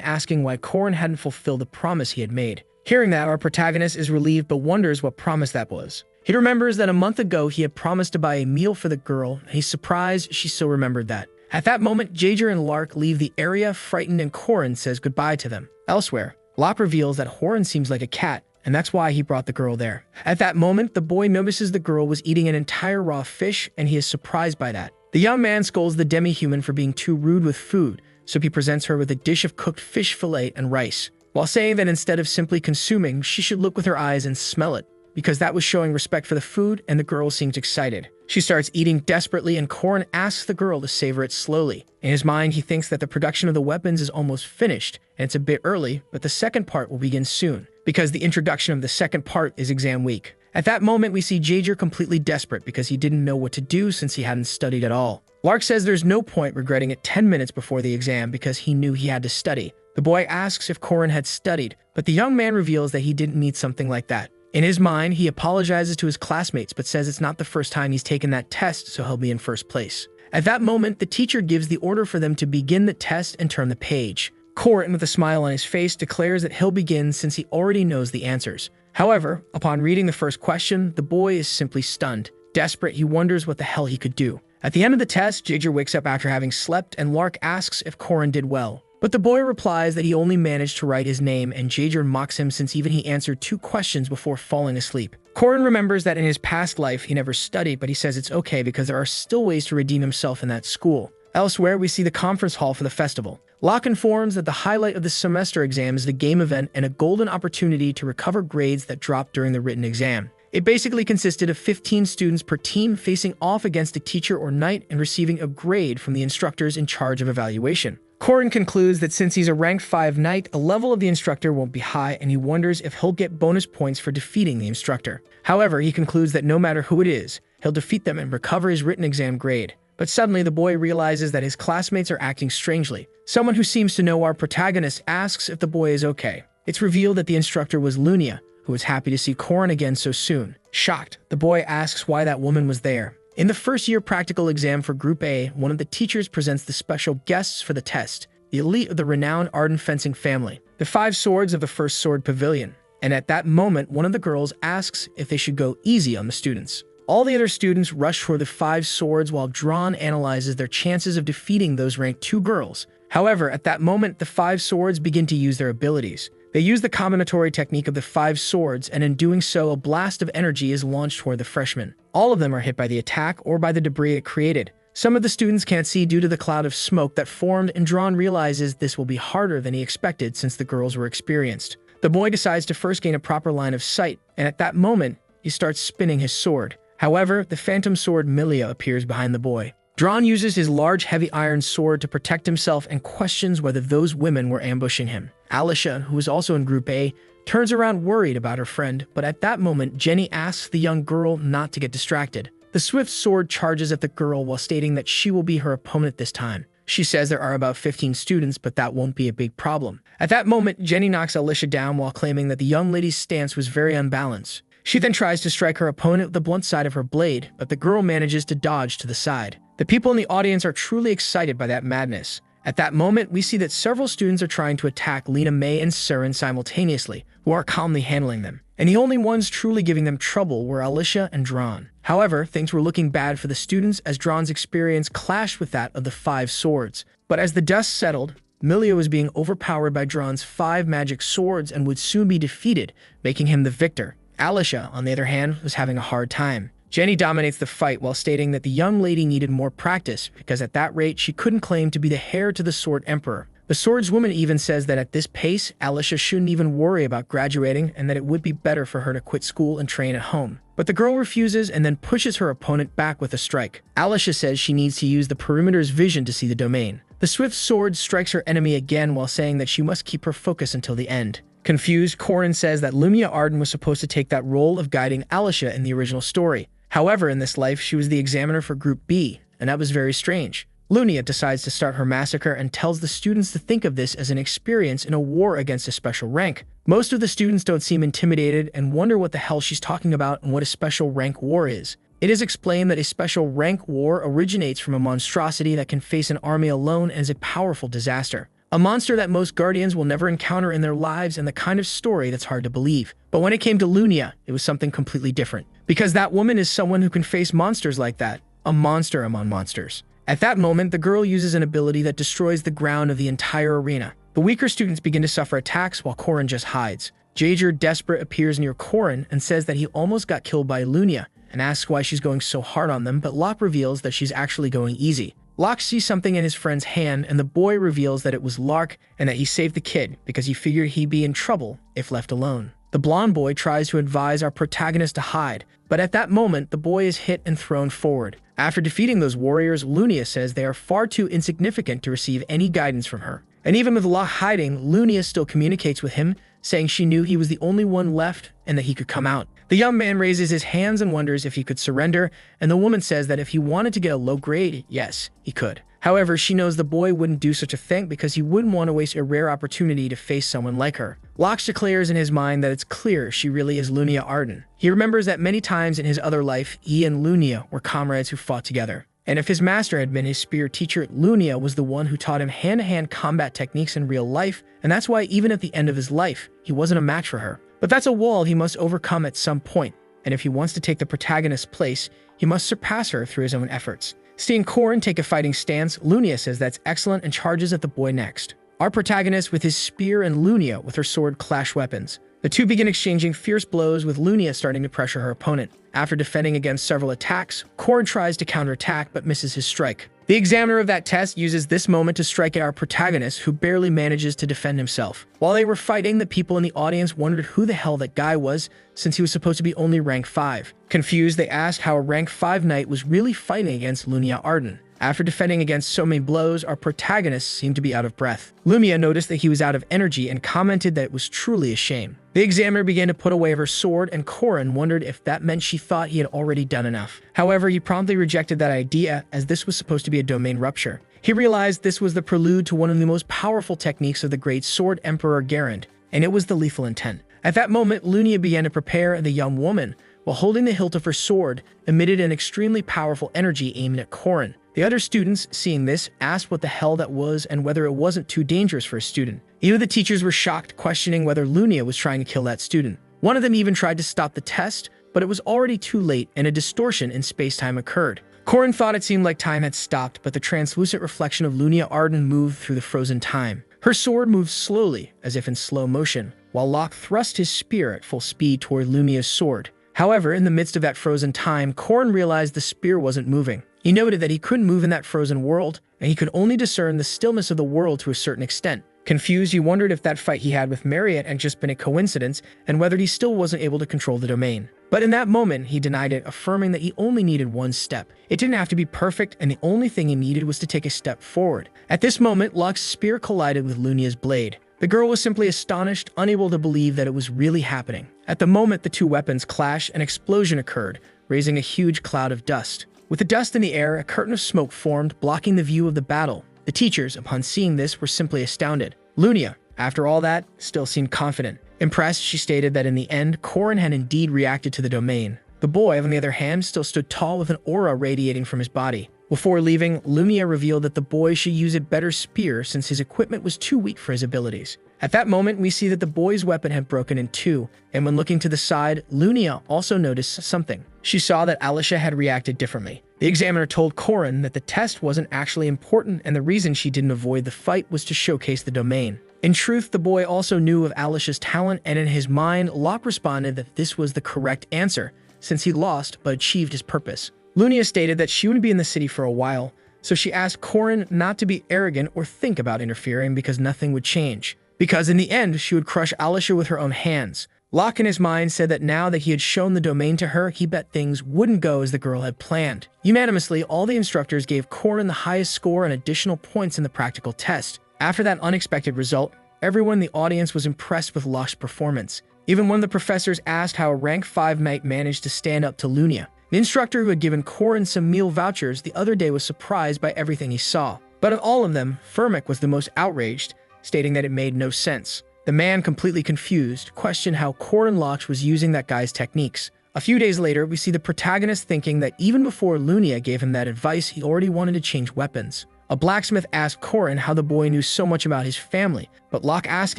asking why Corin hadn't fulfilled the promise he had made. Hearing that, our protagonist is relieved but wonders what promise that was. He remembers that a month ago he had promised to buy a meal for the girl, and he's surprised she still remembered that. At that moment, Jaeger and Lark leave the area frightened and Corin says goodbye to them. Elsewhere, Locke reveals that Horan seems like a cat, and that's why he brought the girl there. At that moment, the boy notices the girl was eating an entire raw fish, and he is surprised by that. The young man scolds the demi-human for being too rude with food, so he presents her with a dish of cooked fish fillet and rice, while saying that instead of simply consuming, she should look with her eyes and smell it, because that was showing respect for the food, and the girl seems excited. She starts eating desperately, and Corin asks the girl to savor it slowly. In his mind, he thinks that the production of the weapons is almost finished, and it's a bit early, but the second part will begin soon, because the introduction of the second part is exam week. At that moment, we see Jaeger completely desperate because he didn't know what to do since he hadn't studied at all. Lark says there's no point regretting it 10 minutes before the exam because he knew he had to study. The boy asks if Corin had studied, but the young man reveals that he didn't need something like that. In his mind, he apologizes to his classmates but says it's not the first time he's taken that test, so he'll be in first place. At that moment, the teacher gives the order for them to begin the test and turn the page. Corin, with a smile on his face, declares that he'll begin since he already knows the answers. However, upon reading the first question, the boy is simply stunned. Desperate, he wonders what the hell he could do. At the end of the test, Jaeger wakes up after having slept, and Lark asks if Corin did well. But the boy replies that he only managed to write his name, and Jaeger mocks him since even he answered 2 questions before falling asleep. Corin remembers that in his past life he never studied, but he says it's okay because there are still ways to redeem himself in that school. Elsewhere, we see the conference hall for the festival. Locke informs that the highlight of the semester exam is the game event and a golden opportunity to recover grades that dropped during the written exam. It basically consisted of 15 students per team facing off against a teacher or knight and receiving a grade from the instructors in charge of evaluation. Corin concludes that since he's a rank 5 knight, the level of the instructor won't be high, and he wonders if he'll get bonus points for defeating the instructor. However, he concludes that no matter who it is, he'll defeat them and recover his written exam grade. But suddenly, the boy realizes that his classmates are acting strangely. Someone who seems to know our protagonist asks if the boy is okay. It's revealed that the instructor was Lunia, who was happy to see Corin again so soon. Shocked, the boy asks why that woman was there. In the first-year practical exam for Group A, one of the teachers presents the special guests for the test, the elite of the renowned Arden fencing family, the 5 swords of the First Sword Pavilion. And at that moment, one of the girls asks if they should go easy on the students. All the other students rush for the 5 swords while Dron analyzes their chances of defeating those ranked 2 girls. However, at that moment, the 5 swords begin to use their abilities. They use the combinatory technique of the 5 swords, and in doing so, a blast of energy is launched toward the freshmen. All of them are hit by the attack or by the debris it created. Some of the students can't see due to the cloud of smoke that formed, and Dron realizes this will be harder than he expected since the girls were experienced. The boy decides to first gain a proper line of sight, and at that moment, he starts spinning his sword. However, the phantom sword Milia appears behind the boy. Dron uses his large heavy iron sword to protect himself and questions whether those women were ambushing him. Alicia, who is also in Group A, turns around worried about her friend, but at that moment, Jenny asks the young girl not to get distracted. The swift sword charges at the girl while stating that she will be her opponent this time. She says there are about 15 students, but that won't be a big problem. At that moment, Jenny knocks Alicia down while claiming that the young lady's stance was very unbalanced. She then tries to strike her opponent with the blunt side of her blade, but the girl manages to dodge to the side. The people in the audience are truly excited by that madness. At that moment, we see that several students are trying to attack Lena May and Seren simultaneously, who are calmly handling them. And the only ones truly giving them trouble were Alicia and Dron. However, things were looking bad for the students as Dron's experience clashed with that of the 5 swords. But as the dust settled, Milia was being overpowered by Dron's 5 magic swords and would soon be defeated, making him the victor. Alicia, on the other hand, was having a hard time. Jenny dominates the fight while stating that the young lady needed more practice because at that rate she couldn't claim to be the heir to the Sword Emperor. The swordswoman even says that at this pace, Alicia shouldn't even worry about graduating and that it would be better for her to quit school and train at home. But the girl refuses and then pushes her opponent back with a strike. Alicia says she needs to use the perimeter's vision to see the domain. The swift sword strikes her enemy again while saying that she must keep her focus until the end. Confused, Corin says that Lumia Arden was supposed to take that role of guiding Alicia in the original story. However, in this life, she was the examiner for Group B, and that was very strange. Lunia decides to start her massacre and tells the students to think of this as an experience in a war against a special rank. Most of the students don't seem intimidated and wonder what the hell she's talking about and what a special rank war is. It is explained that a special rank war originates from a monstrosity that can face an army alone and is a powerful disaster. A monster that most guardians will never encounter in their lives and the kind of story that's hard to believe. But when it came to Lunia, it was something completely different. Because that woman is someone who can face monsters like that. A monster among monsters. At that moment, the girl uses an ability that destroys the ground of the entire arena. The weaker students begin to suffer attacks while Corin just hides. Jaeger, desperate, appears near Corin and says that he almost got killed by Lunia and asks why she's going so hard on them, but Locke reveals that she's actually going easy. Locke sees something in his friend's hand and the boy reveals that it was Lark and that he saved the kid because he figured he'd be in trouble if left alone. The blonde boy tries to advise our protagonist to hide, but at that moment, the boy is hit and thrown forward. After defeating those warriors, Lunia says they are far too insignificant to receive any guidance from her. And even with Locke hiding, Lunia still communicates with him, saying she knew he was the only one left and that he could come out. The young man raises his hands and wonders if he could surrender, and the woman says that if he wanted to get a low grade, yes, he could. However, she knows the boy wouldn't do such a thing because he wouldn't want to waste a rare opportunity to face someone like her. Locke declares in his mind that it's clear she really is Lunia Arden. He remembers that many times in his other life, he and Lunia were comrades who fought together. And if his master had been his spear teacher, Lunia was the one who taught him hand-to-hand combat techniques in real life, and that's why even at the end of his life, he wasn't a match for her. But that's a wall he must overcome at some point, and if he wants to take the protagonist's place, he must surpass her through his own efforts. Seeing Corin take a fighting stance, Lunia says that's excellent and charges at the boy next. Our protagonist with his spear and Lunia with her sword clash weapons. The two begin exchanging fierce blows with Lunia starting to pressure her opponent. After defending against several attacks, Corin tries to counterattack but misses his strike. The examiner of that test uses this moment to strike at our protagonist, who barely manages to defend himself. While they were fighting, the people in the audience wondered who the hell that guy was, since he was supposed to be only rank 5. Confused, they asked how a rank 5 knight was really fighting against Lunia Arden. After defending against so many blows, our protagonist seemed to be out of breath. Lumia noticed that he was out of energy and commented that it was truly a shame. The examiner began to put away her sword, and Corin wondered if that meant she thought he had already done enough. However, he promptly rejected that idea, as this was supposed to be a domain rupture. He realized this was the prelude to one of the most powerful techniques of the great Sword Emperor Garand, and it was the lethal intent. At that moment, Lunia began to prepare, and the young woman, while holding the hilt of her sword, emitted an extremely powerful energy aimed at Corin. The other students, seeing this, asked what the hell that was and whether it wasn't too dangerous for a student. Even the teachers were shocked, questioning whether Lunia was trying to kill that student. One of them even tried to stop the test, but it was already too late and a distortion in space-time occurred. Corin thought it seemed like time had stopped, but the translucent reflection of Lunia Arden moved through the frozen time. Her sword moved slowly, as if in slow motion, while Locke thrust his spear at full speed toward Lumia's sword. However, in the midst of that frozen time, Corin realized the spear wasn't moving. He noted that he couldn't move in that frozen world, and he could only discern the stillness of the world to a certain extent. Confused, he wondered if that fight he had with Marriott had just been a coincidence, and whether he still wasn't able to control the domain. But in that moment, he denied it, affirming that he only needed one step. It didn't have to be perfect, and the only thing he needed was to take a step forward. At this moment, Locke's spear collided with Lunia's blade. The girl was simply astonished, unable to believe that it was really happening. At the moment the two weapons clashed, an explosion occurred, raising a huge cloud of dust. With the dust in the air, a curtain of smoke formed, blocking the view of the battle. The teachers, upon seeing this, were simply astounded. Lunia, after all that, still seemed confident. Impressed, she stated that in the end, Corin had indeed reacted to the domain. The boy, on the other hand, still stood tall with an aura radiating from his body. Before leaving, Lumia revealed that the boy should use a better spear since his equipment was too weak for his abilities. At that moment, we see that the boy's weapon had broken in two, and when looking to the side, Lumia also noticed something. She saw that Alicia had reacted differently. The examiner told Corin that the test wasn't actually important and the reason she didn't avoid the fight was to showcase the domain. In truth, the boy also knew of Alicia's talent, and in his mind, Locke responded that this was the correct answer, since he lost but achieved his purpose. Lumia stated that she wouldn't be in the city for a while, so she asked Corin not to be arrogant or think about interfering because nothing would change. Because in the end, she would crush Alicia with her own hands. Locke in his mind said that now that he had shown the domain to her, he bet things wouldn't go as the girl had planned. Unanimously, all the instructors gave Corin the highest score and additional points in the practical test. After that unexpected result, everyone in the audience was impressed with Locke's performance. Even one of the professors asked how a rank 5 knight managed to stand up to Lumia. The instructor who had given Corin some meal vouchers the other day was surprised by everything he saw. But of all of them, Firmic was the most outraged, stating that it made no sense. The man, completely confused, questioned how Corin Locke was using that guy's techniques. A few days later, we see the protagonist thinking that even before Lumia gave him that advice, he already wanted to change weapons. A blacksmith asked Corin how the boy knew so much about his family, but Locke asked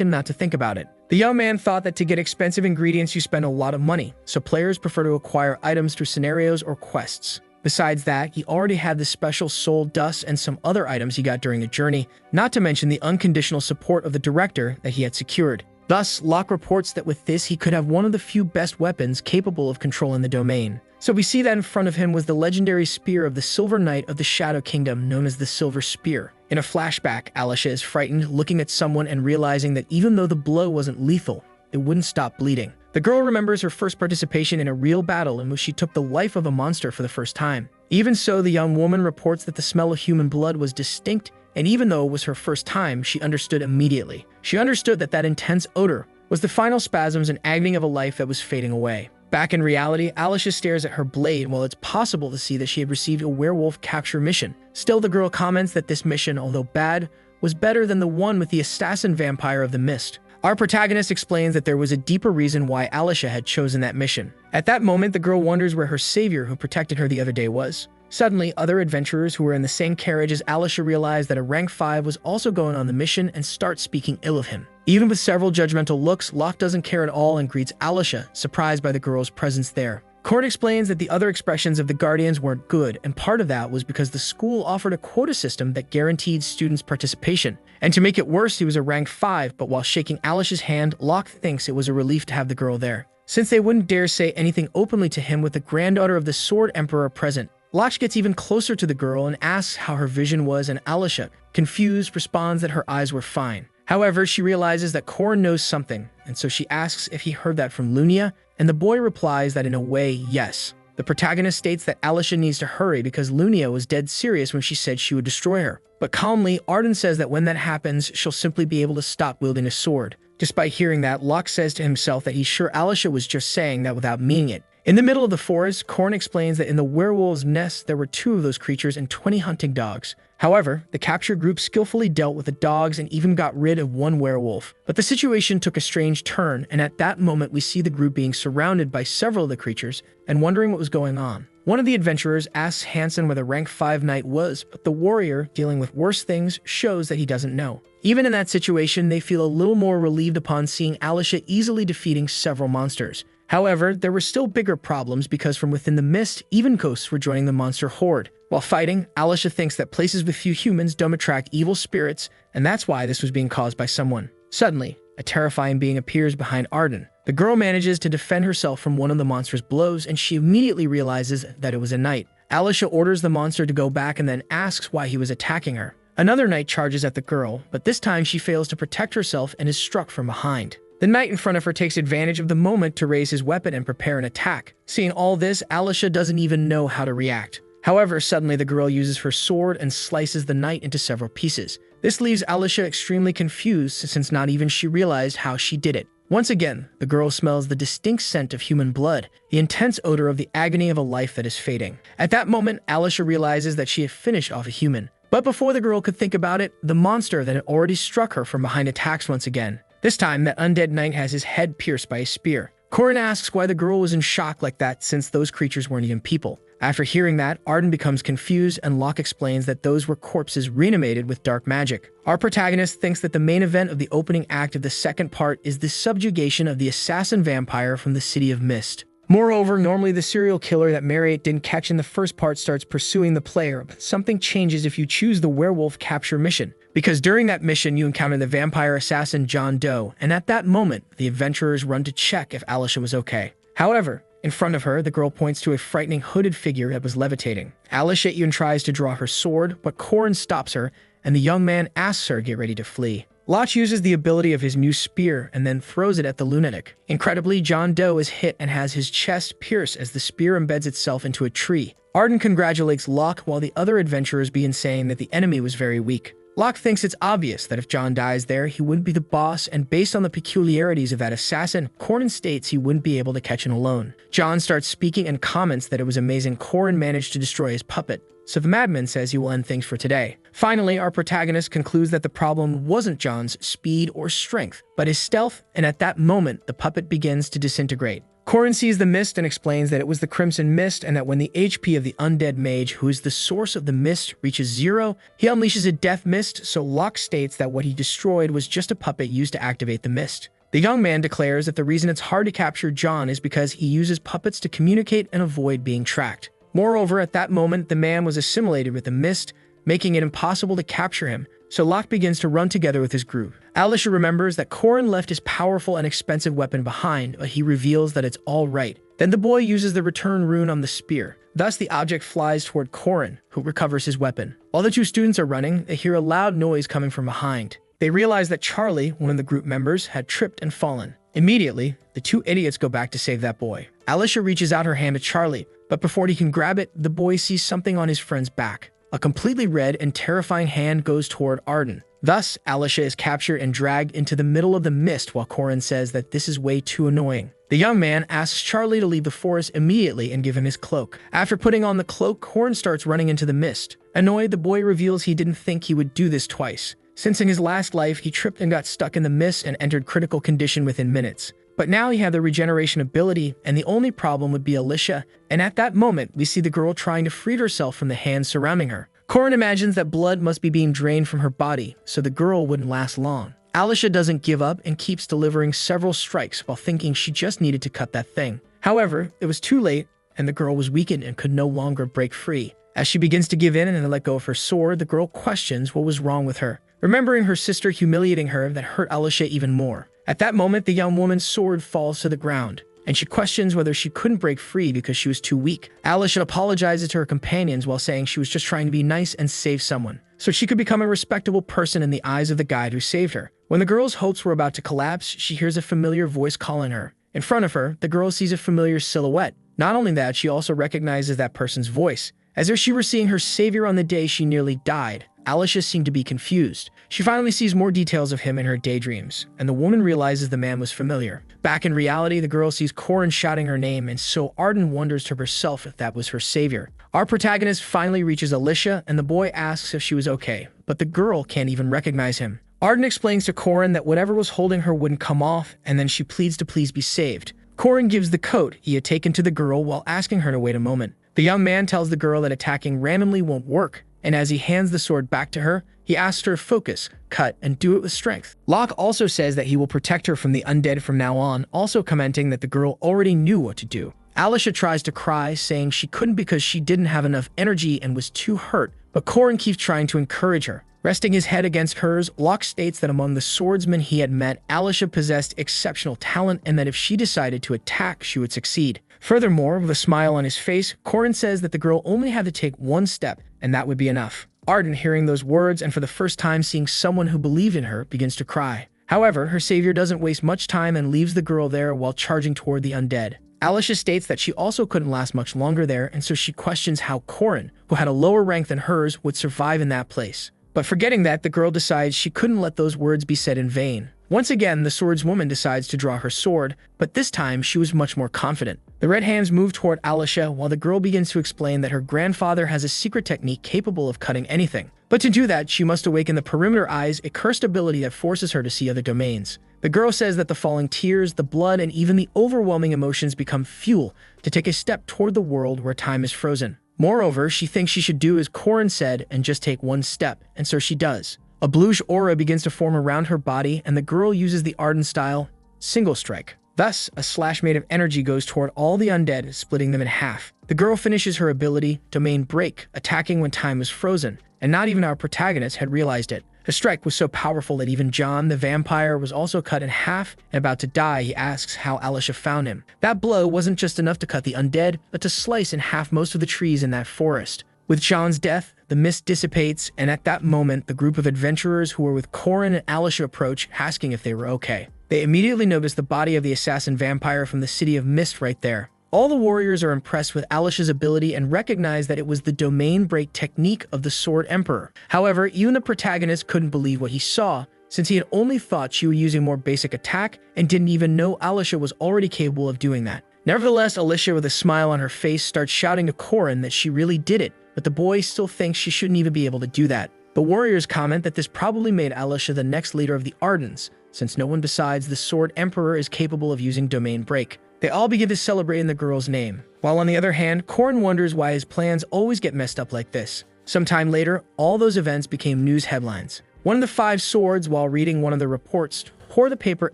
him not to think about it. The young man thought that to get expensive ingredients you spend a lot of money, so players prefer to acquire items through scenarios or quests. Besides that, he already had the special soul dust and some other items he got during the journey, not to mention the unconditional support of the director that he had secured. Thus, Locke reports that with this he could have one of the few best weapons capable of controlling the domain. So we see that in front of him was the legendary spear of the Silver Knight of the Shadow Kingdom known as the Silver Spear. In a flashback, Alicia is frightened, looking at someone and realizing that even though the blow wasn't lethal, it wouldn't stop bleeding. The girl remembers her first participation in a real battle in which she took the life of a monster for the first time. Even so, the young woman reports that the smell of human blood was distinct, and even though it was her first time, she understood immediately. She understood that that intense odor was the final spasms and agony of a life that was fading away. Back in reality, Alicia stares at her blade while it's possible to see that she had received a werewolf capture mission. Still, the girl comments that this mission, although bad, was better than the one with the assassin vampire of the mist. Our protagonist explains that there was a deeper reason why Alicia had chosen that mission. At that moment, the girl wonders where her savior who protected her the other day was. Suddenly, other adventurers who were in the same carriage as Alicia realize that a rank 5 was also going on the mission and start speaking ill of him. Even with several judgmental looks, Locke doesn't care at all and greets Alicia, surprised by the girl's presence there. Court explains that the other expressions of the Guardians weren't good, and part of that was because the school offered a quota system that guaranteed students' participation. And to make it worse, he was a rank 5, but while shaking Alicia's hand, Locke thinks it was a relief to have the girl there. Since they wouldn't dare say anything openly to him with the granddaughter of the Sword Emperor present, Locke gets even closer to the girl and asks how her vision was, and Alicia, confused, responds that her eyes were fine. However, she realizes that Corin knows something, and so she asks if he heard that from Lumia, and the boy replies that in a way, yes. The protagonist states that Alicia needs to hurry because Lumia was dead serious when she said she would destroy her. But calmly, Arden says that when that happens, she'll simply be able to stop wielding a sword. Despite hearing that, Locke says to himself that he's sure Alicia was just saying that without meaning it. In the middle of the forest, Corin explains that in the werewolves' nest there were 2 of those creatures and 20 hunting dogs. However, the capture group skillfully dealt with the dogs and even got rid of one werewolf. But the situation took a strange turn, and at that moment we see the group being surrounded by several of the creatures and wondering what was going on. One of the adventurers asks Hansen where the rank 5 knight was, but the warrior, dealing with worse things, shows that he doesn't know. Even in that situation, they feel a little more relieved upon seeing Alicia easily defeating several monsters. However, there were still bigger problems because from within the mist, even ghosts were joining the monster horde. While fighting, Alicia thinks that places with few humans don't attract evil spirits, and that's why this was being caused by someone. Suddenly, a terrifying being appears behind Arden. The girl manages to defend herself from one of the monster's blows, and she immediately realizes that it was a knight. Alicia orders the monster to go back and then asks why he was attacking her. Another knight charges at the girl, but this time she fails to protect herself and is struck from behind. The knight in front of her takes advantage of the moment to raise his weapon and prepare an attack. Seeing all this, Alicia doesn't even know how to react. However, suddenly the girl uses her sword and slices the knight into several pieces. This leaves Alicia extremely confused since not even she realized how she did it. Once again, the girl smells the distinct scent of human blood, the intense odor of the agony of a life that is fading. At that moment, Alicia realizes that she had finished off a human. But before the girl could think about it, the monster that had already struck her from behind attacks once again. This time, that undead knight has his head pierced by a spear. Corin asks why the girl was in shock like that since those creatures weren't even people. After hearing that, Arden becomes confused and Locke explains that those were corpses reanimated with dark magic. Our protagonist thinks that the main event of the opening act of the second part is the subjugation of the assassin vampire from the City of Mist. Moreover, normally the serial killer that Marriott didn't catch in the first part starts pursuing the player, but something changes if you choose the werewolf capture mission. Because during that mission, you encounter the vampire assassin John Doe, and at that moment, the adventurers run to check if Alicia was okay. However, in front of her, the girl points to a frightening hooded figure that was levitating. Alicia even tries to draw her sword, but Corin stops her, and the young man asks her to get ready to flee. Locke uses the ability of his new spear and then throws it at the lunatic. Incredibly, John Doe is hit and has his chest pierced as the spear embeds itself into a tree. Arden congratulates Locke while the other adventurers begin saying that the enemy was very weak. Locke thinks it's obvious that if John dies there, he wouldn't be the boss, and based on the peculiarities of that assassin, Corin states he wouldn't be able to catch him alone. John starts speaking and comments that it was amazing Corin managed to destroy his puppet, so the madman says he will end things for today. Finally, our protagonist concludes that the problem wasn't John's speed or strength, but his stealth, and at that moment, the puppet begins to disintegrate. Corin sees the mist and explains that it was the Crimson Mist and that when the HP of the undead mage, who is the source of the mist, reaches 0, he unleashes a death mist, so Locke states that what he destroyed was just a puppet used to activate the mist. The young man declares that the reason it's hard to capture John is because he uses puppets to communicate and avoid being tracked. Moreover, at that moment, the man was assimilated with the mist, making it impossible to capture him, so Locke begins to run together with his group. Alicia remembers that Corin left his powerful and expensive weapon behind, but he reveals that it's all right. Then the boy uses the return rune on the spear. Thus, the object flies toward Corin, who recovers his weapon. While the two students are running, they hear a loud noise coming from behind. They realize that Charlie, one of the group members, had tripped and fallen. Immediately, the two idiots go back to save that boy. Alicia reaches out her hand to Charlie, but before he can grab it, the boy sees something on his friend's back. A completely red and terrifying hand goes toward Arden. Thus, Alicia is captured and dragged into the middle of the mist while Corin says that this is way too annoying. The young man asks Charlie to leave the forest immediately and give him his cloak. After putting on the cloak, Corin starts running into the mist. Annoyed, the boy reveals he didn't think he would do this twice. Since in his last life, he tripped and got stuck in the mist and entered critical condition within minutes. But now he had the regeneration ability, and the only problem would be Alicia, and at that moment, we see the girl trying to free herself from the hands surrounding her. Corin imagines that blood must be being drained from her body, so the girl wouldn't last long. Alicia doesn't give up and keeps delivering several strikes while thinking she just needed to cut that thing. However, it was too late, and the girl was weakened and could no longer break free. As she begins to give in and let go of her sword, the girl questions what was wrong with her, remembering her sister humiliating her that hurt Alicia even more. At that moment, the young woman's sword falls to the ground, and she questions whether she couldn't break free because she was too weak. Alicia apologizes to her companions while saying she was just trying to be nice and save someone, so she could become a respectable person in the eyes of the guide who saved her. When the girl's hopes were about to collapse, she hears a familiar voice calling her. In front of her, the girl sees a familiar silhouette. Not only that, she also recognizes that person's voice. As if she were seeing her savior on the day she nearly died, Alicia seemed to be confused. She finally sees more details of him in her daydreams, and the woman realizes the man was familiar. Back in reality, the girl sees Corin shouting her name, and so Arden wonders to herself if that was her savior. Our protagonist finally reaches Alicia, and the boy asks if she was okay, but the girl can't even recognize him. Arden explains to Corin that whatever was holding her wouldn't come off, and then she pleads to please be saved. Corin gives the coat he had taken to the girl while asking her to wait a moment. The young man tells the girl that attacking randomly won't work, and as he hands the sword back to her, he asks her to focus, cut, and do it with strength. Locke also says that he will protect her from the undead from now on, also commenting that the girl already knew what to do. Alicia tries to cry, saying she couldn't because she didn't have enough energy and was too hurt, but Corin keeps trying to encourage her. Resting his head against hers, Locke states that among the swordsmen he had met, Alicia possessed exceptional talent and that if she decided to attack, she would succeed. Furthermore, with a smile on his face, Corin says that the girl only had to take one step, and that would be enough. Arden, hearing those words and for the first time seeing someone who believed in her, begins to cry. However, her savior doesn't waste much time and leaves the girl there while charging toward the undead. Alicia states that she also couldn't last much longer there, and so she questions how Corin, who had a lower rank than hers, would survive in that place. But forgetting that, the girl decides she couldn't let those words be said in vain. Once again, the swordswoman decides to draw her sword, but this time she was much more confident. The red hands move toward Alicia while the girl begins to explain that her grandfather has a secret technique capable of cutting anything. But to do that, she must awaken the perimeter eyes, a cursed ability that forces her to see other domains. The girl says that the falling tears, the blood, and even the overwhelming emotions become fuel to take a step toward the world where time is frozen. Moreover, she thinks she should do as Korin said and just take one step, and so she does. A bluish aura begins to form around her body, and the girl uses the Arden style single strike. Thus, a slash made of energy goes toward all the undead, splitting them in half. The girl finishes her ability, Domain Break, attacking when time is frozen, and not even our protagonist had realized it. The strike was so powerful that even John, the vampire, was also cut in half, and about to die, he asks how Alicia found him. That blow wasn't just enough to cut the undead, but to slice in half most of the trees in that forest. With John's death, the mist dissipates, and at that moment, the group of adventurers who were with Korin and Alicia approach, asking if they were okay. They immediately notice the body of the assassin vampire from the City of Mist right there. All the warriors are impressed with Alicia's ability and recognize that it was the domain break technique of the Sword Emperor. However, even the protagonist couldn't believe what he saw, since he had only thought she was using more basic attack and didn't even know Alicia was already capable of doing that. Nevertheless, Alicia, with a smile on her face, starts shouting to Korin that she really did it, but the boy still thinks she shouldn't even be able to do that. The warriors comment that this probably made Alicia the next leader of the Ardens, since no one besides the Sword Emperor is capable of using Domain Break. They all begin to celebrate in the girl's name, while on the other hand, Korin wonders why his plans always get messed up like this. Sometime later, all those events became news headlines. One of the 5 swords, while reading one of the reports, tore the paper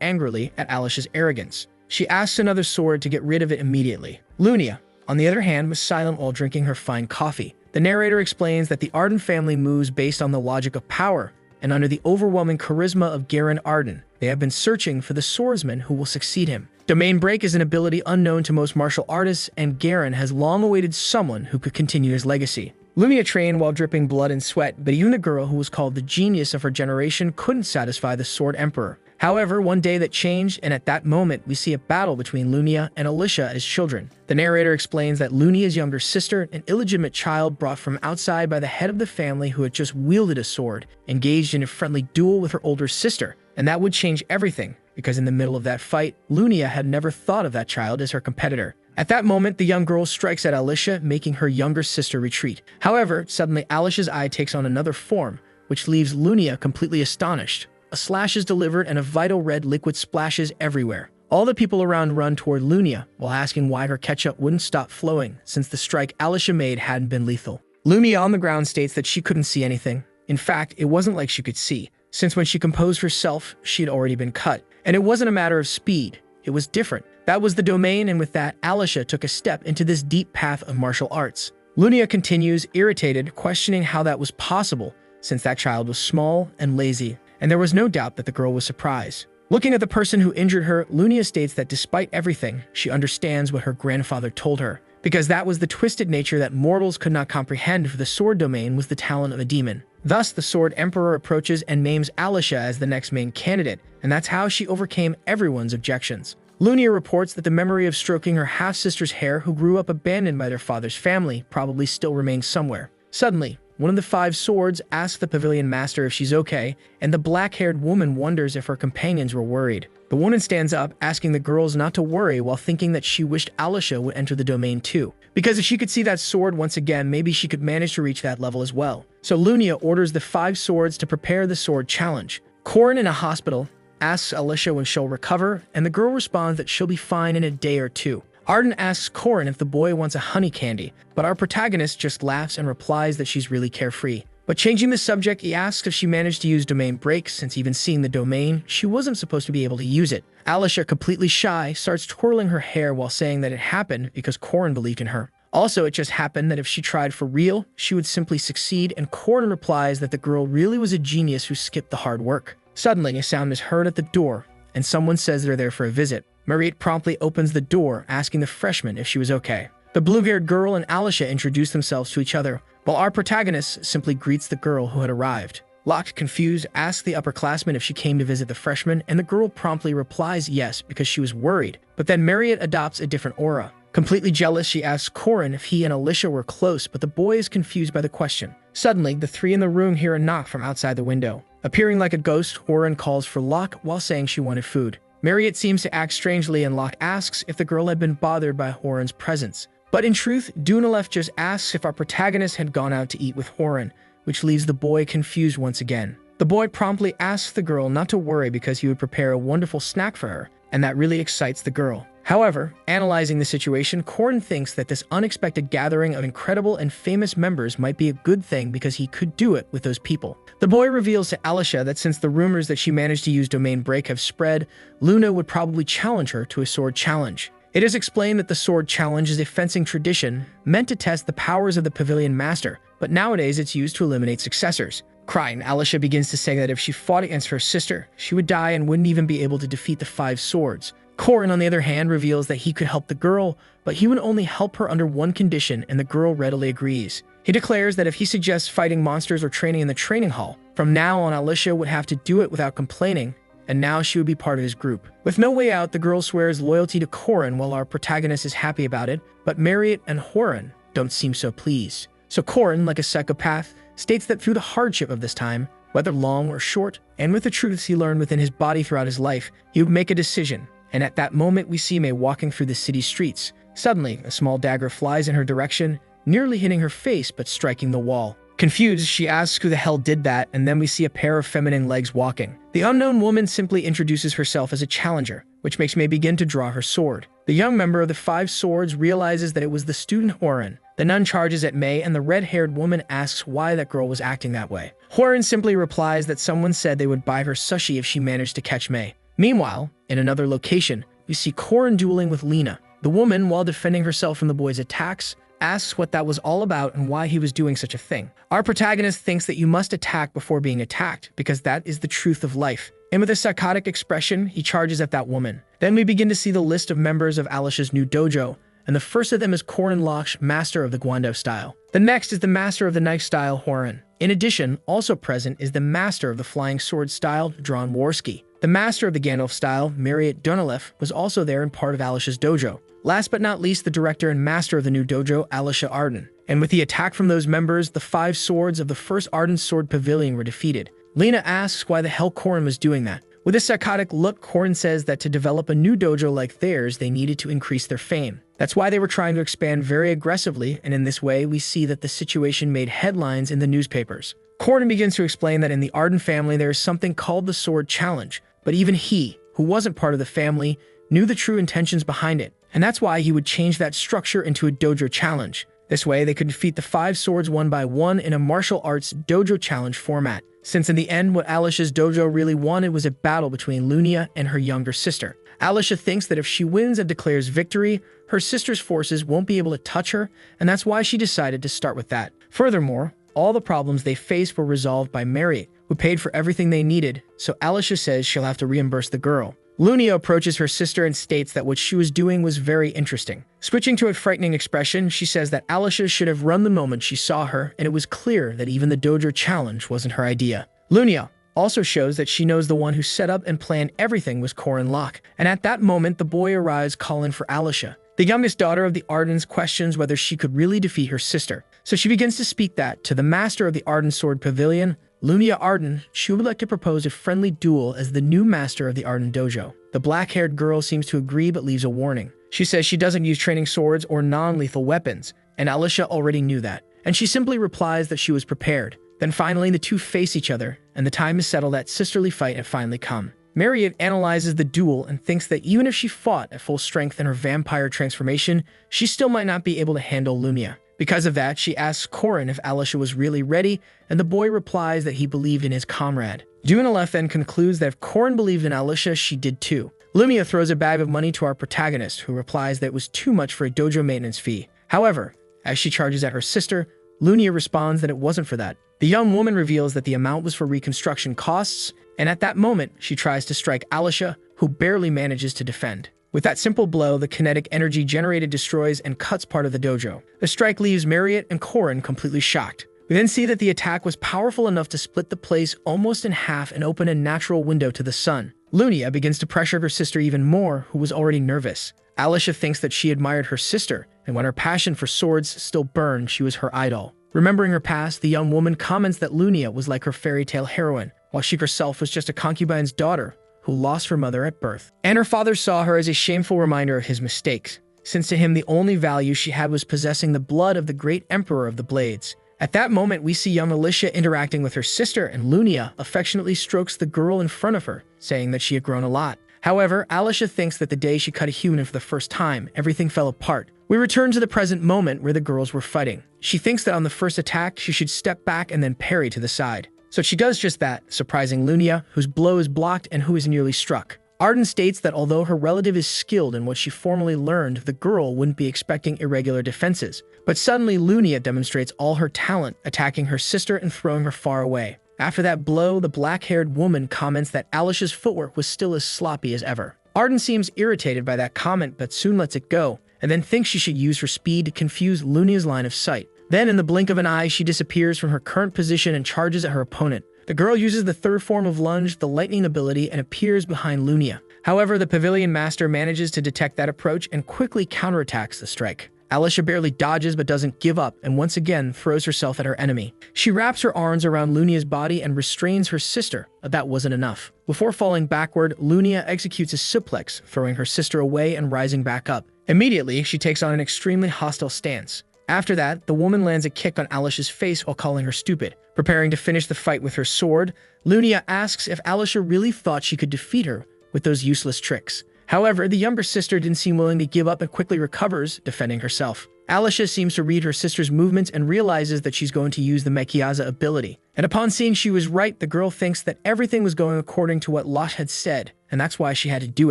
angrily at Alicia's arrogance. She asks another sword to get rid of it immediately. Lunia, on the other hand, was silent while drinking her fine coffee. The narrator explains that the Arden family moves based on the logic of power, and under the overwhelming charisma of Garen Arden, they have been searching for the swordsman who will succeed him. Domain Break is an ability unknown to most martial artists, and Garen has long awaited someone who could continue his legacy. Lumia trained while dripping blood and sweat, but even the girl who was called the genius of her generation couldn't satisfy the Sword Emperor. However, one day that changed, and at that moment, we see a battle between Lunia and Alicia as children. The narrator explains that Lunia's younger sister, an illegitimate child brought from outside by the head of the family who had just wielded a sword, engaged in a friendly duel with her older sister, and that would change everything, because in the middle of that fight, Lunia had never thought of that child as her competitor. At that moment, the young girl strikes at Alicia, making her younger sister retreat. However, suddenly Alicia's eye takes on another form, which leaves Lunia completely astonished. A slash is delivered and a vital red liquid splashes everywhere. All the people around run toward Lunia, while asking why her ketchup wouldn't stop flowing, since the strike Alicia made hadn't been lethal. Lunia on the ground states that she couldn't see anything. In fact, it wasn't like she could see, since when she composed herself, she had already been cut. And it wasn't a matter of speed, it was different. That was the domain, and with that, Alicia took a step into this deep path of martial arts. Lunia continues, irritated, questioning how that was possible, since that child was small and lazy, and there was no doubt that the girl was surprised. Looking at the person who injured her, Lunia states that despite everything, she understands what her grandfather told her, because that was the twisted nature that mortals could not comprehend, for the sword domain was the talent of a demon. Thus, the Sword Emperor approaches and names Alicia as the next main candidate, and that's how she overcame everyone's objections. Lunia reports that the memory of stroking her half-sister's hair, who grew up abandoned by their father's family, probably still remains somewhere. Suddenly, one of the 5 swords asks the pavilion master if she's okay, and the black-haired woman wonders if her companions were worried. The woman stands up, asking the girls not to worry while thinking that she wished Alicia would enter the domain too. Because if she could see that sword once again, maybe she could manage to reach that level as well. So Lunia orders the 5 swords to prepare the sword challenge. Korin, in a hospital, asks Alicia when she'll recover, and the girl responds that she'll be fine in a day or 2. Arden asks Korin if the boy wants a honey candy, but our protagonist just laughs and replies that she's really carefree. But changing the subject, he asks if she managed to use domain breaks, since even seeing the domain, she wasn't supposed to be able to use it. Alicia, completely shy, starts twirling her hair while saying that it happened because Korin believed in her. Also, it just happened that if she tried for real, she would simply succeed, and Korin replies that the girl really was a genius who skipped the hard work. Suddenly, a sound is heard at the door, and someone says they're there for a visit. Mariette promptly opens the door, asking the freshman if she was okay. The blue-haired girl and Alicia introduce themselves to each other, while our protagonist simply greets the girl who had arrived. Locke, confused, asks the upperclassman if she came to visit the freshman, and the girl promptly replies yes because she was worried. But then Mariette adopts a different aura. Completely jealous, she asks Korin if he and Alicia were close, but the boy is confused by the question. Suddenly, the 3 in the room hear a knock from outside the window. Appearing like a ghost, Horan calls for Locke while saying she wanted food. Mariette seems to act strangely, and Locke asks if the girl had been bothered by Horan's presence. But in truth, Dunalef just asks if our protagonist had gone out to eat with Horan, which leaves the boy confused once again. The boy promptly asks the girl not to worry because he would prepare a wonderful snack for her, and that really excites the girl. However, analyzing the situation, Korin thinks that this unexpected gathering of incredible and famous members might be a good thing because he could do it with those people. The boy reveals to Alicia that since the rumors that she managed to use Domain Break have spread, Luna would probably challenge her to a sword challenge. It is explained that the sword challenge is a fencing tradition meant to test the powers of the Pavilion Master, but nowadays it's used to eliminate successors. Crying, Alicia begins to say that if she fought against her sister, she would die and wouldn't even be able to defeat the 5 swords. Korin, on the other hand, reveals that he could help the girl, but he would only help her under one condition, and the girl readily agrees. He declares that if he suggests fighting monsters or training in the training hall, from now on Alicia would have to do it without complaining, and now she would be part of his group. With no way out, the girl swears loyalty to Korin while our protagonist is happy about it, but Marriott and Horan don't seem so pleased. So Korin, like a psychopath, states that through the hardship of this time, whether long or short, and with the truths he learned within his body throughout his life, he would make a decision. And at that moment, we see Mei walking through the city streets. Suddenly, a small dagger flies in her direction, nearly hitting her face but striking the wall. Confused, she asks who the hell did that, and then we see a pair of feminine legs walking. The unknown woman simply introduces herself as a challenger, which makes Mei begin to draw her sword. The young member of the 5 swords realizes that it was the student Horan. The nun charges at Mei, and the red-haired woman asks why that girl was acting that way. Horan simply replies that someone said they would buy her sushi if she managed to catch Mei. Meanwhile, in another location, we see Korin dueling with Lena. The woman, while defending herself from the boy's attacks, asks what that was all about and why he was doing such a thing. Our protagonist thinks that you must attack before being attacked, because that is the truth of life. And with a psychotic expression, he charges at that woman. Then we begin to see the list of members of Alicia's new dojo, and the first of them is Korin Loksh, master of the Guando style. The next is the master of the knife style, Horan. In addition, also present is the master of the flying sword style, Dron Worski. The master of the Gandalf style, Marriott Dunalev, was also there and part of Alicia's dojo. Last but not least, the director and master of the new dojo, Alicia Arden. And with the attack from those members, the 5 swords of the first Arden Sword Pavilion were defeated. Lena asks why the hell Korin was doing that. With a psychotic look, Korin says that to develop a new dojo like theirs, they needed to increase their fame. That's why they were trying to expand very aggressively, and in this way, we see that the situation made headlines in the newspapers. Korin begins to explain that in the Arden family, there is something called the Sword Challenge, but even he, who wasn't part of the family, knew the true intentions behind it, and that's why he would change that structure into a dojo challenge. This way, they could defeat the 5 swords one by one in a martial arts dojo challenge format, since in the end, what Alicia's dojo really wanted was a battle between Lunia and her younger sister. Alicia thinks that if she wins and declares victory, her sister's forces won't be able to touch her, and that's why she decided to start with that. Furthermore, all the problems they faced were resolved by Marriott, who paid for everything they needed, so Alicia says she'll have to reimburse the girl. Lunia approaches her sister and states that what she was doing was very interesting. Switching to a frightening expression, she says that Alicia should have run the moment she saw her, and it was clear that even the dojo challenge wasn't her idea. Lunia also shows that she knows the one who set up and planned everything was Korin Locke, and at that moment the boy arrives calling for Alicia. The youngest daughter of the Ardens questions whether she could really defeat her sister, so she begins to speak that to the master of the Arden Sword Pavilion, Lunia Arden. She would like to propose a friendly duel as the new master of the Arden Dojo. The black-haired girl seems to agree but leaves a warning. She says she doesn't use training swords or non-lethal weapons, and Alicia already knew that, and she simply replies that she was prepared. Then finally the two face each other, and the time is settled that sisterly fight had finally come. Marriott analyzes the duel and thinks that even if she fought at full strength in her vampire transformation, she still might not be able to handle Lunia. Because of that, she asks Korin if Alicia was really ready, and the boy replies that he believed in his comrade. Dunalev then concludes that if Korin believed in Alicia, she did too. Lumia throws a bag of money to our protagonist, who replies that it was too much for a dojo maintenance fee. However, as she charges at her sister, Lunia responds that it wasn't for that. The young woman reveals that the amount was for reconstruction costs, and at that moment, she tries to strike Alicia, who barely manages to defend. With that simple blow, the kinetic energy generated destroys and cuts part of the dojo. The strike leaves Marriott and Korin completely shocked. We then see that the attack was powerful enough to split the place almost in half and open a natural window to the sun. Lunia begins to pressure her sister even more, who was already nervous. Alicia thinks that she admired her sister, and when her passion for swords still burned, she was her idol. Remembering her past, the young woman comments that Lunia was like her fairy tale heroine, while she herself was just a concubine's daughter who lost her mother at birth. And her father saw her as a shameful reminder of his mistakes, since to him the only value she had was possessing the blood of the great emperor of the Blades. At that moment, we see young Alicia interacting with her sister, and Lunia affectionately strokes the girl in front of her, saying that she had grown a lot. However, Alicia thinks that the day she cut a human for the first time, everything fell apart. We return to the present moment where the girls were fighting. She thinks that on the first attack, she should step back and then parry to the side. So she does just that, surprising Lunia, whose blow is blocked and who is nearly struck. Arden states that although her relative is skilled in what she formerly learned, the girl wouldn't be expecting irregular defenses. But suddenly, Lunia demonstrates all her talent, attacking her sister and throwing her far away. After that blow, the black-haired woman comments that Alicia's footwork was still as sloppy as ever. Arden seems irritated by that comment, but soon lets it go, and then thinks she should use her speed to confuse Lunia's line of sight. Then, in the blink of an eye, she disappears from her current position and charges at her opponent. The girl uses the third form of lunge, the lightning ability, and appears behind Lunia. However, the Pavilion Master manages to detect that approach and quickly counterattacks the strike. Alicia barely dodges but doesn't give up and once again throws herself at her enemy. She wraps her arms around Lunia's body and restrains her sister, but that wasn't enough. Before falling backward, Lunia executes a suplex, throwing her sister away and rising back up. Immediately, she takes on an extremely hostile stance. After that, the woman lands a kick on Alicia's face while calling her stupid. Preparing to finish the fight with her sword, Lunia asks if Alicia really thought she could defeat her with those useless tricks. However, the younger sister didn't seem willing to give up and quickly recovers, defending herself. Alicia seems to read her sister's movements and realizes that she's going to use the Mekiaza ability. And upon seeing she was right, the girl thinks that everything was going according to what Losh had said, and that's why she had to do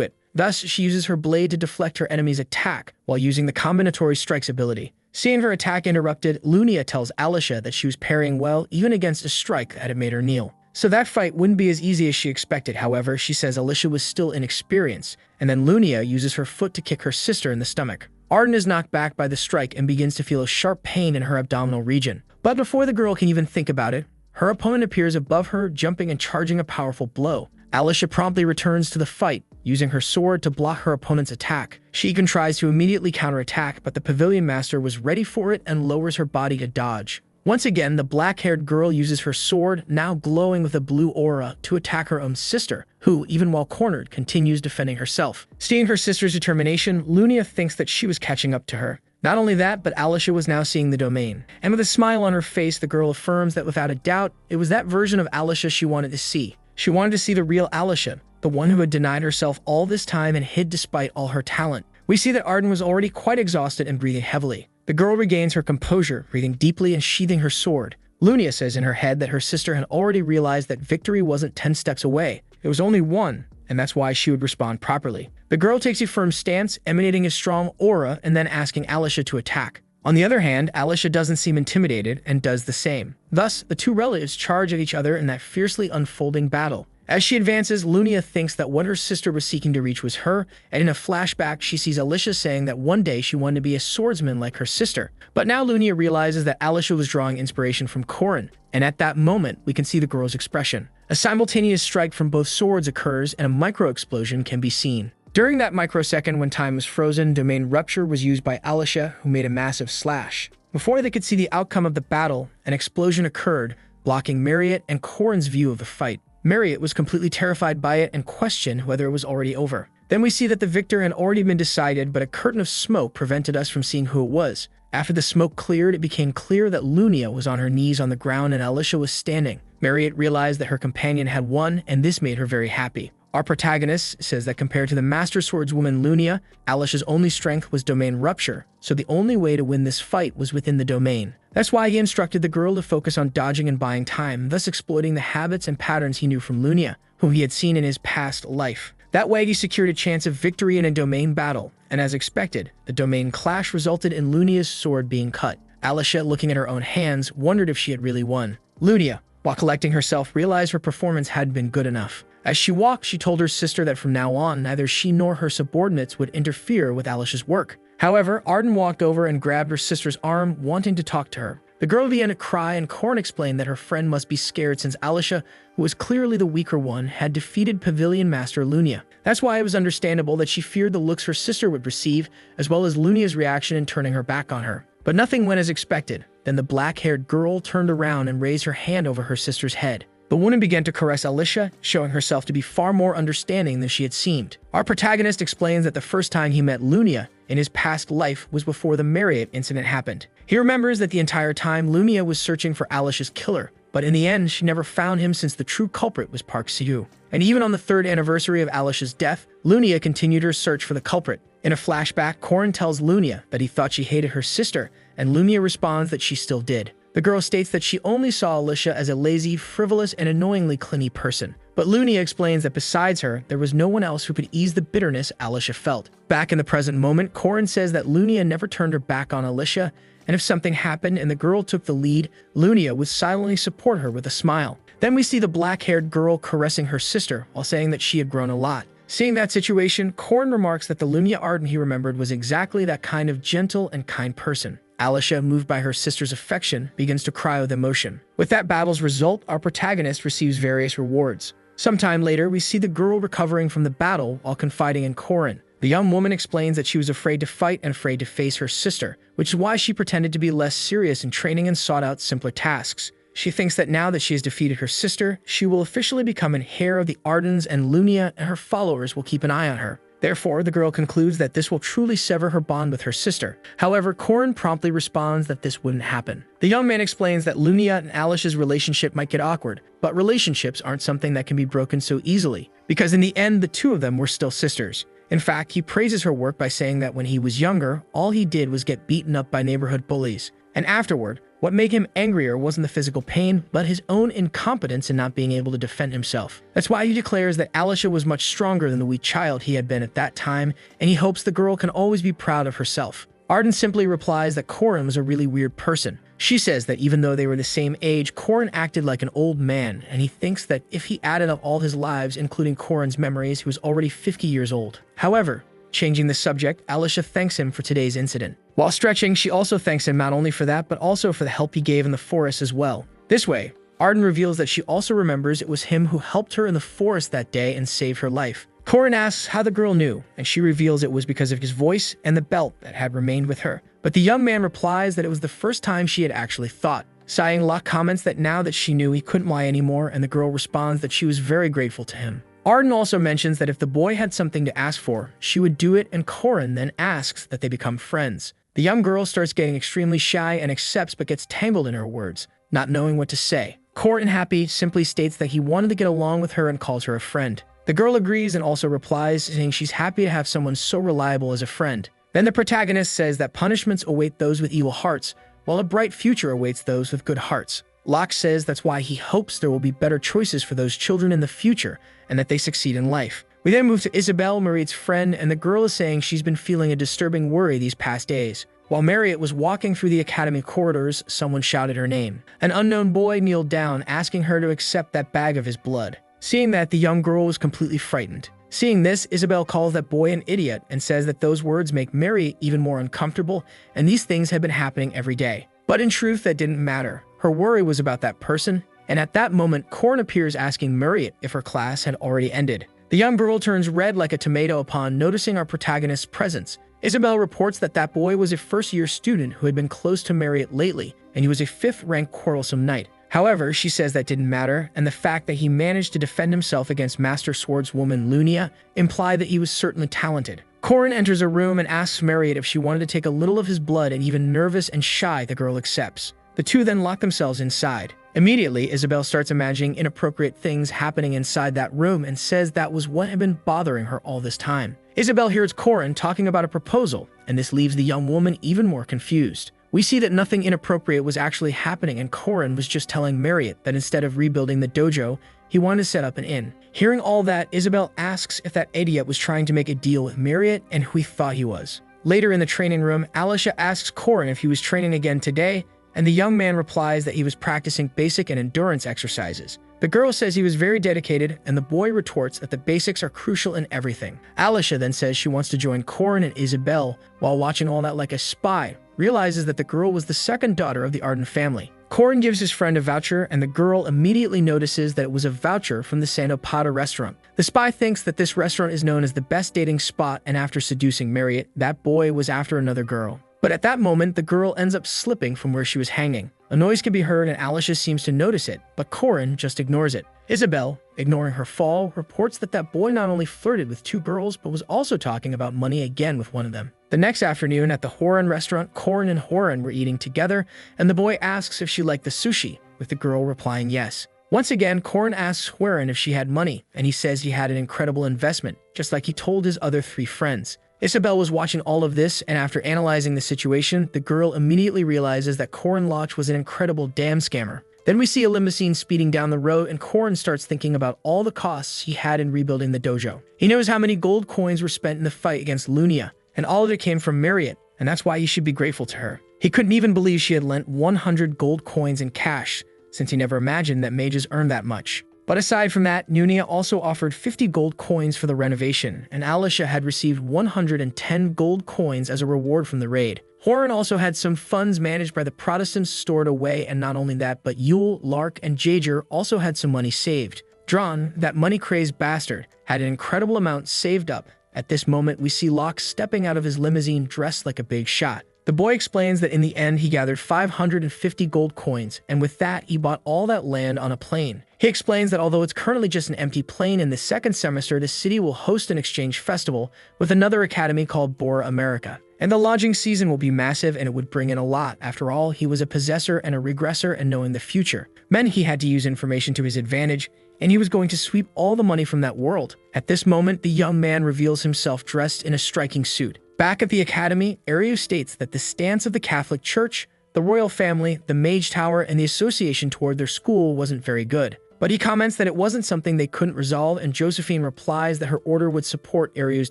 it. Thus, she uses her blade to deflect her enemy's attack while using the combinatory strikes ability. Seeing her attack interrupted, Lunia tells Alicia that she was parrying well even against a strike that had made her kneel. So that fight wouldn't be as easy as she expected. However, she says Alicia was still inexperienced, and then Lunia uses her foot to kick her sister in the stomach. Arden is knocked back by the strike and begins to feel a sharp pain in her abdominal region. But before the girl can even think about it, her opponent appears above her, jumping and charging a powerful blow. Alicia promptly returns to the fight, using her sword to block her opponent's attack. She tries to immediately counterattack, but the Pavilion Master was ready for it and lowers her body to dodge. Once again, the black-haired girl uses her sword, now glowing with a blue aura, to attack her own sister, who, even while cornered, continues defending herself. Seeing her sister's determination, Lunia thinks that she was catching up to her. Not only that, but Alicia was now seeing the domain. And with a smile on her face, the girl affirms that without a doubt, it was that version of Alicia she wanted to see. She wanted to see the real Alicia, the one who had denied herself all this time and hid despite all her talent. We see that Arden was already quite exhausted and breathing heavily. The girl regains her composure, breathing deeply and sheathing her sword. Lunia says in her head that her sister had already realized that victory wasn't 10 steps away. It was only one, and that's why she would respond properly. The girl takes a firm stance, emanating a strong aura, and then asking Alicia to attack. On the other hand, Alicia doesn't seem intimidated and does the same. Thus, the two relatives charge at each other in that fiercely unfolding battle. As she advances, Lunia thinks that what her sister was seeking to reach was her, and in a flashback, she sees Alicia saying that one day she wanted to be a swordsman like her sister. But now Lunia realizes that Alicia was drawing inspiration from Korin, and at that moment, we can see the girl's expression. A simultaneous strike from both swords occurs, and a micro-explosion can be seen. During that microsecond when time was frozen, Domain Rupture was used by Alicia, who made a massive slash. Before they could see the outcome of the battle, an explosion occurred, blocking Marriott and Korin's view of the fight. Marriott was completely terrified by it and questioned whether it was already over. Then we see that the victor had already been decided, but a curtain of smoke prevented us from seeing who it was. After the smoke cleared, it became clear that Lunia was on her knees on the ground and Alicia was standing. Marriott realized that her companion had won, and this made her very happy. Our protagonist says that compared to the Master Swordswoman Lunia, Alicia's only strength was Domain Rupture, so the only way to win this fight was within the domain. That's why he instructed the girl to focus on dodging and buying time, thus exploiting the habits and patterns he knew from Lunia, whom he had seen in his past life. That way he secured a chance of victory in a domain battle, and as expected, the domain clash resulted in Lunia's sword being cut. Alicia, looking at her own hands, wondered if she had really won. Lunia, while collecting herself, realized her performance hadn't been good enough. As she walked, she told her sister that from now on, neither she nor her subordinates would interfere with Alicia's work. However, Arden walked over and grabbed her sister's arm, wanting to talk to her. The girl began to cry, and Korin explained that her friend must be scared since Alicia, who was clearly the weaker one, had defeated Pavilion Master Lunia. That's why it was understandable that she feared the looks her sister would receive, as well as Lunia's reaction in turning her back on her. But nothing went as expected. Then the black-haired girl turned around and raised her hand over her sister's head. The woman began to caress Alicia, showing herself to be far more understanding than she had seemed. Our protagonist explains that the first time he met Lunia in his past life was before the Marriott incident happened. He remembers that the entire time Lunia was searching for Alicia's killer, but in the end she never found him since the true culprit was Park Seo. And even on the 3rd anniversary of Alicia's death, Lunia continued her search for the culprit. In a flashback, Korin tells Lunia that he thought she hated her sister, and Lunia responds that she still did. The girl states that she only saw Alicia as a lazy, frivolous, and annoyingly clingy person. But Lunia explains that besides her, there was no one else who could ease the bitterness Alicia felt. Back in the present moment, Korin says that Lunia never turned her back on Alicia, and if something happened and the girl took the lead, Lunia would silently support her with a smile. Then we see the black-haired girl caressing her sister while saying that she had grown a lot. Seeing that situation, Korin remarks that the Lunia Arden he remembered was exactly that kind of gentle and kind person. Alicia, moved by her sister's affection, begins to cry with emotion. With that battle's result, our protagonist receives various rewards. Sometime later, we see the girl recovering from the battle while confiding in Korin. The young woman explains that she was afraid to fight and afraid to face her sister, which is why she pretended to be less serious in training and sought out simpler tasks. She thinks that now that she has defeated her sister, she will officially become an heir of the Ardens, and Lunia and her followers will keep an eye on her. Therefore, the girl concludes that this will truly sever her bond with her sister. However, Korin promptly responds that this wouldn't happen. The young man explains that Lunia and Alicia's relationship might get awkward, but relationships aren't something that can be broken so easily, because in the end, the two of them were still sisters. In fact, he praises her work by saying that when he was younger, all he did was get beaten up by neighborhood bullies. And afterward, what made him angrier wasn't the physical pain, but his own incompetence in not being able to defend himself. That's why he declares that Alicia was much stronger than the weak child he had been at that time, and he hopes the girl can always be proud of herself. Arden simply replies that Korin was a really weird person. She says that even though they were the same age, Korin acted like an old man, and he thinks that if he added up all his lives, including Korin's memories, he was already 50 years old. However, changing the subject, Alicia thanks him for today's incident. While stretching, she also thanks him not only for that, but also for the help he gave in the forest as well. This way, Arden reveals that she also remembers it was him who helped her in the forest that day and saved her life. Korin asks how the girl knew, and she reveals it was because of his voice and the belt that had remained with her. But the young man replies that it was the first time she had actually thought. Sighing, Locke comments that now that she knew he couldn't lie anymore, and the girl responds that she was very grateful to him. Arden also mentions that if the boy had something to ask for, she would do it, and Korin then asks that they become friends. The young girl starts getting extremely shy and accepts but gets tangled in her words, not knowing what to say. Korin, happy, simply states that he wanted to get along with her and calls her a friend. The girl agrees and also replies, saying she's happy to have someone so reliable as a friend. Then the protagonist says that punishments await those with evil hearts, while a bright future awaits those with good hearts. Locke says that's why he hopes there will be better choices for those children in the future, and that they succeed in life. We then move to Isabel, Mariette's friend, and the girl is saying she's been feeling a disturbing worry these past days. While Mariette was walking through the academy corridors, someone shouted her name. An unknown boy kneeled down, asking her to accept that bag of his blood. Seeing that, the young girl was completely frightened. Seeing this, Isabel calls that boy an idiot and says that those words make Mariette even more uncomfortable, and these things had been happening every day. But in truth, that didn't matter. Her worry was about that person, and at that moment, Korin appears asking Mariette if her class had already ended. The young girl turns red like a tomato upon noticing our protagonist's presence. Isabel reports that that boy was a first-year student who had been close to Mariette lately, and he was a 5th-ranked quarrelsome knight. However, she says that didn't matter, and the fact that he managed to defend himself against Master Swordswoman Lunia implied that he was certainly talented. Korin enters a room and asks Mariette if she wanted to take a little of his blood, and even nervous and shy, the girl accepts. The two then lock themselves inside. Immediately, Isabel starts imagining inappropriate things happening inside that room and says that was what had been bothering her all this time. Isabel hears Korin talking about a proposal, and this leaves the young woman even more confused. We see that nothing inappropriate was actually happening, and Korin was just telling Mariette that instead of rebuilding the dojo, he wanted to set up an inn. Hearing all that, Isabel asks if that idiot was trying to make a deal with Mariette and who he thought he was. Later in the training room, Alicia asks Korin if he was training again today, and the young man replies that he was practicing basic and endurance exercises. The girl says he was very dedicated, and the boy retorts that the basics are crucial in everything. Alicia then says she wants to join Korin and Isabel while watching all that like a spy, realizes that the girl was the second daughter of the Arden family. Korin gives his friend a voucher, and the girl immediately notices that it was a voucher from the Sandopada restaurant. The spy thinks that this restaurant is known as the best dating spot, and after seducing Mariette, that boy was after another girl. But at that moment, the girl ends up slipping from where she was hanging. A noise can be heard and Alicia seems to notice it, but Corin just ignores it. Isabel, ignoring her fall, reports that that boy not only flirted with two girls, but was also talking about money again with one of them. The next afternoon at the Horan restaurant, Corin and Horan were eating together, and the boy asks if she liked the sushi, with the girl replying yes. Once again, Corin asks Horan if she had money, and he says he had an incredible investment, just like he told his other three friends. Isabel was watching all of this, and after analyzing the situation, the girl immediately realizes that Corin Loch was an incredible damn scammer. Then we see a limousine speeding down the road, and Corin starts thinking about all the costs he had in rebuilding the dojo. He knows how many gold coins were spent in the fight against Lunia, and all of it came from Marriott, and that's why he should be grateful to her. He couldn't even believe she had lent 100 gold coins in cash, since he never imagined that mages earned that much. But aside from that, Nunia also offered 50 gold coins for the renovation, and Alicia had received 110 gold coins as a reward from the raid. Horan also had some funds managed by the Protestants stored away, and not only that, but Yule, Lark, and Jaeger also had some money saved. Dron, that money-crazed bastard, had an incredible amount saved up. At this moment, we see Locke stepping out of his limousine dressed like a big shot. The boy explains that in the end, he gathered 550 gold coins, and with that, he bought all that land on a plane. He explains that although it's currently just an empty plane, in the second semester, the city will host an exchange festival with another academy called Bora America. And the lodging season will be massive, and it would bring in a lot. After all, he was a possessor and a regressor, and knowing the future meant he had to use information to his advantage, and he was going to sweep all the money from that world. At this moment, the young man reveals himself dressed in a striking suit. Back at the academy, Aryu states that the stance of the Catholic Church, the royal family, the Mage Tower, and the association toward their school wasn't very good. But he comments that it wasn't something they couldn't resolve, and Josephine replies that her order would support Aryu's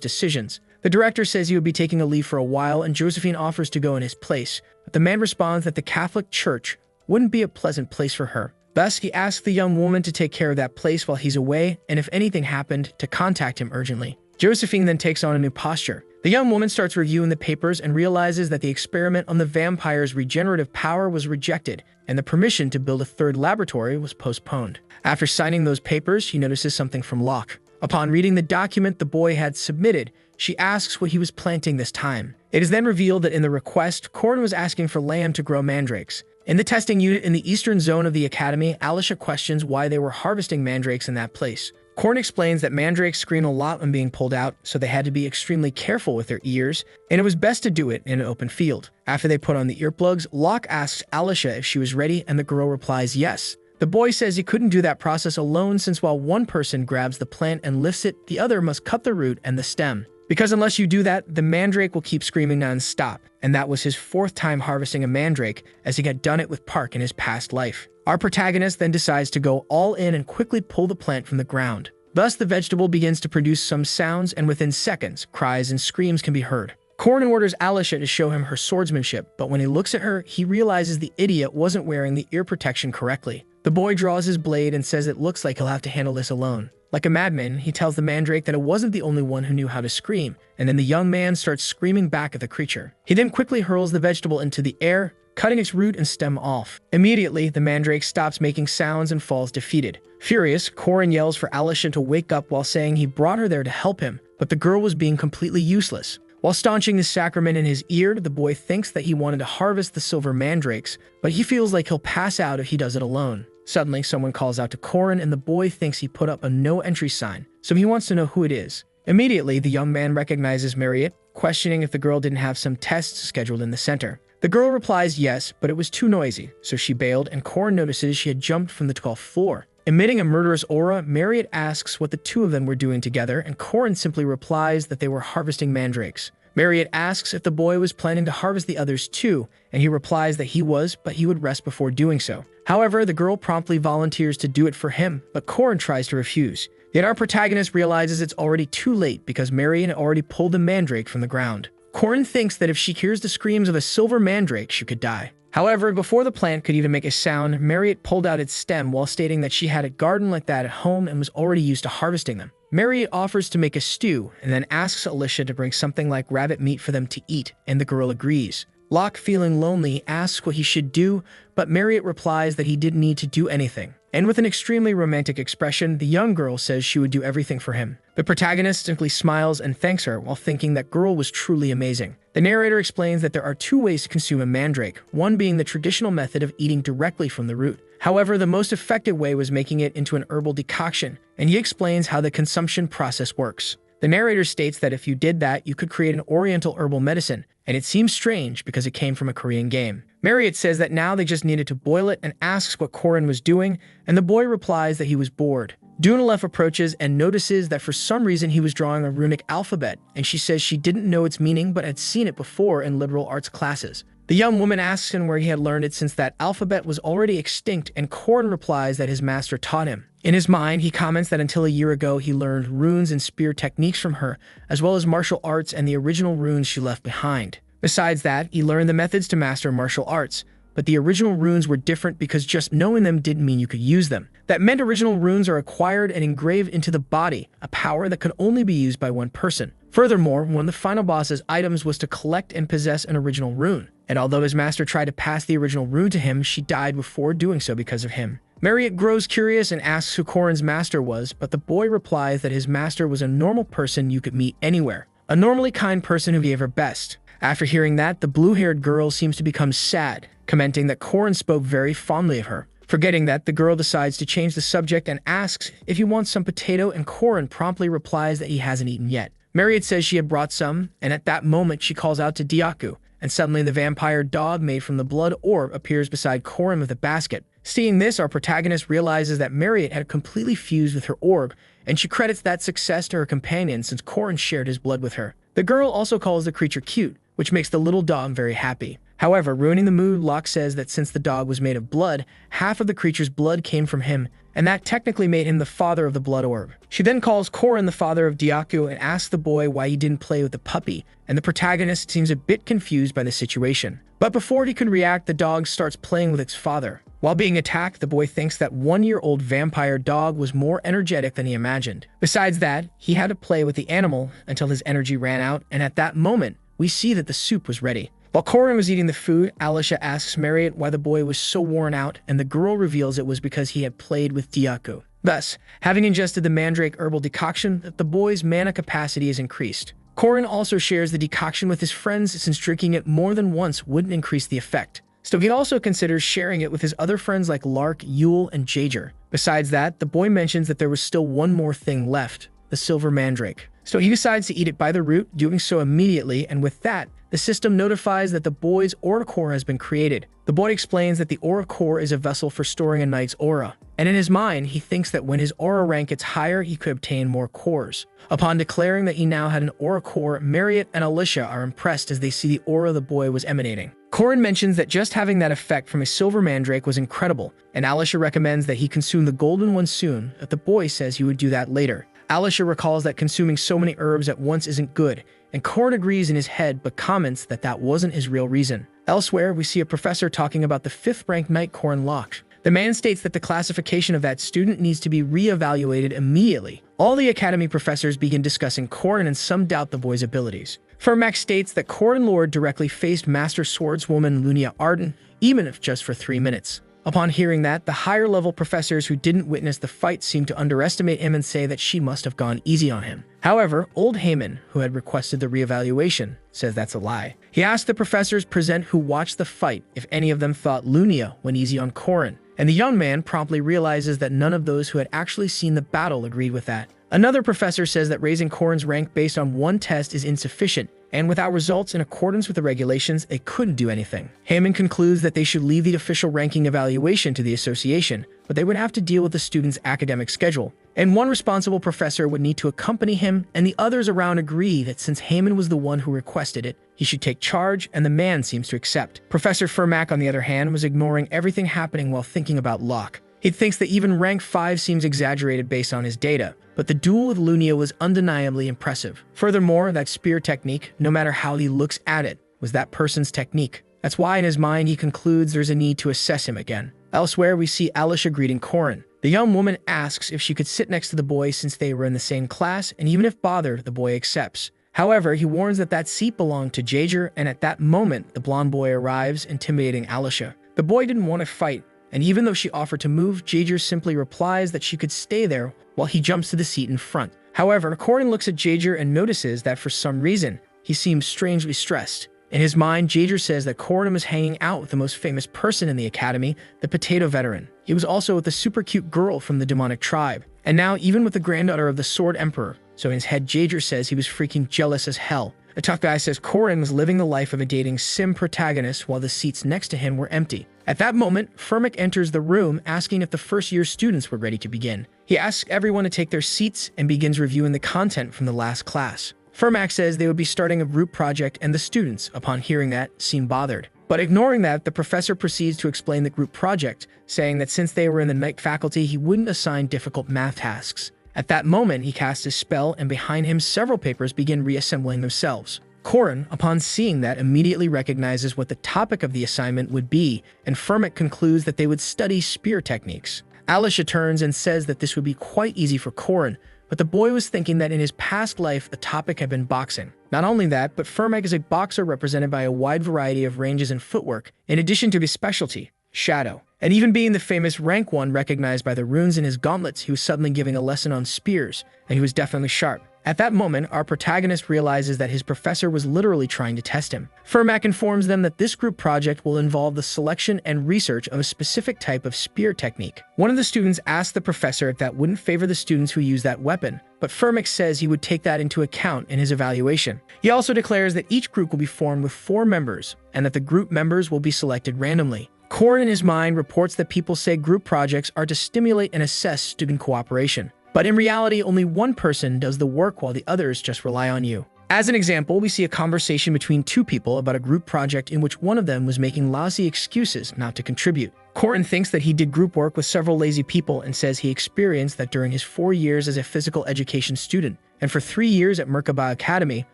decisions. The director says he would be taking a leave for a while, and Josephine offers to go in his place. But the man responds that the Catholic Church wouldn't be a pleasant place for her. Thus, he asks the young woman to take care of that place while he's away, and if anything happened, to contact him urgently. Josephine then takes on a new posture. The young woman starts reviewing the papers and realizes that the experiment on the vampire's regenerative power was rejected, and the permission to build a third laboratory was postponed. After signing those papers, she notices something from Locke. Upon reading the document the boy had submitted, she asks what he was planting this time. It is then revealed that in the request, Corin was asking for land to grow mandrakes. In the testing unit in the eastern zone of the academy, Alicia questions why they were harvesting mandrakes in that place. Corin explains that mandrakes scream a lot when being pulled out, so they had to be extremely careful with their ears, and it was best to do it in an open field. After they put on the earplugs, Locke asks Alicia if she was ready, and the girl replies yes. The boy says he couldn't do that process alone, since while one person grabs the plant and lifts it, the other must cut the root and the stem. Because unless you do that, the mandrake will keep screaming non-stop, and that was his fourth time harvesting a mandrake, as he had done it with Park in his past life. Our protagonist then decides to go all in and quickly pull the plant from the ground. Thus, the vegetable begins to produce some sounds, and within seconds, cries and screams can be heard. Corin orders Alicia to show him her swordsmanship, but when he looks at her, he realizes the idiot wasn't wearing the ear protection correctly. The boy draws his blade and says it looks like he'll have to handle this alone. Like a madman, he tells the mandrake that it wasn't the only one who knew how to scream, and then the young man starts screaming back at the creature. He then quickly hurls the vegetable into the air, cutting its root and stem off. Immediately, the mandrake stops making sounds and falls defeated. Furious, Corin yells for Alicia to wake up while saying he brought her there to help him, but the girl was being completely useless. While staunching the sacrament in his ear, the boy thinks that he wanted to harvest the silver mandrakes, but he feels like he'll pass out if he does it alone. Suddenly, someone calls out to Corin, and the boy thinks he put up a no-entry sign, so he wants to know who it is. Immediately, the young man recognizes Marriott, questioning if the girl didn't have some tests scheduled in the center. The girl replies yes, but it was too noisy, so she bailed, and Corin notices she had jumped from the 12th floor. Emitting a murderous aura, Marriott asks what the two of them were doing together, and Corin simply replies that they were harvesting mandrakes. Marriott asks if the boy was planning to harvest the others too, and he replies that he was, but he would rest before doing so. However, the girl promptly volunteers to do it for him, but Corin tries to refuse. Yet our protagonist realizes it's already too late because Marriott had already pulled the mandrake from the ground. Corin thinks that if she hears the screams of a silver mandrake, she could die. However, before the plant could even make a sound, Marriott pulled out its stem while stating that she had a garden like that at home and was already used to harvesting them. Marriott offers to make a stew and then asks Alicia to bring something like rabbit meat for them to eat, and the girl agrees. Locke, feeling lonely, asks what he should do, but Marriott replies that he didn't need to do anything. and with an extremely romantic expression, the young girl says she would do everything for him. The protagonist simply smiles and thanks her while thinking that girl was truly amazing. The narrator explains that there are two ways to consume a mandrake, one being the traditional method of eating directly from the root. However, the most effective way was making it into an herbal decoction, and he explains how the consumption process works. The narrator states that if you did that, you could create an oriental herbal medicine, and it seems strange because it came from a Korean game. Marriott says that now they just needed to boil it and asks what Korin was doing, and the boy replies that he was bored. Dunalef approaches and notices that for some reason he was drawing a runic alphabet, and she says she didn't know its meaning but had seen it before in liberal arts classes. The young woman asks him where he had learned it since that alphabet was already extinct, and Korin replies that his master taught him. In his mind, he comments that until a year ago he learned runes and spear techniques from her, as well as martial arts and the original runes she left behind. Besides that, he learned the methods to master martial arts, but the original runes were different because just knowing them didn't mean you could use them. That meant original runes are acquired and engraved into the body, a power that could only be used by one person. Furthermore, one of the final boss's items was to collect and possess an original rune, and although his master tried to pass the original rune to him, she died before doing so because of him. Marriott grows curious and asks who Korin's master was, but the boy replies that his master was a normal person you could meet anywhere, a normally kind person who gave her best. After hearing that, the blue-haired girl seems to become sad, commenting that Korin spoke very fondly of her. Forgetting that, the girl decides to change the subject and asks if he wants some potato, and Korin promptly replies that he hasn't eaten yet. Marriott says she had brought some, and at that moment she calls out to Diaku, and suddenly the vampire dog made from the blood orb appears beside Korin with a basket. Seeing this, our protagonist realizes that Marriott had completely fused with her orb, and she credits that success to her companion since Korin shared his blood with her. The girl also calls the creature cute, which makes the little dog very happy. However, ruining the mood, Locke says that since the dog was made of blood, half of the creature's blood came from him, and that technically made him the father of the blood orb. She then calls Korin the father of Diaku and asks the boy why he didn't play with the puppy, and the protagonist seems a bit confused by the situation. But before he can react, the dog starts playing with its father. While being attacked, the boy thinks that one-year-old vampire dog was more energetic than he imagined. Besides that, he had to play with the animal until his energy ran out, and at that moment, we see that the soup was ready. While Korin was eating the food, Alicia asks Marriott why the boy was so worn out, and the girl reveals it was because he had played with Diaku. Thus, having ingested the mandrake herbal decoction, the boy's mana capacity is increased. Korin also shares the decoction with his friends since drinking it more than once wouldn't increase the effect. So he also considers sharing it with his other friends like Lark, Yule, and Jaeger. Besides that, the boy mentions that there was still one more thing left, the silver mandrake. So he decides to eat it by the root, doing so immediately, and with that, the system notifies that the boy's aura core has been created. The boy explains that the aura core is a vessel for storing a knight's aura, and in his mind, he thinks that when his aura rank gets higher, he could obtain more cores. Upon declaring that he now had an aura core, Marriott and Alicia are impressed as they see the aura the boy was emanating. Korin mentions that just having that effect from a silver mandrake was incredible, and Alicia recommends that he consume the golden one soon, but the boy says he would do that later. Alicia recalls that consuming so many herbs at once isn't good, and Korin agrees in his head but comments that that wasn't his real reason. Elsewhere, we see a professor talking about the 5th-ranked knight Korin locked. The man states that the classification of that student needs to be re-evaluated immediately. All the academy professors begin discussing Korin and some doubt the boy's abilities. Fermax states that Korin Lord directly faced Master Swordswoman Lunia Arden, even if just for 3 minutes. Upon hearing that, the higher-level professors who didn't witness the fight seem to underestimate him and say that she must have gone easy on him. However, old Heyman, who had requested the re-evaluation, says that's a lie. He asked the professors present who watched the fight if any of them thought Lunia went easy on Korin, and the young man promptly realizes that none of those who had actually seen the battle agreed with that. Another professor says that raising Korin's rank based on one test is insufficient, and without results in accordance with the regulations, it couldn't do anything. Heyman concludes that they should leave the official ranking evaluation to the association, but they would have to deal with the student's academic schedule. And one responsible professor would need to accompany him, and the others around agree that since Heyman was the one who requested it, he should take charge, and the man seems to accept. Professor Fermac, on the other hand, was ignoring everything happening while thinking about Locke. He thinks that even rank 5 seems exaggerated based on his data, but the duel with Lunia was undeniably impressive. Furthermore, that spear technique, no matter how he looks at it, was that person's technique. That's why in his mind he concludes there's a need to assess him again. Elsewhere, we see Alicia greeting Korin. The young woman asks if she could sit next to the boy since they were in the same class, and even if bothered, the boy accepts. However, he warns that that seat belonged to Jaeger, and at that moment, the blonde boy arrives, intimidating Alicia. The boy didn't want to fight, and even though she offered to move, Jaeger simply replies that she could stay there while he jumps to the seat in front. However, Korin looks at Jaeger and notices that for some reason, he seems strangely stressed. In his mind, Jaeger says that Korin is hanging out with the most famous person in the academy, the potato veteran. He was also with the super cute girl from the demonic tribe, and now even with the granddaughter of the Sword Emperor. So in his head, Jaeger says he was freaking jealous as hell. The tough guy says Korin was living the life of a dating sim protagonist while the seats next to him were empty. At that moment, Firmic enters the room asking if the first-year students were ready to begin. He asks everyone to take their seats and begins reviewing the content from the last class. Firmac says they would be starting a group project, and the students, upon hearing that, seem bothered. But ignoring that, the professor proceeds to explain the group project, saying that since they were in the night faculty, he wouldn't assign difficult math tasks. At that moment, he casts his spell, and behind him, several papers begin reassembling themselves. Korin, upon seeing that, immediately recognizes what the topic of the assignment would be, and Firmic concludes that they would study spear techniques. Alicia turns and says that this would be quite easy for Korin, but the boy was thinking that in his past life, the topic had been boxing. Not only that, but Firmic is a boxer represented by a wide variety of ranges and footwork, in addition to his specialty, Shadow. And even being the famous rank 1 recognized by the runes in his gauntlets, he was suddenly giving a lesson on spears, and he was definitely sharp. At that moment, our protagonist realizes that his professor was literally trying to test him. Firmac informs them that this group project will involve the selection and research of a specific type of spear technique. One of the students asks the professor if that wouldn't favor the students who use that weapon, but Firmic says he would take that into account in his evaluation. He also declares that each group will be formed with 4 members, and that the group members will be selected randomly. Korin in his mind reports that people say group projects are to stimulate and assess student cooperation. But in reality, only one person does the work while the others just rely on you. As an example, we see a conversation between 2 people about a group project in which one of them was making lousy excuses not to contribute. Korin thinks that he did group work with several lazy people and says he experienced that during his 4 years as a physical education student and for 3 years at Merkaba Academy,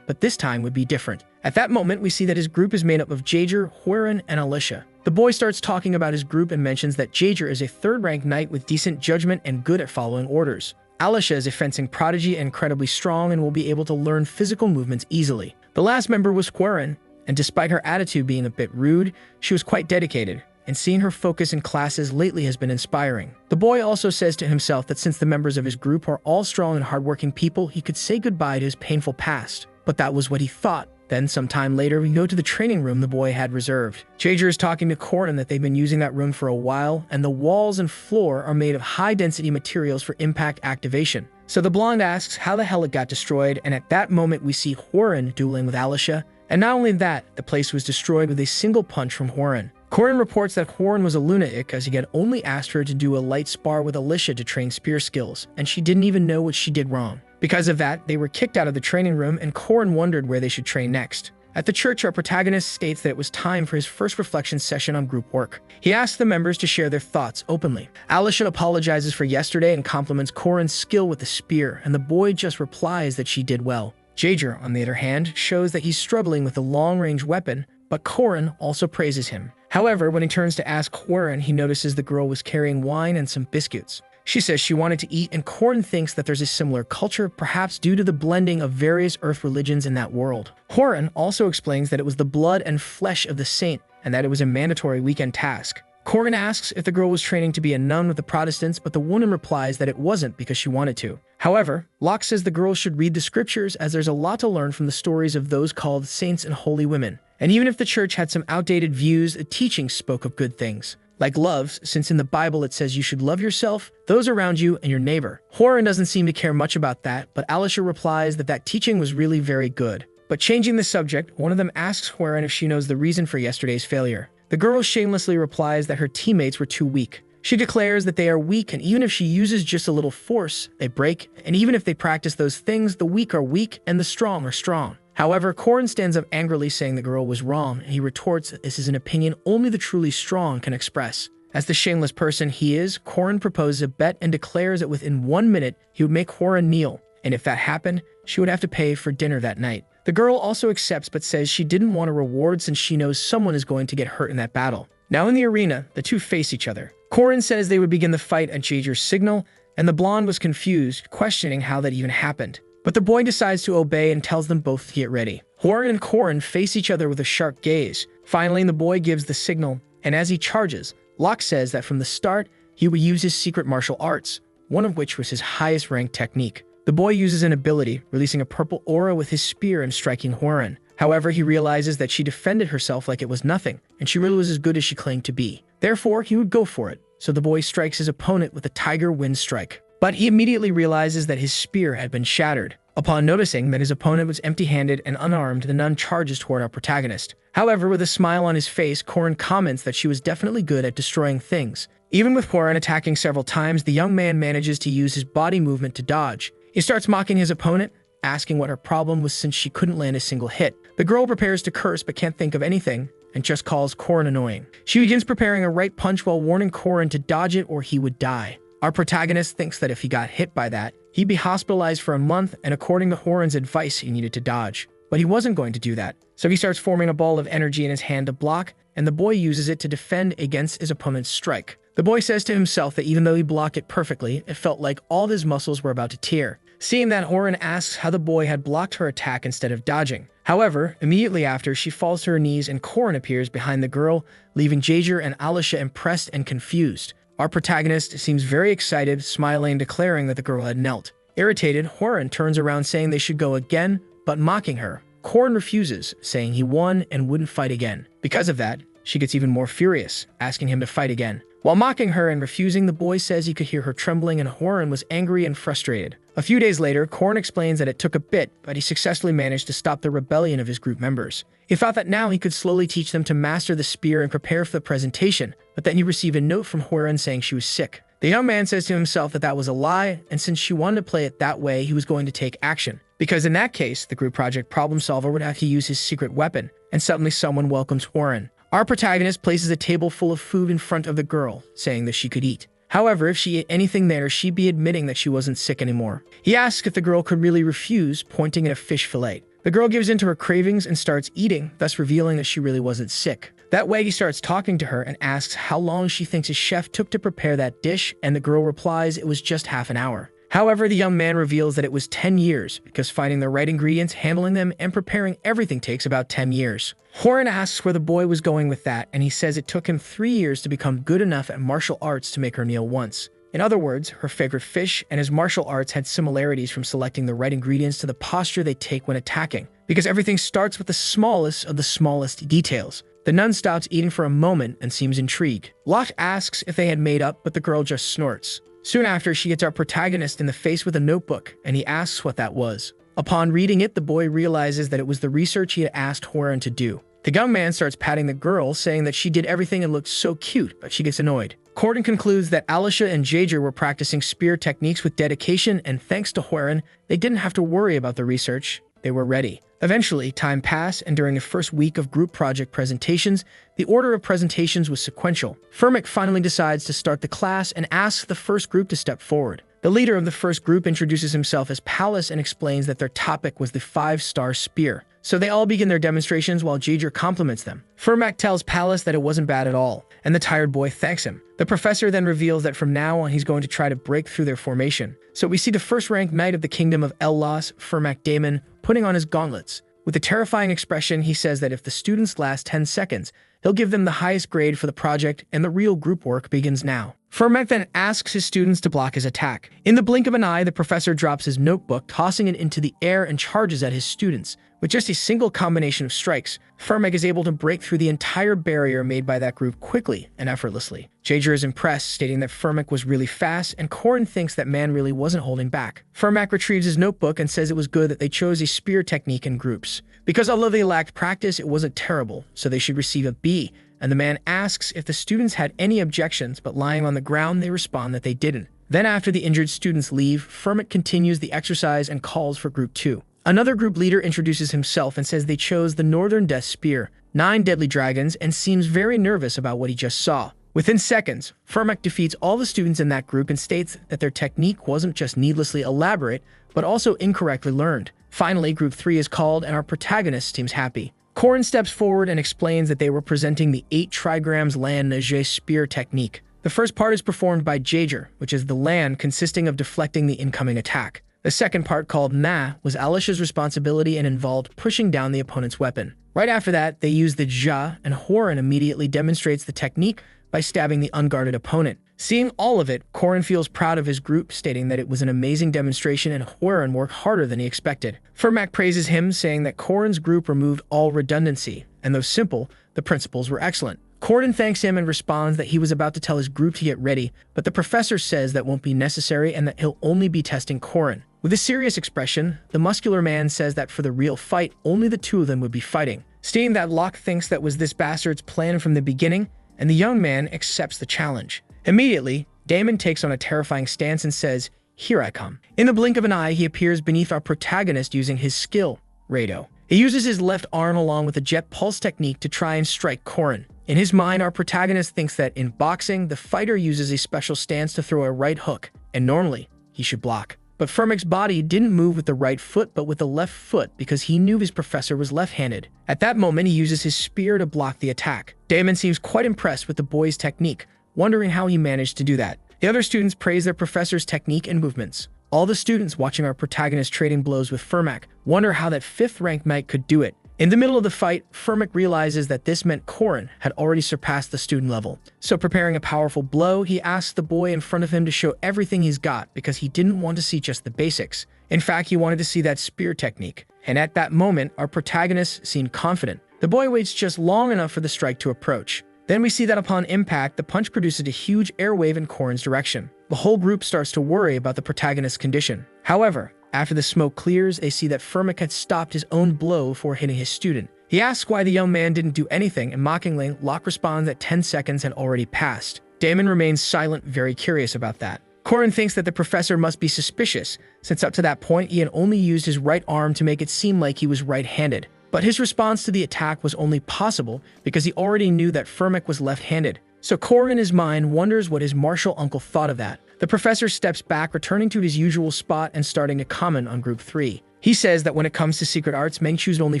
but this time would be different. At that moment, we see that his group is made up of Jaeger, Huiran, and Alicia. The boy starts talking about his group and mentions that Jaeger is a 3rd-rank knight with decent judgment and good at following orders. Alicia is a fencing prodigy and incredibly strong and will be able to learn physical movements easily. The last member was Huiran, and despite her attitude being a bit rude, she was quite dedicated, and seeing her focus in classes lately has been inspiring. The boy also says to himself that since the members of his group are all strong and hardworking people, he could say goodbye to his painful past. But that was what he thought. Then, sometime later, we go to the training room the boy had reserved. Jaeger is talking to Korin that they've been using that room for a while, and the walls and floor are made of high-density materials for impact activation. So the blonde asks how the hell it got destroyed, and at that moment we see Huiran dueling with Alicia. And not only that, the place was destroyed with a single punch from Huiran. Korin reports that Huiran was a lunatic as he had only asked her to do a light spar with Alicia to train spear skills, and she didn't even know what she did wrong. Because of that, they were kicked out of the training room, and Korin wondered where they should train next. At the church, our protagonist states that it was time for his first reflection session on group work. He asks the members to share their thoughts openly. Alicia apologizes for yesterday and compliments Korin's skill with the spear, and the boy just replies that she did well. Jaeger, on the other hand, shows that he's struggling with a long-range weapon, but Korin also praises him. However, when he turns to ask Huiran, he notices the girl was carrying wine and some biscuits. She says she wanted to eat, and Korin thinks that there's a similar culture, perhaps due to the blending of various earth religions in that world. Huiran also explains that it was the blood and flesh of the saint, and that it was a mandatory weekend task. Korin asks if the girl was training to be a nun with the Protestants, but the woman replies that it wasn't because she wanted to. However, Locke says the girl should read the scriptures as there's a lot to learn from the stories of those called saints and holy women. And even if the church had some outdated views, the teachings spoke of good things. Like love, since in the Bible it says you should love yourself, those around you, and your neighbor. Huiran doesn't seem to care much about that, but Alicia replies that that teaching was really very good. But changing the subject, one of them asks Huiran if she knows the reason for yesterday's failure. The girl shamelessly replies that her teammates were too weak. She declares that they are weak, and even if she uses just a little force, they break, and even if they practice those things, the weak are weak and the strong are strong. However, Korin stands up angrily saying the girl was wrong, and he retorts that this is an opinion only the truly strong can express. As the shameless person he is, Korin proposes a bet and declares that within 1 minute he would make Huiran kneel, and if that happened, she would have to pay for dinner that night. The girl also accepts but says she didn't want a reward since she knows someone is going to get hurt in that battle. Now in the arena, the two face each other. Korin says they would begin the fight at Jaeger's signal, and the blonde was confused, questioning how that even happened. But the boy decides to obey and tells them both to get ready. Huiran and Korin face each other with a sharp gaze. Finally, the boy gives the signal, and as he charges, Locke says that from the start, he would use his secret martial arts, one of which was his highest ranked technique. The boy uses an ability, releasing a purple aura with his spear and striking Hworin. However, he realizes that she defended herself like it was nothing, and she really was as good as she claimed to be. Therefore, he would go for it, so the boy strikes his opponent with a tiger wind strike. But he immediately realizes that his spear had been shattered. Upon noticing that his opponent was empty-handed and unarmed, the nun charges toward our protagonist. However, with a smile on his face, Hworin comments that she was definitely good at destroying things. Even with Hworin attacking several times, the young man manages to use his body movement to dodge. He starts mocking his opponent, asking what her problem was since she couldn't land a single hit. The girl prepares to curse but can't think of anything, and just calls Hworin annoying. She begins preparing a right punch while warning Hworin to dodge it or he would die. Our protagonist thinks that if he got hit by that, he'd be hospitalized for a month, and according to Hworin's advice, he needed to dodge. But he wasn't going to do that, so he starts forming a ball of energy in his hand to block, and the boy uses it to defend against his opponent's strike. The boy says to himself that even though he blocked it perfectly, it felt like all of his muscles were about to tear. Seeing that, Hworin asks how the boy had blocked her attack instead of dodging. However, immediately after, she falls to her knees and Hworin appears behind the girl, leaving Jaeger and Alisha impressed and confused. Our protagonist seems very excited, smiling, declaring that the girl had knelt. Irritated, Hworin turns around saying they should go again, but mocking her. Hworin refuses, saying he won and wouldn't fight again. Because of that, she gets even more furious, asking him to fight again. While mocking her and refusing, the boy says he could hear her trembling and Hworin was angry and frustrated. A few days later, Hworin explains that it took a bit, but he successfully managed to stop the rebellion of his group members. He thought that now he could slowly teach them to master the spear and prepare for the presentation, but then he received a note from Hworin saying she was sick. The young man says to himself that that was a lie, and since she wanted to play it that way, he was going to take action. Because in that case, the group project problem solver would have to use his secret weapon, and suddenly someone welcomes Hworin. Our protagonist places a table full of food in front of the girl, saying that she could eat. However, if she ate anything there, she'd be admitting that she wasn't sick anymore. He asks if the girl could really refuse, pointing at a fish fillet. The girl gives in to her cravings and starts eating, thus revealing that she really wasn't sick. That way, he starts talking to her and asks how long she thinks his chef took to prepare that dish, and the girl replies it was just half an hour. However, the young man reveals that it was 10 years, because finding the right ingredients, handling them, and preparing everything takes about 10 years. Hworin asks where the boy was going with that, and he says it took him 3 years to become good enough at martial arts to make her kneel once. In other words, her favorite fish and his martial arts had similarities from selecting the right ingredients to the posture they take when attacking, because everything starts with the smallest of the smallest details. The nun stops eating for a moment and seems intrigued. Locke asks if they had made up, but the girl just snorts. Soon after, she gets our protagonist in the face with a notebook, and he asks what that was. Upon reading it, the boy realizes that it was the research he had asked Hworin to do. The young man starts patting the girl, saying that she did everything and looked so cute, but she gets annoyed. Hworin concludes that Alisha and Jaeger were practicing spear techniques with dedication, and thanks to Hworin, they didn't have to worry about the research. They were ready. Eventually, time passed, and during the first week of group project presentations, the order of presentations was sequential. Firmic finally decides to start the class and asks the first group to step forward. The leader of the first group introduces himself as Pallas and explains that their topic was the 5-star spear. So they all begin their demonstrations while Jaeger compliments them. Firmic tells Pallas that it wasn't bad at all, and the tired boy thanks him. The professor then reveals that from now on he's going to try to break through their formation. So we see the first-ranked knight of the kingdom of Ellos, Firmic Damon, putting on his gauntlets. With a terrifying expression, he says that if the students last 10 seconds, he'll give them the highest grade for the project, and the real group work begins now. Firmic then asks his students to block his attack. In the blink of an eye, the professor drops his notebook, tossing it into the air and charges at his students. With just a single combination of strikes, Firmic is able to break through the entire barrier made by that group quickly and effortlessly. Jaeger is impressed, stating that Firmic was really fast, and Hworin thinks that man really wasn't holding back. Firmic retrieves his notebook and says it was good that they chose a spear technique in groups, because although they lacked practice, it wasn't terrible, so they should receive a B. And the man asks if the students had any objections, but lying on the ground, they respond that they didn't. Then after the injured students leave, Firmic continues the exercise and calls for Group 2. Another group leader introduces himself and says they chose the Northern Death Spear, 9 deadly dragons, and seems very nervous about what he just saw. Within seconds, Firmic defeats all the students in that group and states that their technique wasn't just needlessly elaborate, but also incorrectly learned. Finally, Group 3 is called, and our protagonist seems happy. Hworin steps forward and explains that they were presenting the 8 trigrams land nage spear technique. The first part is performed by Jaeger, which is the land consisting of deflecting the incoming attack. The second part, called Na, was Alisha's responsibility and involved pushing down the opponent's weapon. Right after that, they use the Ja, and Hworin immediately demonstrates the technique, by stabbing the unguarded opponent. Seeing all of it, Korin feels proud of his group, stating that it was an amazing demonstration and Hworin worked harder than he expected. Furmak praises him, saying that Korin's group removed all redundancy, and though simple, the principles were excellent. Korin thanks him and responds that he was about to tell his group to get ready, but the professor says that won't be necessary and that he'll only be testing Korin. With a serious expression, the muscular man says that for the real fight, only the two of them would be fighting, stating that Locke thinks that was this bastard's plan from the beginning, and the young man accepts the challenge. Immediately, Damon takes on a terrifying stance and says, "Here I come." In the blink of an eye, he appears beneath our protagonist using his skill, Rado. He uses his left arm along with a jet pulse technique to try and strike Korin. In his mind, our protagonist thinks that in boxing, the fighter uses a special stance to throw a right hook, and normally, he should block. But Furmak's body didn't move with the right foot but with the left foot because he knew his professor was left-handed. At that moment, he uses his spear to block the attack. Damon seems quite impressed with the boy's technique, wondering how he managed to do that. The other students praise their professor's technique and movements. All the students watching our protagonist trading blows with Furmak wonder how that 5th ranked knight could do it. In the middle of the fight, Furmak realizes that this meant Korin had already surpassed the student level. So preparing a powerful blow, he asks the boy in front of him to show everything he's got because he didn't want to see just the basics. In fact, he wanted to see that spear technique. And at that moment, our protagonist seemed confident. The boy waits just long enough for the strike to approach. Then we see that upon impact, the punch produces a huge airwave in Korin's direction. The whole group starts to worry about the protagonist's condition. However, after the smoke clears, they see that Furmak had stopped his own blow before hitting his student. He asks why the young man didn't do anything, and mockingly, Locke responds that 10 seconds had already passed. Damon remains silent, very curious about that. Korin thinks that the professor must be suspicious, since up to that point he had only used his right arm to make it seem like he was right-handed. But his response to the attack was only possible because he already knew that Furmak was left-handed. So Korin in his mind wonders what his martial uncle thought of that. The professor steps back, returning to his usual spot and starting to comment on Group 3. He says that when it comes to secret arts, men choose only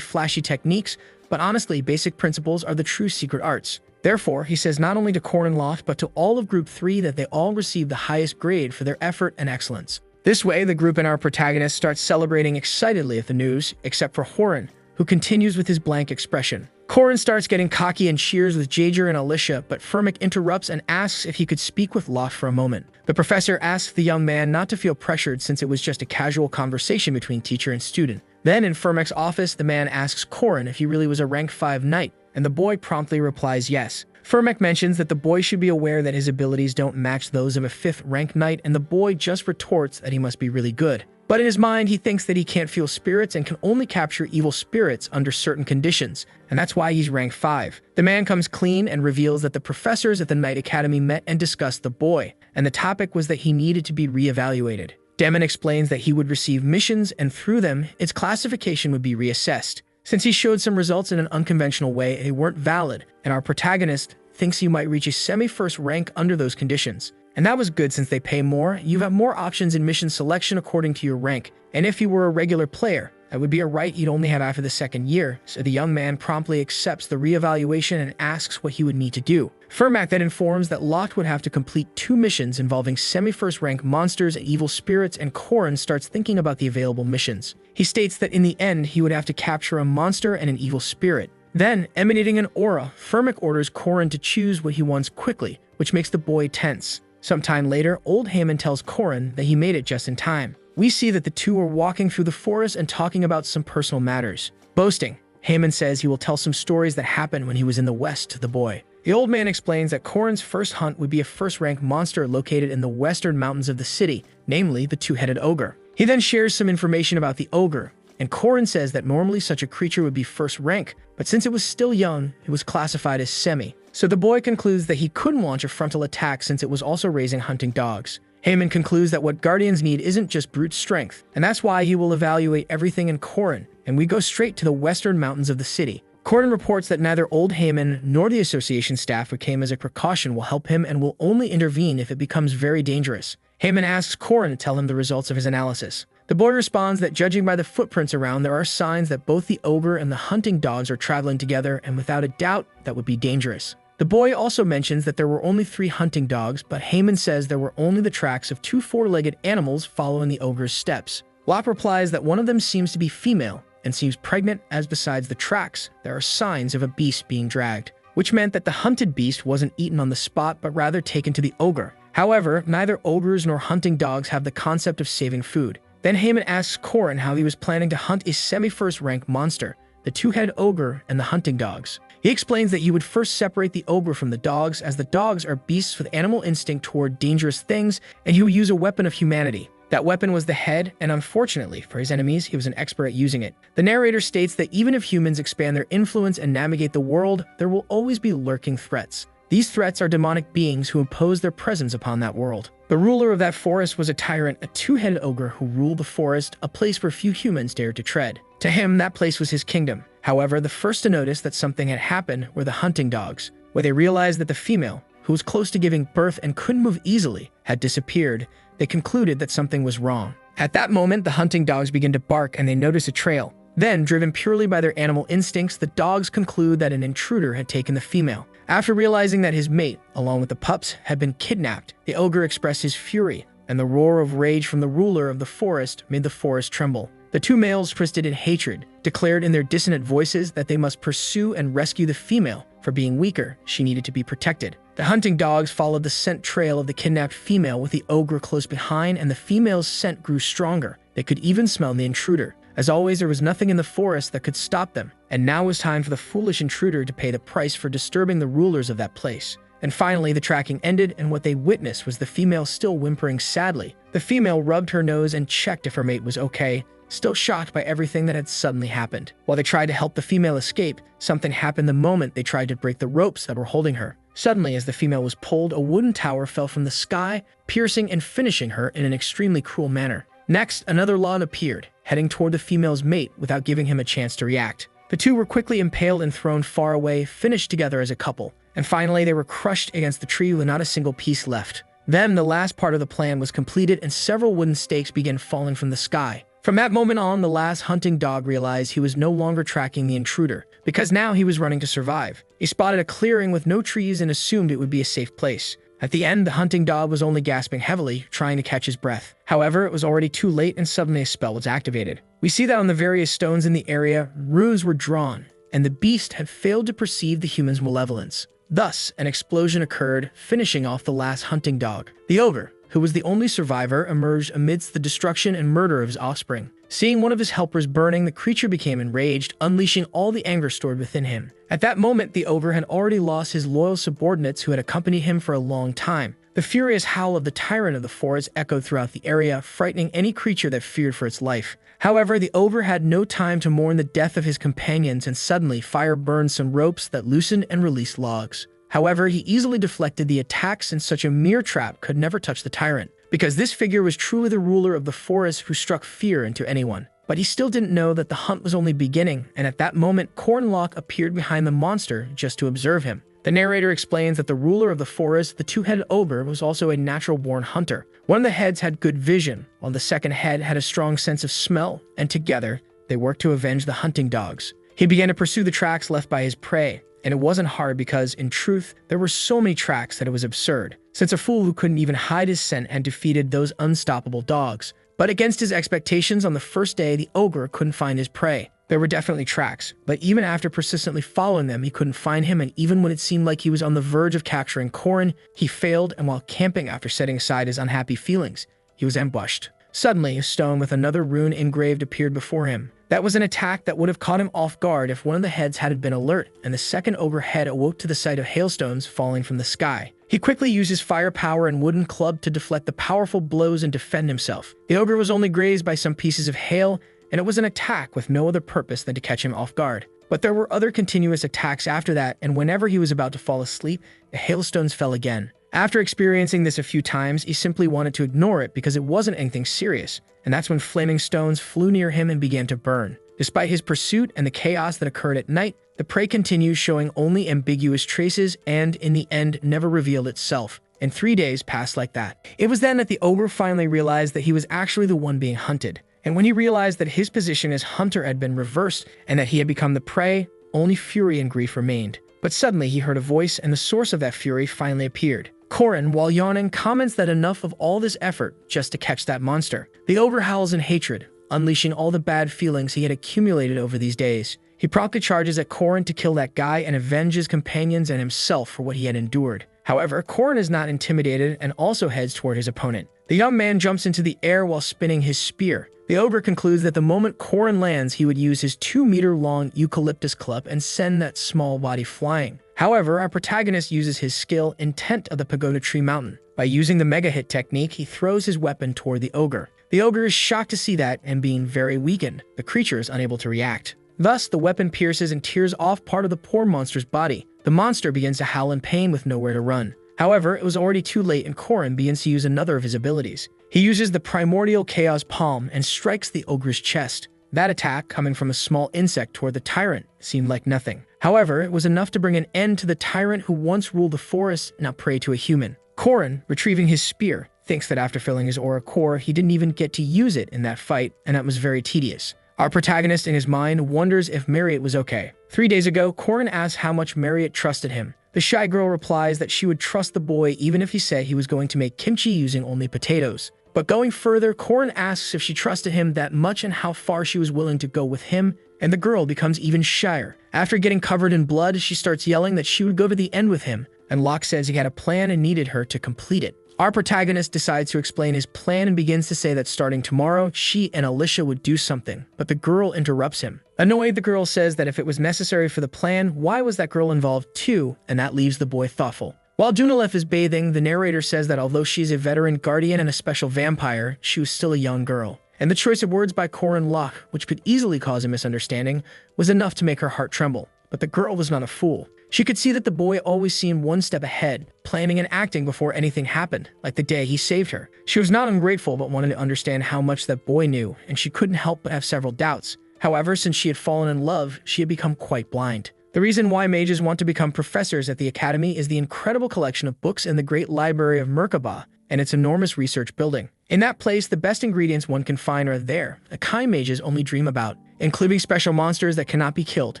flashy techniques, but honestly, basic principles are the true secret arts. Therefore, he says not only to Korin Loft, but to all of Group 3 that they all receive the highest grade for their effort and excellence. This way, the group and our protagonist starts celebrating excitedly at the news, except for Hworin, who continues with his blank expression. Korin starts getting cocky and cheers with Jaeger and Alicia, but Furmak interrupts and asks if he could speak with Loft for a moment. The professor asks the young man not to feel pressured since it was just a casual conversation between teacher and student. Then in Furmak's office, the man asks Korin if he really was a rank 5 knight, and the boy promptly replies yes. Furmak mentions that the boy should be aware that his abilities don't match those of a 5th rank knight, and the boy just retorts that he must be really good. But in his mind, he thinks that he can't feel spirits and can only capture evil spirits under certain conditions, and that's why he's rank 5. The man comes clean and reveals that the professors at the Knight Academy met and discussed the boy, and the topic was that he needed to be reevaluated. Demon explains that he would receive missions, and through them, its classification would be reassessed. Since he showed some results in an unconventional way, they weren't valid, and our protagonist thinks he might reach a semi-first rank under those conditions. And that was good since they pay more. You have more options in mission selection according to your rank. And if you were a regular player, that would be a right you'd only have after the 2nd year. So the young man promptly accepts the reevaluation and asks what he would need to do. Furmak then informs that Locke would have to complete 2 missions involving semi-first rank monsters and evil spirits, and Korin starts thinking about the available missions. He states that in the end, he would have to capture a monster and an evil spirit. Then, emanating an aura, Furmak orders Korin to choose what he wants quickly, which makes the boy tense. Sometime later, old Haman tells Korin that he made it just in time. We see that the two are walking through the forest and talking about some personal matters. Boasting, Haman says he will tell some stories that happened when he was in the West to the boy. The old man explains that Korin's first hunt would be a first-rank monster located in the western mountains of the city, namely the 2-headed ogre. He then shares some information about the ogre, and Korin says that normally such a creature would be first rank, but since it was still young, it was classified as semi. So the boy concludes that he couldn't launch a frontal attack since it was also raising hunting dogs. Haman concludes that what guardians need isn't just brute strength, and that's why he will evaluate everything in Korin, and we go straight to the western mountains of the city. Korin reports that neither old Haman nor the association staff who came as a precaution will help him and will only intervene if it becomes very dangerous. Haman asks Korin to tell him the results of his analysis. The boy responds that judging by the footprints around, there are signs that both the ogre and the hunting dogs are traveling together, and without a doubt, that would be dangerous. The boy also mentions that there were only 3 hunting dogs, but Haman says there were only the tracks of 2 4-legged animals following the ogre's steps. Locke replies that one of them seems to be female and seems pregnant, as besides the tracks, there are signs of a beast being dragged. which meant that the hunted beast wasn't eaten on the spot but rather taken to the ogre. However, neither ogres nor hunting dogs have the concept of saving food. Then Haman asks Korin how he was planning to hunt a semi-first rank monster, the two-headed ogre and the hunting dogs. He explains that he would first separate the ogre from the dogs, as the dogs are beasts with animal instinct toward dangerous things, and he would use a weapon of humanity. That weapon was the head, and unfortunately for his enemies, he was an expert at using it. The narrator states that even if humans expand their influence and navigate the world, there will always be lurking threats. These threats are demonic beings who impose their presence upon that world. The ruler of that forest was a tyrant, a two-headed ogre who ruled the forest, a place where few humans dared to tread. To him, that place was his kingdom. However, the first to notice that something had happened were the hunting dogs. When they realized that the female, who was close to giving birth and couldn't move easily, had disappeared, they concluded that something was wrong. At that moment, the hunting dogs begin to bark and they notice a trail. Then, driven purely by their animal instincts, the dogs conclude that an intruder had taken the female. After realizing that his mate, along with the pups, had been kidnapped, the ogre expressed his fury, and the roar of rage from the ruler of the forest made the forest tremble. The two males, twisted in hatred, declared in their dissonant voices that they must pursue and rescue the female. For being weaker, she needed to be protected. The hunting dogs followed the scent trail of the kidnapped female with the ogre close behind, and the female's scent grew stronger. They could even smell the intruder. As always, there was nothing in the forest that could stop them, and now was time for the foolish intruder to pay the price for disturbing the rulers of that place. And finally, the tracking ended, and what they witnessed was the female still whimpering sadly. The female rubbed her nose and checked if her mate was okay, still shocked by everything that had suddenly happened. While they tried to help the female escape, something happened the moment they tried to break the ropes that were holding her. Suddenly, as the female was pulled, a wooden tower fell from the sky, piercing and finishing her in an extremely cruel manner. Next, another log appeared, heading toward the female's mate without giving him a chance to react. The two were quickly impaled and thrown far away, finished together as a couple. And finally, they were crushed against the tree with not a single piece left. Then, the last part of the plan was completed and several wooden stakes began falling from the sky. From that moment on, the last hunting dog realized he was no longer tracking the intruder, because now he was running to survive. He spotted a clearing with no trees and assumed it would be a safe place. At the end, the hunting dog was only gasping heavily, trying to catch his breath. However, it was already too late and suddenly a spell was activated. We see that on the various stones in the area, runes were drawn, and the beast had failed to perceive the human's malevolence. Thus, an explosion occurred, finishing off the last hunting dog. The ogre, who was the only survivor, emerged amidst the destruction and murder of his offspring. Seeing one of his helpers burning, the creature became enraged, unleashing all the anger stored within him. At that moment, the ogre had already lost his loyal subordinates who had accompanied him for a long time. The furious howl of the tyrant of the forest echoed throughout the area, frightening any creature that feared for its life. However, the ogre had no time to mourn the death of his companions, and suddenly fire burned some ropes that loosened and released logs. However, he easily deflected the attacks, since such a mere trap could never touch the tyrant, because this figure was truly the ruler of the forest who struck fear into anyone. But he still didn't know that the hunt was only beginning, and at that moment, Cornlock appeared behind the monster just to observe him. The narrator explains that the ruler of the forest, the two-headed ogre, was also a natural-born hunter. One of the heads had good vision, while the second head had a strong sense of smell, and together, they worked to avenge the hunting dogs. He began to pursue the tracks left by his prey, and it wasn't hard because, in truth, there were so many tracks that it was absurd, since a fool who couldn't even hide his scent had defeated those unstoppable dogs. But against his expectations, on the first day, the ogre couldn't find his prey. There were definitely tracks, but even after persistently following them, he couldn't find him, and even when it seemed like he was on the verge of capturing Korin, he failed, and while camping after setting aside his unhappy feelings, he was ambushed. Suddenly, a stone with another rune engraved appeared before him. That was an attack that would have caught him off guard if one of the heads hadn't been alert, and the second ogre head awoke to the sight of hailstones falling from the sky. He quickly used his firepower and wooden club to deflect the powerful blows and defend himself. The ogre was only grazed by some pieces of hail, and it was an attack with no other purpose than to catch him off guard. But there were other continuous attacks after that, and whenever he was about to fall asleep, the hailstones fell again. After experiencing this a few times, he simply wanted to ignore it because it wasn't anything serious, and that's when flaming stones flew near him and began to burn. Despite his pursuit and the chaos that occurred at night, the prey continued, showing only ambiguous traces and, in the end, never revealed itself. And 3 days passed like that. It was then that the ogre finally realized that he was actually the one being hunted. And when he realized that his position as hunter had been reversed and that he had become the prey, only fury and grief remained. But suddenly he heard a voice, and the source of that fury finally appeared. Korin, while yawning, comments that enough of all this effort just to catch that monster. The ogre howls in hatred, unleashing all the bad feelings he had accumulated over these days. He promptly charges at Korin to kill that guy and avenge his companions and himself for what he had endured. However, Korin is not intimidated and also heads toward his opponent. The young man jumps into the air while spinning his spear. The ogre concludes that the moment Korin lands, he would use his 2-meter-long eucalyptus club and send that small body flying. However, our protagonist uses his skill, Intent of the Pagoda Tree Mountain. By using the mega hit technique, he throws his weapon toward the ogre. The ogre is shocked to see that, and being very weakened, the creature is unable to react. Thus, the weapon pierces and tears off part of the poor monster's body. The monster begins to howl in pain with nowhere to run. However, it was already too late and Korin begins to use another of his abilities. He uses the Primordial Chaos Palm and strikes the ogre's chest. That attack, coming from a small insect toward the tyrant, seemed like nothing. However, it was enough to bring an end to the tyrant who once ruled the forest, now prey to a human. Korin, retrieving his spear, thinks that after filling his aura core, he didn't even get to use it in that fight, and that was very tedious. Our protagonist, in his mind, wonders if Marriott was okay. 3 days ago, Korin asks how much Marriott trusted him. The shy girl replies that she would trust the boy even if he said he was going to make kimchi using only potatoes. But going further, Korin asks if she trusted him that much and how far she was willing to go with him, and the girl becomes even shyer. After getting covered in blood, she starts yelling that she would go to the end with him, and Locke says he had a plan and needed her to complete it. Our protagonist decides to explain his plan and begins to say that starting tomorrow, she and Alicia would do something, but the girl interrupts him. Annoyed, the girl says that if it was necessary for the plan, why was that girl involved too, and that leaves the boy thoughtful. While Dunalef is bathing, the narrator says that although she's a veteran guardian and a special vampire, she was still a young girl. And the choice of words by Korin Locke, which could easily cause a misunderstanding, was enough to make her heart tremble. But the girl was not a fool. She could see that the boy always seemed one step ahead, planning and acting before anything happened, like the day he saved her. She was not ungrateful but wanted to understand how much that boy knew, and she couldn't help but have several doubts. However, since she had fallen in love, she had become quite blind. The reason why mages want to become professors at the academy is the incredible collection of books in the Great Library of Merkaba and its enormous research building. In that place, the best ingredients one can find are there, a kind mages only dream about, including special monsters that cannot be killed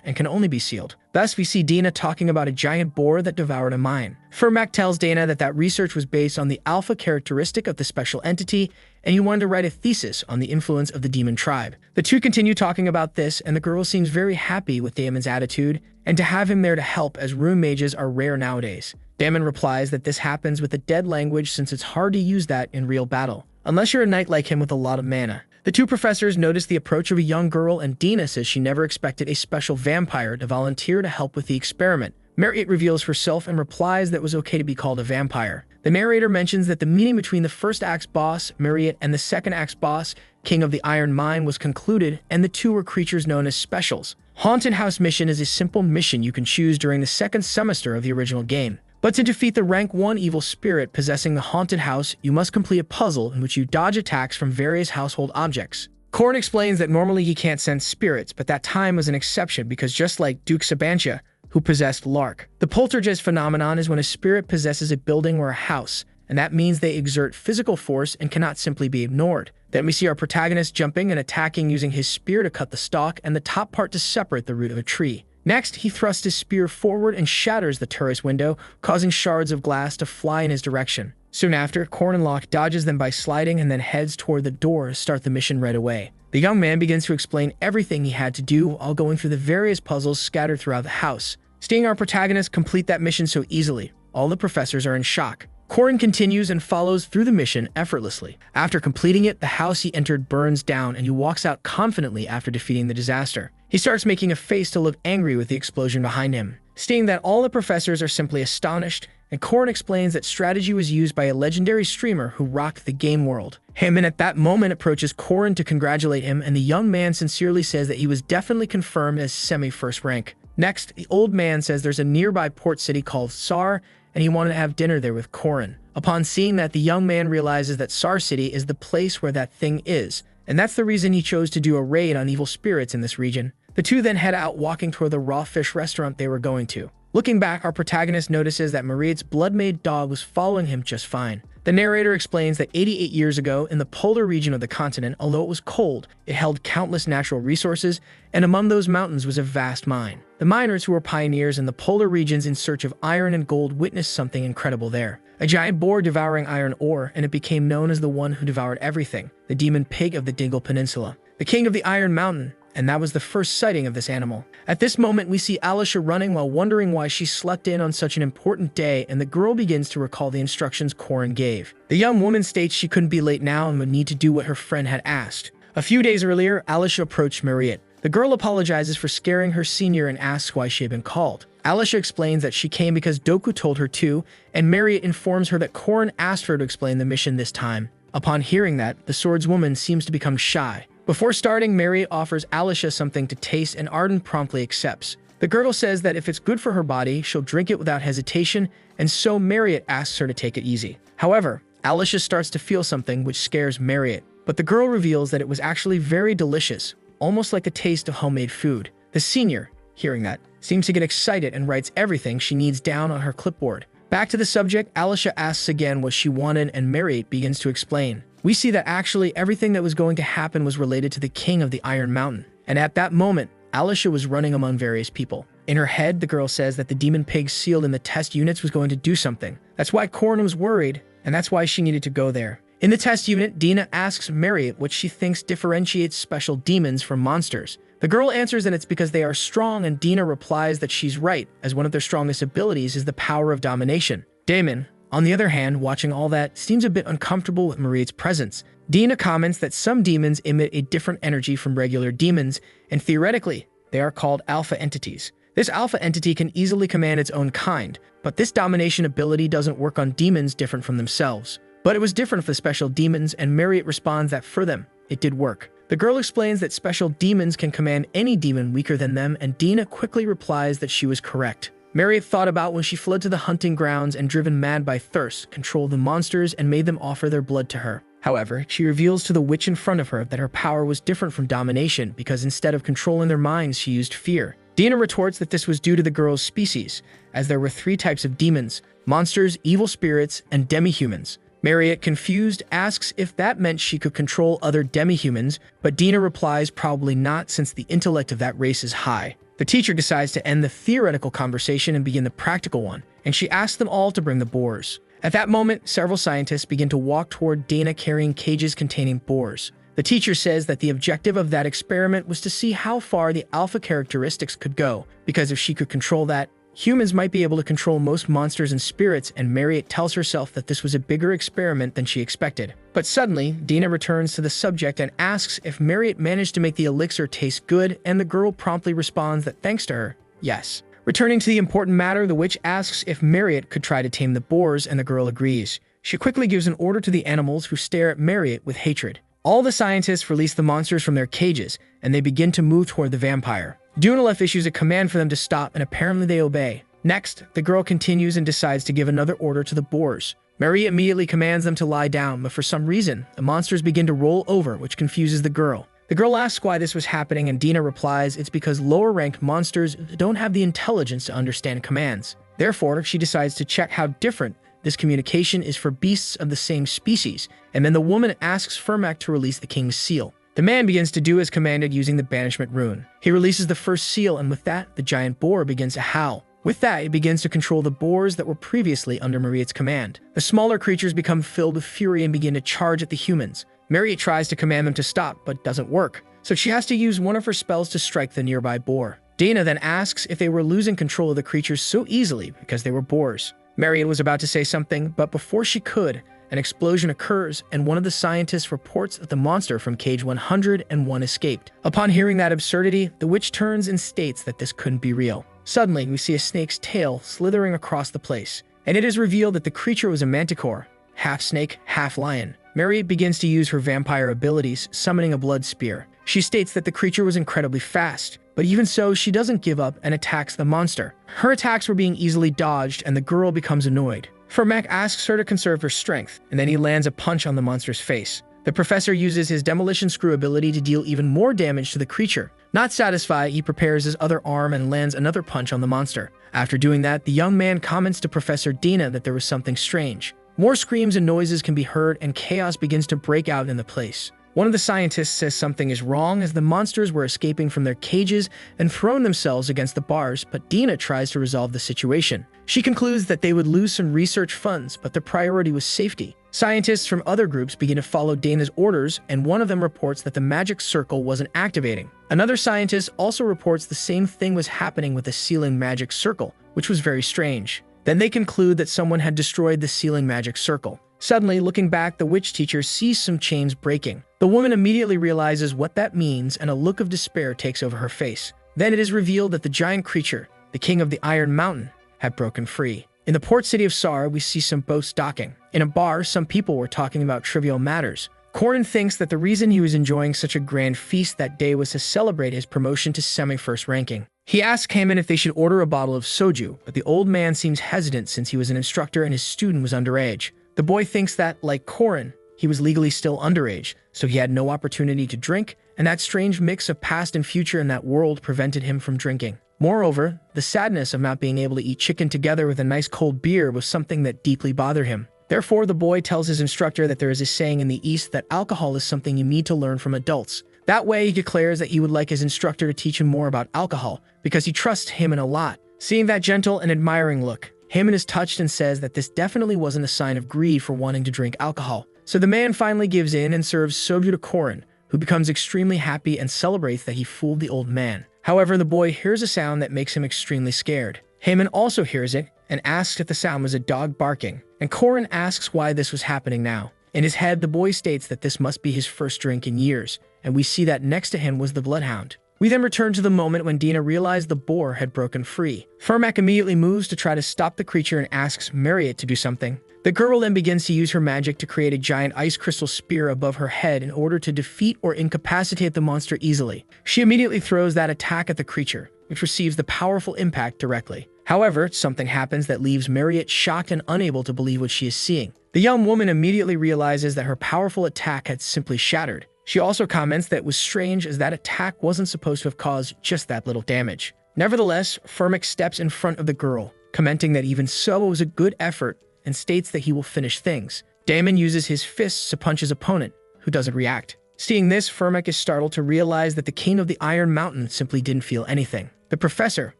and can only be sealed. Thus, we see Dina talking about a giant boar that devoured a mine. Fermac tells Dana that research was based on the alpha characteristic of the special entity, and he wanted to write a thesis on the influence of the demon tribe. The two continue talking about this, and the girl seems very happy with Damon's attitude, and to have him there to help, as rune mages are rare nowadays. Damon replies that this happens with a dead language since it's hard to use that in real battle, unless you're a knight like him with a lot of mana. The two professors notice the approach of a young girl, and Dina says she never expected a special vampire to volunteer to help with the experiment. Marriott reveals herself and replies that it was okay to be called a vampire. The narrator mentions that the meeting between the first act's boss, Marriott, and the second act's boss, King of the Iron Mine, was concluded, and the two were creatures known as specials. Haunted House Mission is a simple mission you can choose during the second semester of the original game. But to defeat the rank 1 evil spirit possessing the haunted house, you must complete a puzzle in which you dodge attacks from various household objects. Korin explains that normally he can't sense spirits, but that time was an exception because just like Duke Sabantia, who possessed Lark, the poltergeist phenomenon is when a spirit possesses a building or a house, and that means they exert physical force and cannot simply be ignored. Then we see our protagonist jumping and attacking using his spear to cut the stalk and the top part to separate the root of a tree. Next, he thrusts his spear forward and shatters the terrace window, causing shards of glass to fly in his direction. Soon after, Korin Locke dodges them by sliding and then heads toward the door to start the mission right away. The young man begins to explain everything he had to do while going through the various puzzles scattered throughout the house. Seeing our protagonist complete that mission so easily, all the professors are in shock. Korin continues and follows through the mission effortlessly. After completing it, the house he entered burns down and he walks out confidently after defeating the disaster. He starts making a face to look angry with the explosion behind him, stating that all the professors are simply astonished, and Korin explains that strategy was used by a legendary streamer who rocked the game world. Hammond at that moment approaches Korin to congratulate him, and the young man sincerely says that he was definitely confirmed as semi-first rank. Next, the old man says there's a nearby port city called Sar, and he wanted to have dinner there with Korin. Upon seeing that, the young man realizes that Sar City is the place where that thing is, and that's the reason he chose to do a raid on evil spirits in this region. The two then head out walking toward the raw fish restaurant they were going to. Looking back, our protagonist notices that Mariette's blood-made dog was following him just fine. The narrator explains that 88 years ago, in the polar region of the continent, although it was cold, it held countless natural resources, and among those mountains was a vast mine. The miners, who were pioneers in the polar regions in search of iron and gold, witnessed something incredible there. A giant boar devouring iron ore, and it became known as the one who devoured everything, the demon pig of the Dingle Peninsula. The king of the Iron Mountain, and that was the first sighting of this animal. At this moment, we see Alicia running while wondering why she slept in on such an important day, and the girl begins to recall the instructions Corin gave. The young woman states she couldn't be late now and would need to do what her friend had asked. A few days earlier, Alicia approached Mariette. The girl apologizes for scaring her senior and asks why she had been called. Alicia explains that she came because Doku told her to, and Mariette informs her that Corin asked her to explain the mission this time. Upon hearing that, the swordswoman seems to become shy. Before starting, Mariette offers Alicia something to taste, and Arden promptly accepts. The girl says that if it's good for her body, she'll drink it without hesitation, and so Mariette asks her to take it easy. However, Alicia starts to feel something which scares Mariette, but the girl reveals that it was actually very delicious, almost like a taste of homemade food. The senior, hearing that, seems to get excited and writes everything she needs down on her clipboard. Back to the subject, Alicia asks again what she wanted, and Mariette begins to explain. We see that actually everything that was going to happen was related to the king of the Iron Mountain, and at that moment, Alicia was running among various people. In her head, the girl says that the demon pig sealed in the test units was going to do something. That's why Corin was worried, and that's why she needed to go there. In the test unit, Dina asks Mariette what she thinks differentiates special demons from monsters. The girl answers that it's because they are strong, and Dina replies that she's right, as one of their strongest abilities is the power of domination. Damon, on the other hand, watching all that, seems a bit uncomfortable with Mariette's presence. Dina comments that some demons emit a different energy from regular demons, and theoretically, they are called alpha entities. This alpha entity can easily command its own kind, but this domination ability doesn't work on demons different from themselves. But it was different for special demons, and Mariette responds that for them, it did work. The girl explains that special demons can command any demon weaker than them, and Dina quickly replies that she was correct. Mariette thought about when she fled to the hunting grounds and, driven mad by thirst, controlled the monsters and made them offer their blood to her. However, she reveals to the witch in front of her that her power was different from domination because instead of controlling their minds, she used fear. Dina retorts that this was due to the girl's species, as there were 3 types of demons: monsters, evil spirits, and demi-humans. Mariette, confused, asks if that meant she could control other demi-humans, but Dina replies probably not, since the intellect of that race is high. The teacher decides to end the theoretical conversation and begin the practical one, and she asks them all to bring the boars. At that moment, several scientists begin to walk toward Dana carrying cages containing boars. The teacher says that the objective of that experiment was to see how far the alpha characteristics could go, because if she could control that, humans might be able to control most monsters and spirits, and Mariette tells herself that this was a bigger experiment than she expected. But suddenly, Dina returns to the subject and asks if Mariette managed to make the elixir taste good, and the girl promptly responds that thanks to her, yes. Returning to the important matter, the witch asks if Mariette could try to tame the boars, and the girl agrees. She quickly gives an order to the animals, who stare at Mariette with hatred. All the scientists release the monsters from their cages, and they begin to move toward the vampire. Dunalef issues a command for them to stop, and apparently they obey. Next, the girl continues and decides to give another order to the boars. Mariette immediately commands them to lie down, but for some reason, the monsters begin to roll over, which confuses the girl. The girl asks why this was happening, and Dina replies it's because lower-ranked monsters don't have the intelligence to understand commands. Therefore, she decides to check how different this communication is for beasts of the same species, and then the woman asks Fermac to release the king's seal. The man begins to do as commanded using the banishment rune. He releases the first seal, and with that, the giant boar begins to howl. With that, it begins to control the boars that were previously under Mariette's command. The smaller creatures become filled with fury and begin to charge at the humans. Mariette tries to command them to stop, but doesn't work, so she has to use one of her spells to strike the nearby boar. Dana then asks if they were losing control of the creatures so easily because they were boars. Mariette was about to say something, but before she could, an explosion occurs, and one of the scientists reports that the monster from cage 101 escaped. Upon hearing that absurdity, the witch turns and states that this couldn't be real. Suddenly, we see a snake's tail slithering across the place, and it is revealed that the creature was a manticore, half snake, half lion. Mariette begins to use her vampire abilities, summoning a blood spear. She states that the creature was incredibly fast, but even so, she doesn't give up and attacks the monster. Her attacks were being easily dodged, and the girl becomes annoyed. Fermac asks her to conserve her strength, and then he lands a punch on the monster's face. The professor uses his demolition screw ability to deal even more damage to the creature. Not satisfied, he prepares his other arm and lands another punch on the monster. After doing that, the young man comments to Professor Dina that there was something strange. More screams and noises can be heard, and chaos begins to break out in the place. One of the scientists says something is wrong, as the monsters were escaping from their cages and throwing themselves against the bars, but Dina tries to resolve the situation. She concludes that they would lose some research funds, but their priority was safety, Scientists from other groups begin to follow Dana's orders, and one of them reports that the magic circle wasn't activating. Another scientist also reports the same thing was happening with the ceiling magic circle, which was very strange. Then they conclude that someone had destroyed the ceiling magic circle. Suddenly, looking back, the witch teacher sees some chains breaking. The woman immediately realizes what that means, and a look of despair takes over her face. Then it is revealed that the giant creature, the king of the Iron Mountain, had broken free. In the port city of Sar, we see some boats docking. In a bar, some people were talking about trivial matters. Korin thinks that the reason he was enjoying such a grand feast that day was to celebrate his promotion to semi-first ranking. He asks Haemon if they should order a bottle of soju, but the old man seems hesitant since he was an instructor and his student was underage. The boy thinks that, like Korin, he was legally still underage, so he had no opportunity to drink, and that strange mix of past and future in that world prevented him from drinking. Moreover, the sadness of not being able to eat chicken together with a nice cold beer was something that deeply bothered him. Therefore, the boy tells his instructor that there is a saying in the East that alcohol is something you need to learn from adults. That way, he declares that he would like his instructor to teach him more about alcohol, because he trusts Haemon a lot. Seeing that gentle and admiring look, Haemon is touched and says that this definitely wasn't a sign of greed for wanting to drink alcohol. So the man finally gives in and serves soju to Korin, who becomes extremely happy and celebrates that he fooled the old man. However, the boy hears a sound that makes him extremely scared. Haemon also hears it and asks if the sound was a dog barking, and Korin asks why this was happening now. In his head, the boy states that this must be his first drink in years, and we see that next to him was the bloodhound. We then return to the moment when Dina realized the boar had broken free. Firmak immediately moves to try to stop the creature and asks Mariette to do something. The girl then begins to use her magic to create a giant ice crystal spear above her head in order to defeat or incapacitate the monster easily. She immediately throws that attack at the creature, which receives the powerful impact directly. However, something happens that leaves Mariette shocked and unable to believe what she is seeing. The young woman immediately realizes that her powerful attack had simply shattered. She also comments that it was strange as that attack wasn't supposed to have caused just that little damage. Nevertheless, Firmak steps in front of the girl, commenting that even so it was a good effort, and states that he will finish things. Damon uses his fists to punch his opponent, who doesn't react. Seeing this, Firmak is startled to realize that the king of the Iron Mountain simply didn't feel anything. The professor,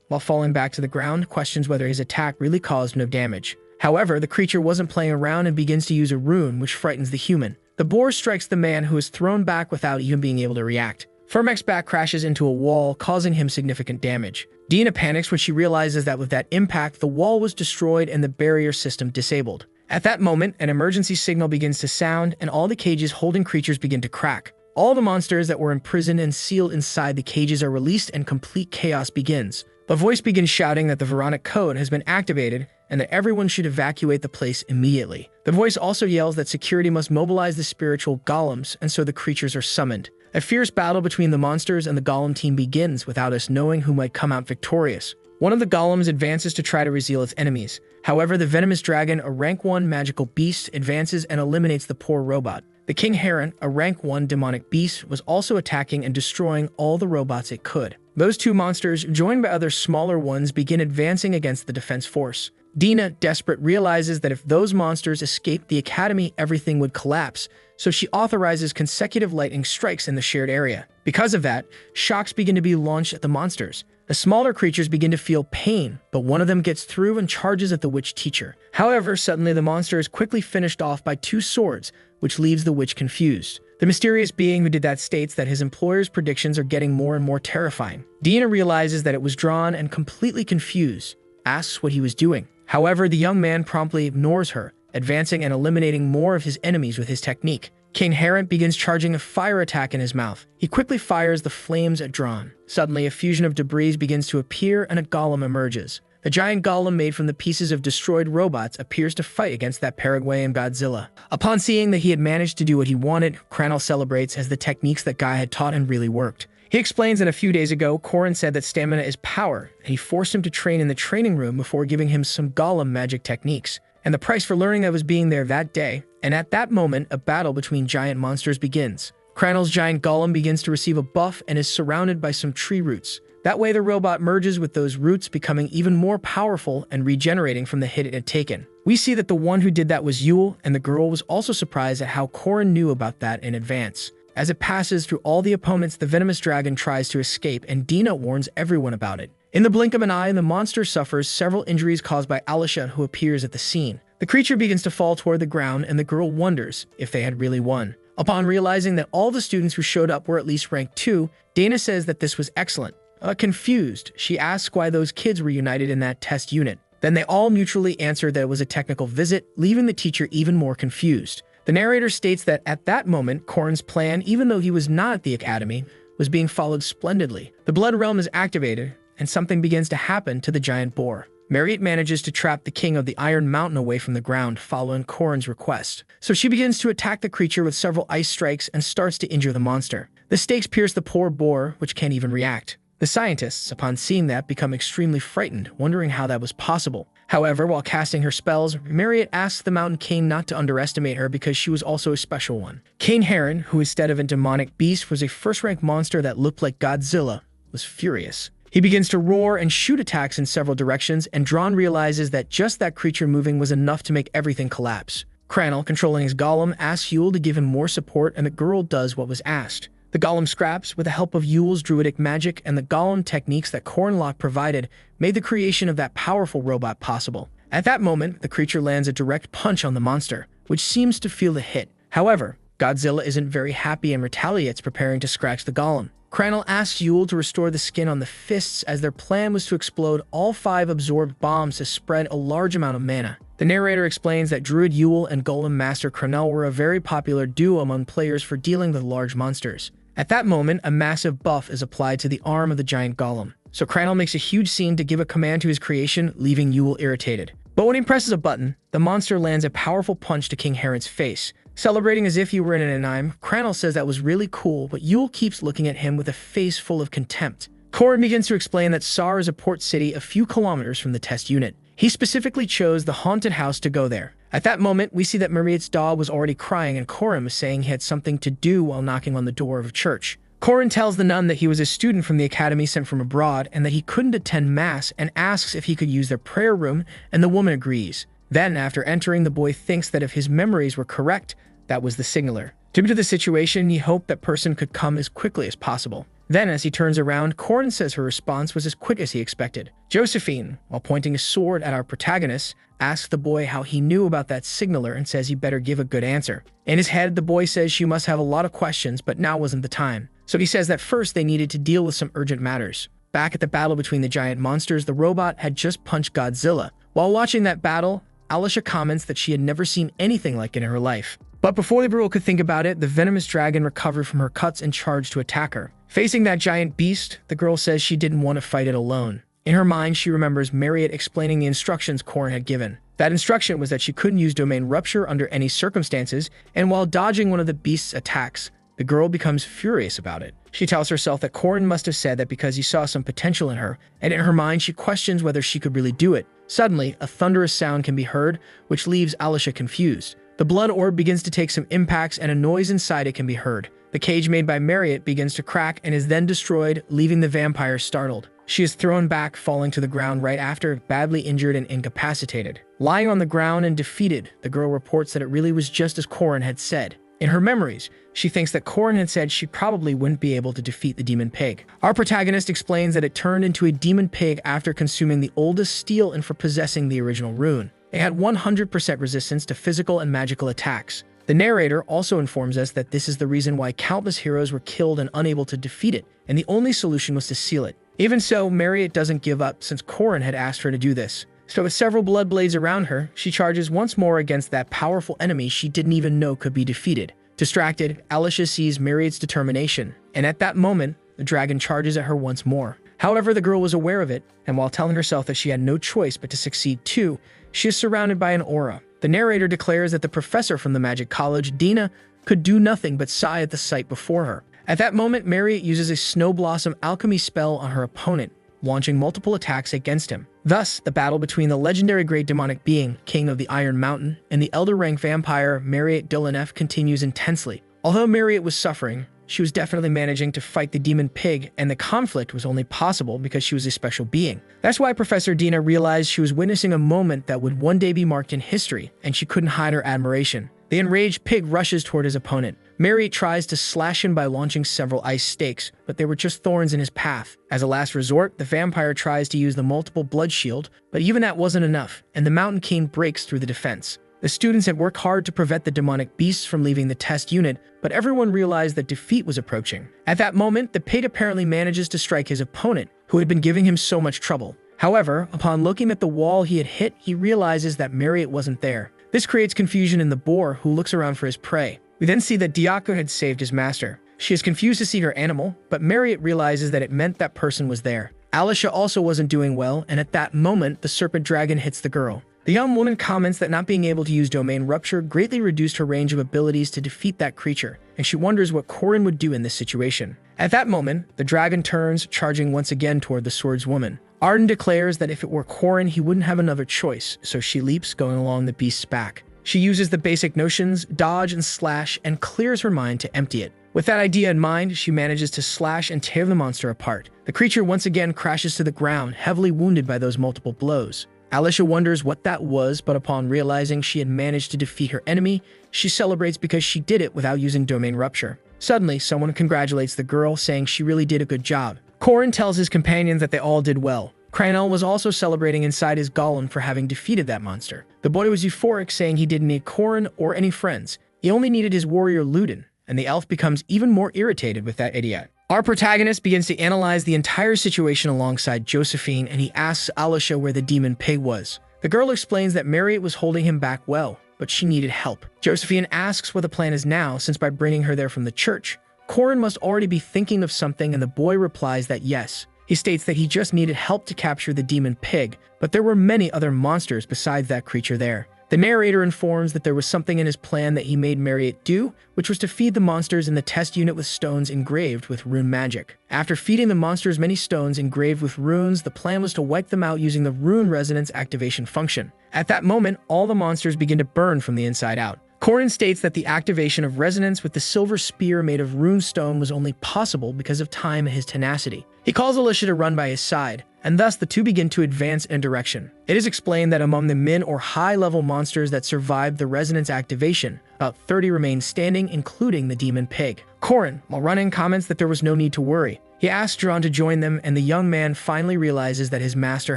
while falling back to the ground, questions whether his attack really caused no damage. However, the creature wasn't playing around and begins to use a rune, which frightens the human. The boar strikes the man, who is thrown back without even being able to react. Firmak's back crashes into a wall, causing him significant damage. Dina panics when she realizes that with that impact, the wall was destroyed and the barrier system disabled. At that moment, an emergency signal begins to sound, and all the cages holding creatures begin to crack. All the monsters that were imprisoned and sealed inside the cages are released, and complete chaos begins. A voice begins shouting that the Veronic code has been activated and that everyone should evacuate the place immediately. The voice also yells that security must mobilize the spiritual golems, and so the creatures are summoned. A fierce battle between the monsters and the golem team begins without us knowing who might come out victorious. One of the golems advances to try to reveal its enemies. However, the venomous dragon, a rank 1 magical beast, advances and eliminates the poor robot. The King Heron, a rank 1 demonic beast, was also attacking and destroying all the robots it could. Those two monsters, joined by other smaller ones, begin advancing against the defense force. Dina, desperate, realizes that if those monsters escaped the academy, everything would collapse, so she authorizes consecutive lightning strikes in the shared area. Because of that, shocks begin to be launched at the monsters. The smaller creatures begin to feel pain, but one of them gets through and charges at the witch teacher. However, suddenly the monster is quickly finished off by 2 swords, which leaves the witch confused. The mysterious being who did that states that his employer's predictions are getting more and more terrifying. Dina realizes that it was drawn and completely confused, asks what he was doing. However, the young man promptly ignores her, advancing and eliminating more of his enemies with his technique. King Heron begins charging a fire attack in his mouth. He quickly fires the flames at Drawn. Suddenly, a fusion of debris begins to appear and a golem emerges. The giant golem made from the pieces of destroyed robots appears to fight against that Paraguayan Godzilla. Upon seeing that he had managed to do what he wanted, Cranel celebrates as the techniques that Guy had taught him really worked. He explains that a few days ago, Korin said that stamina is power, and he forced him to train in the training room before giving him some golem magic techniques, and the price for learning that was being there that day. And at that moment, a battle between giant monsters begins. Cranel's giant golem begins to receive a buff and is surrounded by some tree roots. That way, the robot merges with those roots, becoming even more powerful and regenerating from the hit it had taken. We see that the one who did that was Yule, and the girl was also surprised at how Korin knew about that in advance. As it passes through all the opponents, the venomous dragon tries to escape, and Dina warns everyone about it. In the blink of an eye, the monster suffers several injuries caused by Alisha, who appears at the scene. The creature begins to fall toward the ground, and the girl wonders if they had really won. Upon realizing that all the students who showed up were at least rank 2, Dana says that this was excellent. Confused, she asks why those kids were united in that test unit. Then they all mutually answer that it was a technical visit, leaving the teacher even more confused. The narrator states that at that moment, Korin's plan, even though he was not at the academy, was being followed splendidly. The blood realm is activated, and something begins to happen to the giant boar. Marriott manages to trap the king of the Iron Mountain away from the ground following Korin's request. So she begins to attack the creature with several ice strikes and starts to injure the monster. The stakes pierce the poor boar, which can't even react. The scientists, upon seeing that, become extremely frightened, wondering how that was possible. However, while casting her spells, Marriott asks the Mountain King not to underestimate her because she was also a special one. King Heron, who instead of a demonic beast was a first-rank monster that looked like Godzilla, was furious. He begins to roar and shoot attacks in several directions, and Dron realizes that just that creature moving was enough to make everything collapse. Crannel, controlling his golem, asks Yule to give him more support, and the girl does what was asked. The golem scraps with the help of Yule's druidic magic, and the golem techniques that Cornlock provided made the creation of that powerful robot possible. At that moment, the creature lands a direct punch on the monster, which seems to feel the hit. However, Godzilla isn't very happy and retaliates, preparing to scratch the golem. Crannel asks Yule to restore the skin on the fists, as their plan was to explode all 5 absorbed bombs to spread a large amount of mana. The narrator explains that Druid Yule and Golem Master Crannel were a very popular duo among players for dealing with large monsters. At that moment, a massive buff is applied to the arm of the giant golem. So Crannel makes a huge scene to give a command to his creation, leaving Yule irritated. But when he presses a button, the monster lands a powerful punch to King Heron's face. Celebrating as if he were in an anime, Crannel says that was really cool, but Yule keeps looking at him with a face full of contempt. Korin begins to explain that Sar is a port city a few kilometers from the test unit. He specifically chose the haunted house to go there. At that moment, we see that Marriott's dog was already crying, and Korin was saying he had something to do while knocking on the door of a church. Korin tells the nun that he was a student from the academy sent from abroad and that he couldn't attend mass, and asks if he could use their prayer room, and the woman agrees. Then, after entering, the boy thinks that if his memories were correct, that was the signaler. Due to the situation, he hoped that person could come as quickly as possible. Then, as he turns around, Korin says her response was as quick as he expected. Josephine, while pointing a sword at our protagonist, asks the boy how he knew about that signaler and says he better give a good answer. In his head, the boy says she must have a lot of questions, but now wasn't the time. So he says that first they needed to deal with some urgent matters. Back at the battle between the giant monsters, the robot had just punched Godzilla. While watching that battle, Alicia comments that she had never seen anything like it in her life. But before the girl could think about it, the venomous dragon recovered from her cuts and charged to attack her. Facing that giant beast, the girl says she didn't want to fight it alone. In her mind, she remembers Marriott explaining the instructions Korin had given. That instruction was that she couldn't use domain rupture under any circumstances, and while dodging one of the beast's attacks, the girl becomes furious about it. She tells herself that Korin must have said that because he saw some potential in her, and in her mind she questions whether she could really do it. Suddenly, a thunderous sound can be heard, which leaves Alicia confused. The blood orb begins to take some impacts, and a noise inside it can be heard. The cage made by Marriott begins to crack and is then destroyed, leaving the vampire startled. She is thrown back, falling to the ground right after, badly injured and incapacitated. Lying on the ground and defeated, the girl reports that it really was just as Korin had said. In her memories, she thinks that Korin had said she probably wouldn't be able to defeat the demon pig. Our protagonist explains that it turned into a demon pig after consuming the oldest steel and for possessing the original rune. It had 100% resistance to physical and magical attacks. The narrator also informs us that this is the reason why countless heroes were killed and unable to defeat it, and the only solution was to seal it. Even so, Marriott doesn't give up since Korin had asked her to do this. So with several blood blades around her, she charges once more against that powerful enemy she didn't even know could be defeated. Distracted, Alicia sees Marriott's determination, and at that moment, the dragon charges at her once more. However, the girl was aware of it, and while telling herself that she had no choice but to succeed too, she is surrounded by an aura. The narrator declares that the professor from the Magic College, Dina, could do nothing but sigh at the sight before her. At that moment, Marriott uses a Snow Blossom alchemy spell on her opponent, launching multiple attacks against him. Thus, the battle between the legendary great demonic being, King of the Iron Mountain, and the elder rank vampire, Marriott Dillonef, continues intensely. Although Marriott was suffering, she was definitely managing to fight the demon pig, and the conflict was only possible because she was a special being. That's why Professor Dina realized she was witnessing a moment that would one day be marked in history, and she couldn't hide her admiration. The enraged pig rushes toward his opponent. Marriott tries to slash him by launching several ice stakes, but they were just thorns in his path. As a last resort, the vampire tries to use the multiple blood shield, but even that wasn't enough, and the Mountain King breaks through the defense. The students had worked hard to prevent the demonic beasts from leaving the test unit, but everyone realized that defeat was approaching. At that moment, the pig apparently manages to strike his opponent, who had been giving him so much trouble. However, upon looking at the wall he had hit, he realizes that Marriott wasn't there. This creates confusion in the boar, who looks around for his prey. We then see that Diako had saved his master. She is confused to see her animal, but Marriott realizes that it meant that person was there. Alicia also wasn't doing well, and at that moment, the serpent dragon hits the girl. The young woman comments that not being able to use Domain Rupture greatly reduced her range of abilities to defeat that creature, and she wonders what Corin would do in this situation. At that moment, the dragon turns, charging once again toward the swordswoman. Arden declares that if it were Corin, he wouldn't have another choice, so she leaps, going along the beast's back. She uses the basic notions, dodge and slash, and clears her mind to empty it. With that idea in mind, she manages to slash and tear the monster apart. The creature once again crashes to the ground, heavily wounded by those multiple blows. Alicia wonders what that was, but upon realizing she had managed to defeat her enemy, she celebrates because she did it without using Domain Rupture. Suddenly, someone congratulates the girl, saying she really did a good job. Corin tells his companions that they all did well. Cranel was also celebrating inside his golem for having defeated that monster. The boy was euphoric, saying he didn't need Corin or any friends. He only needed his warrior Ludin, and the elf becomes even more irritated with that idiot. Our protagonist begins to analyze the entire situation alongside Josephine, and he asks Alicia where the demon pig was. The girl explains that Marriott was holding him back well, but she needed help. Josephine asks what the plan is now, since by bringing her there from the church, Corin must already be thinking of something, and the boy replies that yes. He states that he just needed help to capture the demon pig, but there were many other monsters besides that creature there. The narrator informs that there was something in his plan that he made Marriott do, which was to feed the monsters in the test unit with stones engraved with rune magic. After feeding the monsters many stones engraved with runes, the plan was to wipe them out using the rune resonance activation function. At that moment, all the monsters begin to burn from the inside out. Corin states that the activation of resonance with the silver spear made of rune stone was only possible because of time and his tenacity. He calls Alicia to run by his side, and thus the two begin to advance in direction. It is explained that among the min or high-level monsters that survived the resonance activation, about 30 remained standing, including the demon pig. Corin, while running, comments that there was no need to worry. He asks Dron to join them, and the young man finally realizes that his master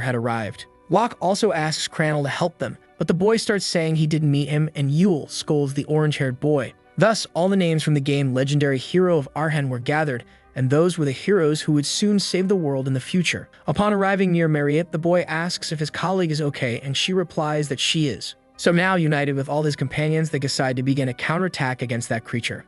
had arrived. Locke also asks Cranel to help them, but the boy starts saying he didn't meet him, and Yule scolds the orange-haired boy. Thus, all the names from the game Legendary Hero of Arhen were gathered, and those were the heroes who would soon save the world in the future. Upon arriving near Marriott, the boy asks if his colleague is okay, and she replies that she is. So now, united with all his companions, they decide to begin a counterattack against that creature.